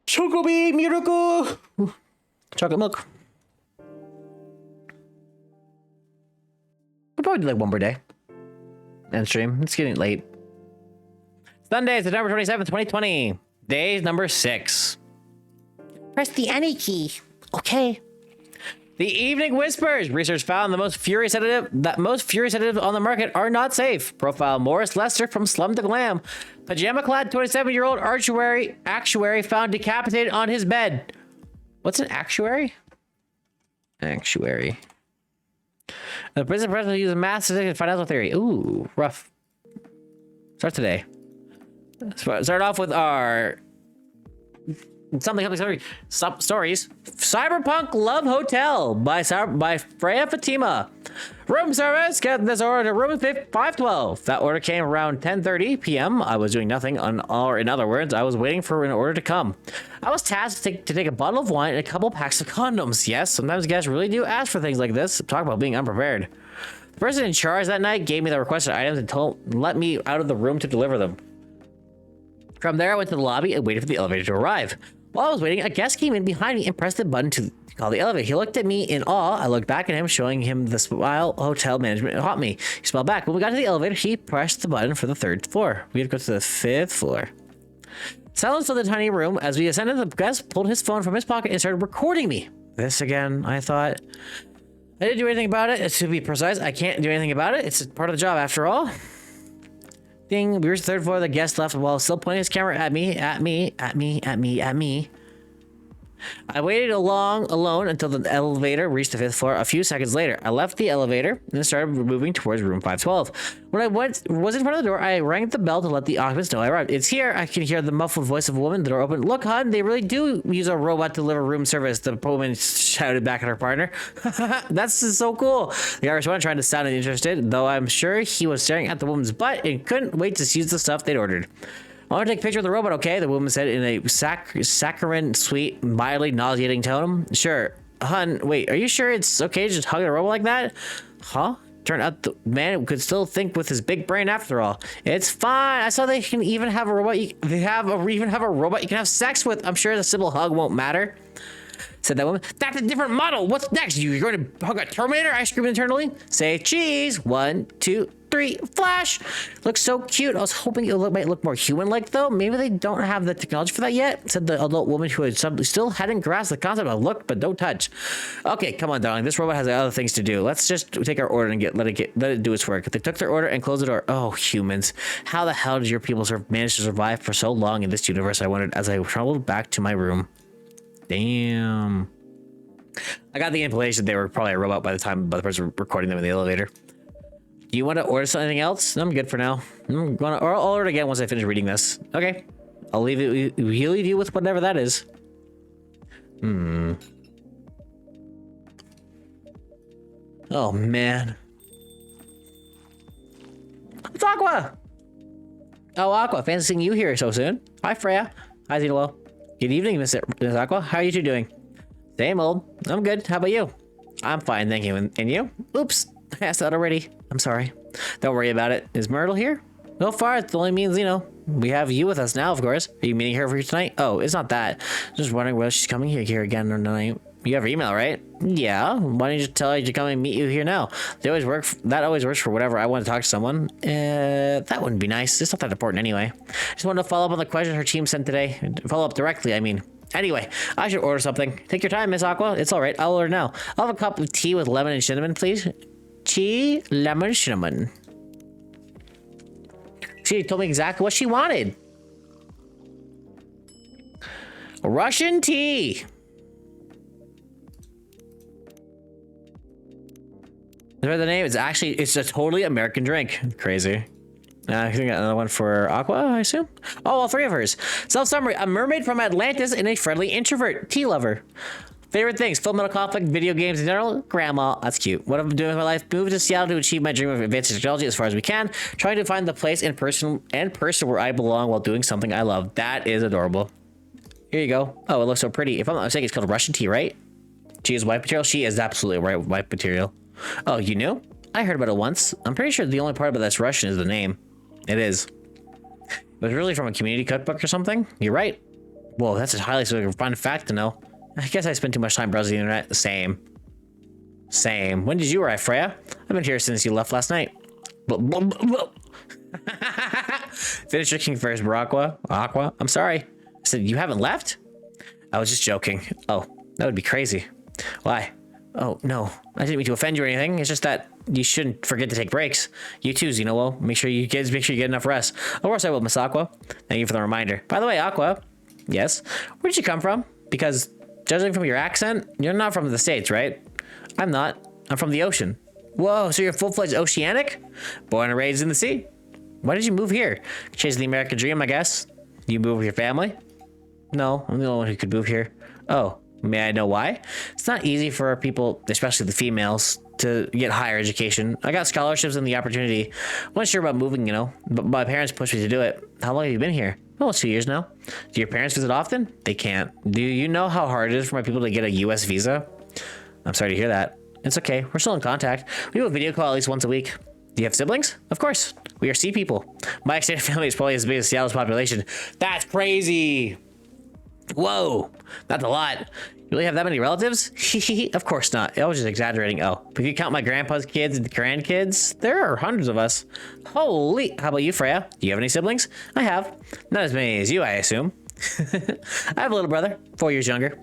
Chocobi miracle. Chocolate milk. We'll probably do like one per day. End stream. It's getting late. Sunday, September 27th, 2020. Day number 6. Press the any key. Okay. The Evening Whispers. Research found most furious sedatives on the market are not safe. Profile Morris Lester from Slum to Glam. Pajama-clad 27-year-old actuary found decapitated on his bed. What's an actuary? Actuary. The prison president uses math statistics and financial theory. Ooh, rough. Start today. Start off with our something stories. Cyberpunk Love Hotel by Freya Fatima. Room service. Get this order to room 512. That order came around 10:30 p.m. I was doing nothing, or in other words, I was waiting for an order to come. I was tasked to take a bottle of wine and a couple packs of condoms. Yes, sometimes guests really do ask for things like this. Talk about being unprepared. The person in charge that night gave me the requested items and let me out of the room to deliver them. From there, I went to the lobby and waited for the elevator to arrive. While I was waiting, a guest came in behind me and pressed the button to call the elevator. He looked at me in awe. I looked back at him, showing him the smile hotel management haunt me. He smiled back. When we got to the elevator, he pressed the button for the 3rd floor. We had to go to the 5th floor. Silence filled the tiny room. As we ascended, the guest pulled his phone from his pocket and started recording me. This again, I thought. I didn't do anything about it. To be precise, I can't do anything about it. It's part of the job after all. Ding, we reached the 3rd floor. The guest left while still pointing his camera at me. I waited alone until the elevator reached the 5th floor. A few seconds later, I left the elevator and started moving towards room 512. When I was in front of the door, I rang the bell to let the occupants know I arrived. It's here. I can hear the muffled voice of a woman. The door opened. Look, hon, they really do use a robot to deliver room service. The woman shouted back at her partner. That's so cool. The Irish one trying to sound interested, though I'm sure he was staring at the woman's butt and couldn't wait to see the stuff they'd ordered. I want to take a picture of the robot, okay? The woman said in a saccharine, sweet, mildly nauseating tone. Sure. Hun, wait, are you sure it's okay to just hug a robot like that? Huh? Turned out the man could still think with his big brain after all. It's fine. I saw they can even have a robot. Even have a robot you can have sex with. I'm sure the simple hug won't matter. Said that woman. That's a different model. What's next? You're going to hug a Terminator? I screamed internally. Say cheese. 1, 2, 3. Flash. Looks so cute. I was hoping it might look more human-like, though. Maybe they don't have the technology for that yet. Said the adult woman who still hadn't grasped the concept of look, but don't touch. Okay, come on, darling. This robot has other things to do. Let's just take our order and let it do its work. They took their order and closed the door. Oh, humans. How the hell did your people manage to survive for so long in this universe? I wondered as I traveled back to my room. Damn. I got the implication they were probably a robot by the person recording them in the elevator. Do you want to order something else? I'm good for now. I'll order it again once I finish reading this. Okay. I'll leave you with whatever that is. Oh, man. It's Aqua! Oh, Aqua. Fancy seeing you here so soon. Hi, Freya. Hi, Zenolo. Good evening, Miss Aqua. How are you two doing? Same old. I'm good. How about you? I'm fine, thank you. And you? Oops. I asked that already. I'm sorry. Don't worry about it. Is Myrtle here? So far, it only means, we have you with us now, of course. Are you meeting her for tonight? Oh, it's not that. Just wondering whether she's coming here again or tonight. You have her email, right? Yeah. Why don't you tell her to come and meet you here now? That always works for whatever I want to talk to someone. That wouldn't be nice. It's not that important anyway. Just wanted to follow up on the questions her team sent today. Follow up directly, I mean. Anyway, I should order something. Take your time, Miss Aqua. It's all right. I'll order now. I'll have a cup of tea with lemon and cinnamon, please. Tea, lemon, cinnamon. She told me exactly what she wanted. Russian tea. Is that the name? It's a totally American drink. Crazy. I think I got another one for Aqua, I assume. Oh, all 3 of hers. Self-summary. A mermaid from Atlantis and a friendly introvert. Tea lover. Favorite things: Full Metal Conflict, video games in general, grandma. That's cute. What I'm doing with my life: moving to Seattle to achieve my dream of advanced technology as far as we can. Trying to find the place and person where I belong while doing something I love. That is adorable. Here you go. Oh, it looks so pretty. If I'm not mistaken, it's called Russian tea, right? She is wife material. She is absolutely wife material. Oh, you knew? I heard about it once. I'm pretty sure the only part about that's Russian is the name. It is. It was really from a community cookbook or something. You're right. Whoa, that's a highly fun fact to know. I guess I spend too much time browsing the internet. Same. Same. When did you arrive, Freya? I've been here since you left last night. Finish drinking first, Aqua. Aqua? I'm sorry. I said, you haven't left? I was just joking. Oh, that would be crazy. Why? Oh, no. I didn't mean to offend you or anything. It's just that you shouldn't forget to take breaks. You too, Xenowo. Make sure you get enough rest. Of course I will, Miss Aqua. Thank you for the reminder. By the way, Aqua. Yes? Where did you come from? Because judging from your accent, you're not from the States, right? I'm not. I'm from the ocean. Whoa, so you're full-fledged oceanic? Born and raised in the sea? Why did you move here? Chasing the American dream, I guess. You move with your family? No, I'm the only one who could move here. Oh, may I know why? It's not easy for people, especially the females, to get higher education. I got scholarships and the opportunity. I wasn't sure about moving, you know, but my parents pushed me to do it. How long have you been here? Almost 2 years now. Do your parents visit often? They can't. Do you know how hard it is for my people to get a US visa? I'm sorry to hear that. It's okay. We're still in contact. We do a video call at least once a week. Do you have siblings? Of course. We are sea people. My extended family is probably as big as Seattle's population. That's crazy. Whoa. That's a lot. You really have that many relatives? Of course not. I was just exaggerating. Oh, but if you count my grandpa's kids and grandkids, there are hundreds of us. Holy. How about you, Freya? Do you have any siblings? I have. Not as many as you, I assume. I have a little brother, 4 years younger.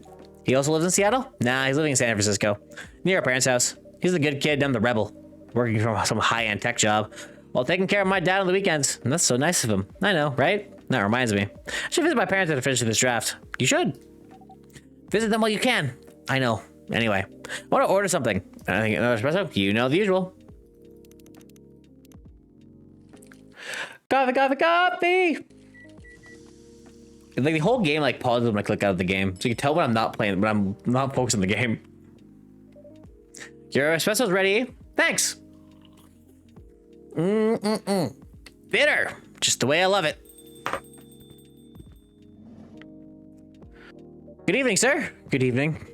He also lives in Seattle? Nah, he's living in San Francisco, near our parents' house. He's the good kid, I'm the rebel, working from some high-end tech job while taking care of my dad on the weekends. And that's so nice of him. I know, right? That reminds me. I should visit my parents after finishing this draft. You should. Visit them while you can. I know. Anyway, I want to order something. I think another espresso. You know the usual. Coffee, coffee, coffee! Like the whole game like pauses when I click out of the game, so you can tell when I'm not playing, when I'm not focused on the game. Your espresso's ready. Thanks. Bitter, just the way I love it. Good evening, sir. Good evening.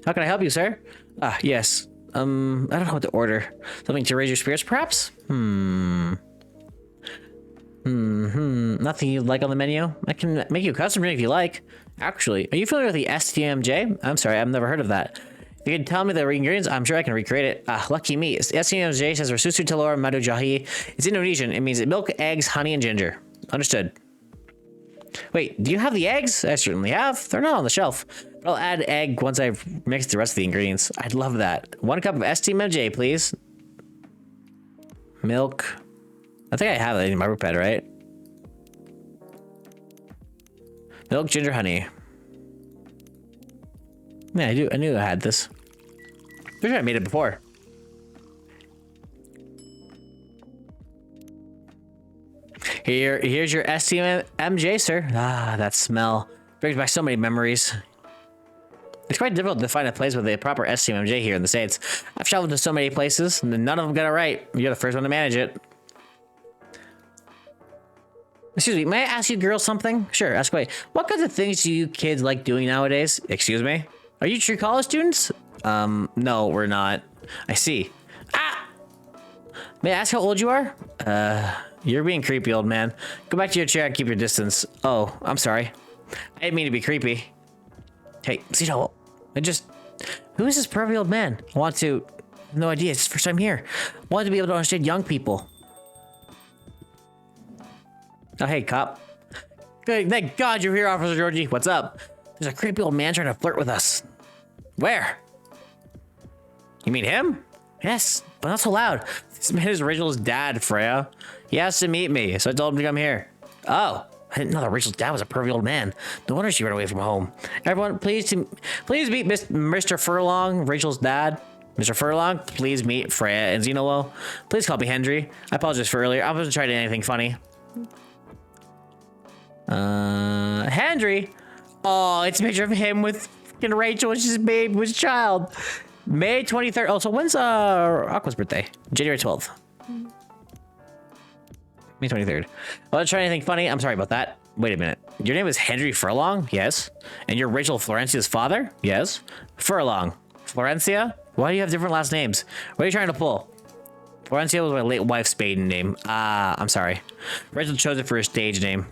How can I help you, sir? Ah, yes. I don't know what to order. Something to raise your spirits, perhaps? Nothing you'd like on the menu? I can make you a custom drink if you like. Actually, are you familiar with the STMJ? I'm sorry, I've never heard of that. If you can tell me the ingredients, I'm sure I can recreate it. Ah, lucky me. STMJ says for Susu Telur Madu Jahi. It's Indonesian. It means milk, eggs, honey, and ginger. Understood. Wait, do you have the eggs? I certainly have. They're not on the shelf. But I'll add egg once I've mixed the rest of the ingredients. I'd love that. 1 cup of STMJ, please. Milk. I think I have it in my pad, right? Milk, ginger, honey. Yeah, I do. I knew I had this. Pretty sure I made it before. Here's your STMJ, sir. Ah, that smell brings back so many memories. It's quite difficult to find a place with a proper STMJ here in the States. I've traveled to so many places, and none of them got it right. You're the first one to manage it. Excuse me, may I ask you girls something? Sure, ask away. What kinds of things do you kids like doing nowadays? Excuse me? Are you true college students? No, we're not. I see. Ah! May I ask how old you are? You're being creepy, old man. Go back to your chair and keep your distance. Oh, I'm sorry. I didn't mean to be creepy. Hey, Zito, who is this pervy old man? I want to, no idea, it's the first time here. I want to be able to understand young people. Oh, hey, cop. Good, thank God you're here, Officer Georgie. What's up? There's a creepy old man trying to flirt with us. Where? You mean him? Yes, but not so loud. This man is Rachel's dad, Freya. He asked to meet me, so I told him to come here. Oh, I didn't know that Rachel's dad was a pervy old man. No wonder she ran away from home. Everyone, please meet Mr. Furlong, Rachel's dad. Mr. Furlong, please meet Freya and Xenowo. Please call me Hendry. I apologize for earlier. I wasn't trying to do anything funny. Hendry. Oh, it's a picture of him with fucking Rachel, which is babe, with child. May 23rd. Oh, so when's Aqua's birthday? January 12th. May 23rd. Well, let's try anything funny. I'm sorry about that. Wait a minute. Your name is Hendry Furlong? Yes. And you're Rachel Florencia's father? Yes. Furlong. Florencia? Why do you have different last names? What are you trying to pull? Florencia was my late wife's maiden name. I'm sorry. Rachel chose it for her stage name.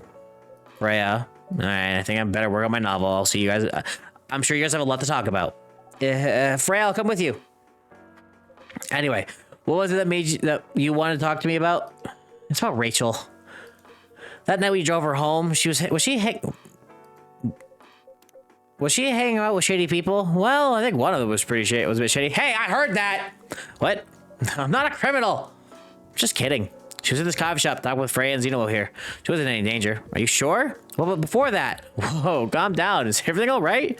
Freya. All right, I think I better work on my novel. I'll see you guys. I'm sure you guys have a lot to talk about. Freya, I'll come with you. Anyway, what was it that you wanted to talk to me about? It's about Rachel. That night we drove her home. Was she hanging out with shady people? Well, I think one of them was pretty shady. It was a bit shady. Hey, I heard that. What? I'm not a criminal. Just kidding. She was in this coffee shop talking with Freya and Zeno here. She wasn't in any danger. Are you sure? Well, but before that, whoa, calm down. Is everything all right?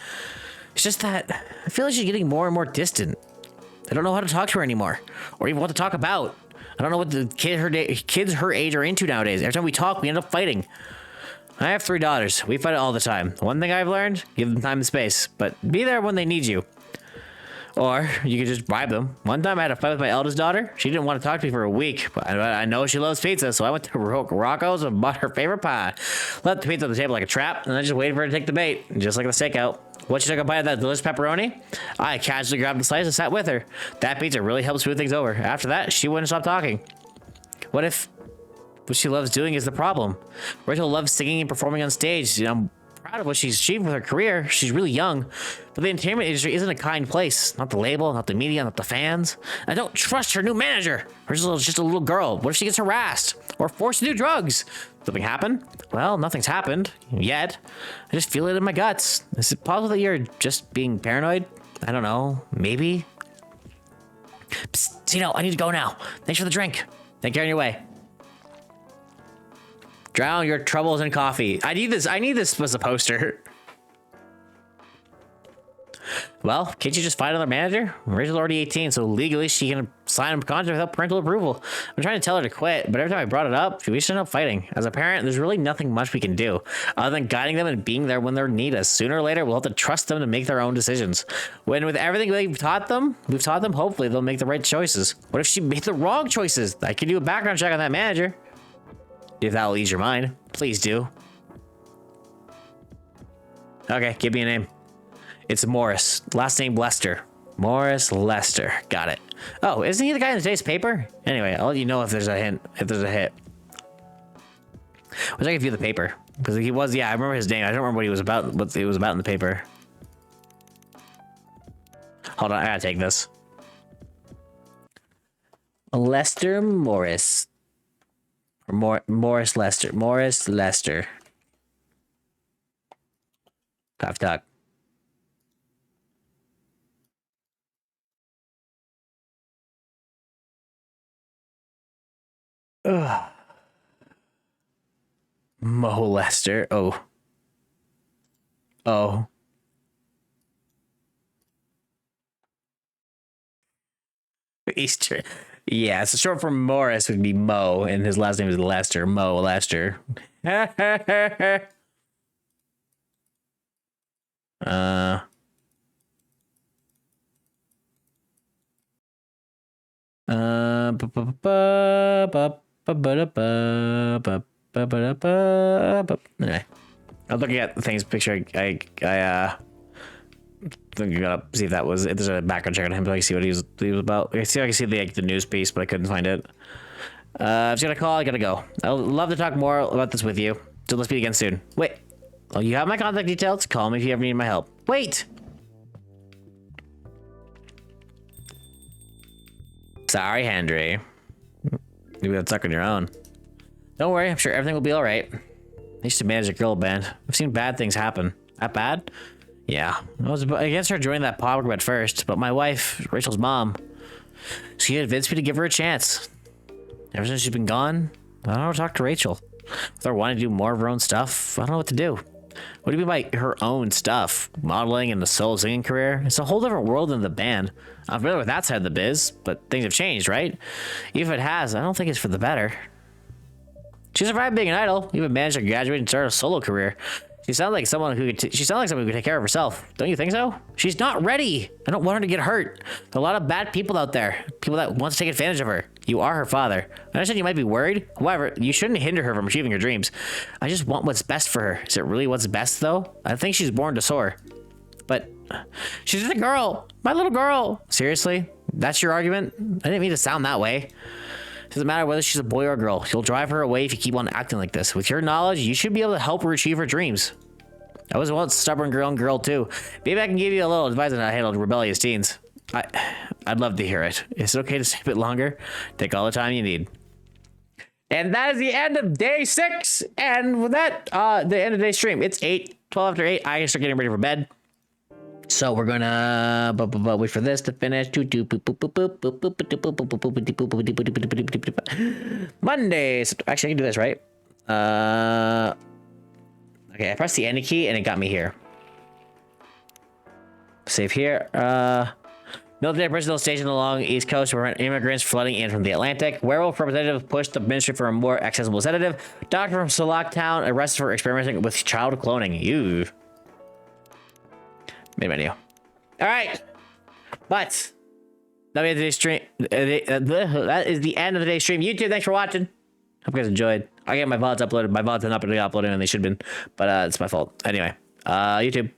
It's just that I feel like she's getting more and more distant. I don't know how to talk to her anymore, or even what to talk about. I don't know what the kids her age are into nowadays. Every time we talk, we end up fighting. I have 3 daughters. We fight all the time. One thing I've learned, give them time and space, but be there when they need you. Or you can just bribe them. One time I had a fight with my eldest daughter. She didn't want to talk to me for a week, but I know she loves pizza, so I went to Rocco's and bought her favorite pie. Left the pizza on the table like a trap, and I just waited for her to take the bait, just like the stakeout. Once she took a bite of that delicious pepperoni, I casually grabbed the slice and sat with her. That pizza really helped smooth things over. After that, she wouldn't stop talking. What if what she loves doing is the problem? Rachel loves singing and performing on stage. I'm proud of what she's achieved with her career. She's really young, but the entertainment industry isn't a kind place. Not the label, not the media, not the fans. I don't trust her new manager. Rachel's just a little girl. What if she gets harassed or forced to do drugs? Something happen? Well, nothing's happened yet. I just feel it in my guts. Is it possible that you're just being paranoid? I don't know. Maybe. Psst, Zeno, I need to go now. Thanks for the drink. Take care on your way. Drown your troubles in coffee. I need this as a poster. Well, can't you just find another manager? Rachel's already 18, so legally she can sign a contract without parental approval. I'm trying to tell her to quit, but every time I brought it up, we should end up fighting. As a parent, there's really nothing much we can do other than guiding them and being there when they need us. Sooner or later, we'll have to trust them to make their own decisions. When with everything we've taught them, hopefully they'll make the right choices. What if she made the wrong choices? I can do a background check on that manager. If that will ease your mind, please do. Okay, give me a name. It's Morris. Last name Lester. Morris Lester. Got it. Oh, isn't he the guy in today's paper? Anyway, I'll let you know if there's a hint. If there's a hit. Wish I could view the paper. Because he was, yeah, I remember his name. I don't remember what he was about, what it was about in the paper. Hold on, I gotta take this. Lester Morris. Or Morris Lester. Morris Lester. Cough talk. Ugh. Mo Lester. Oh. Oh. Easter. Yeah, so short for Morris would be Mo, and his last name is Lester. Mo Lester. Anyway, I'm looking at the things picture. I gotta see if that was, if there's a background check on him so I can see what he was about. I can see the news piece, but I couldn't find it. I was gonna call. I gotta go. I'd love to talk more about this with you. So let's meet again soon. Wait. Oh, you have my contact details. Call me if you ever need my help. Wait. Sorry, Henry. You got stuck on your own. Don't worry. I'm sure everything will be all right. I used to manage a girl band. I've seen bad things happen. That bad? Yeah, I was against her joining that pop group at first, but my wife, Rachel's mom, she convinced me to give her a chance. Ever since she's been gone, I don't know how to talk to Rachel. With her wanting to do more of her own stuff, I don't know what to do. What do you mean by her own stuff? Modeling and the solo singing career? It's a whole different world than the band. I'm familiar with that side of the biz, but things have changed, right? Even if it has, I don't think it's for the better. She survived being an idol, even managed to graduate and start a solo career. She sounds like someone who could take care of herself. Don't you think so? She's not ready. I don't want her to get hurt. There's a lot of bad people out there. People that want to take advantage of her. You are her father. I understand you might be worried. However, you shouldn't hinder her from achieving her dreams. I just want what's best for her. Is it really what's best, though? I think she's born to soar. But she's just a girl. My little girl. Seriously? That's your argument? I didn't mean to sound that way. Doesn't matter whether she's a boy or a girl. You'll drive her away if you keep on acting like this. With your knowledge, you should be able to help her achieve her dreams. I was once a stubborn girl too. Maybe I can give you a little advice on how to handle rebellious teens. I'd love to hear it. Is it okay to stay a bit longer? Take all the time you need. And that is the end of day 6. And with that, the end of today's stream. It's 12 after 8. I can start getting ready for bed. So we're gonna wait for this to finish. Mondays. Actually, I can do this, right? Okay, I pressed the N key and it got me here. Save here. Military personnel stationed along the East Coast were immigrants flooding in from the Atlantic. Werewolf representative pushed the ministry for a more accessible sedative. Doctor from Salak Town arrested for experimenting with child cloning. You. Main menu. All right, but that is today's stream. That is the end of today's stream. YouTube, thanks for watching. Hope you guys enjoyed. I get my vods uploaded. My vods are not been uploaded, and they should have been, but it's my fault. Anyway, YouTube.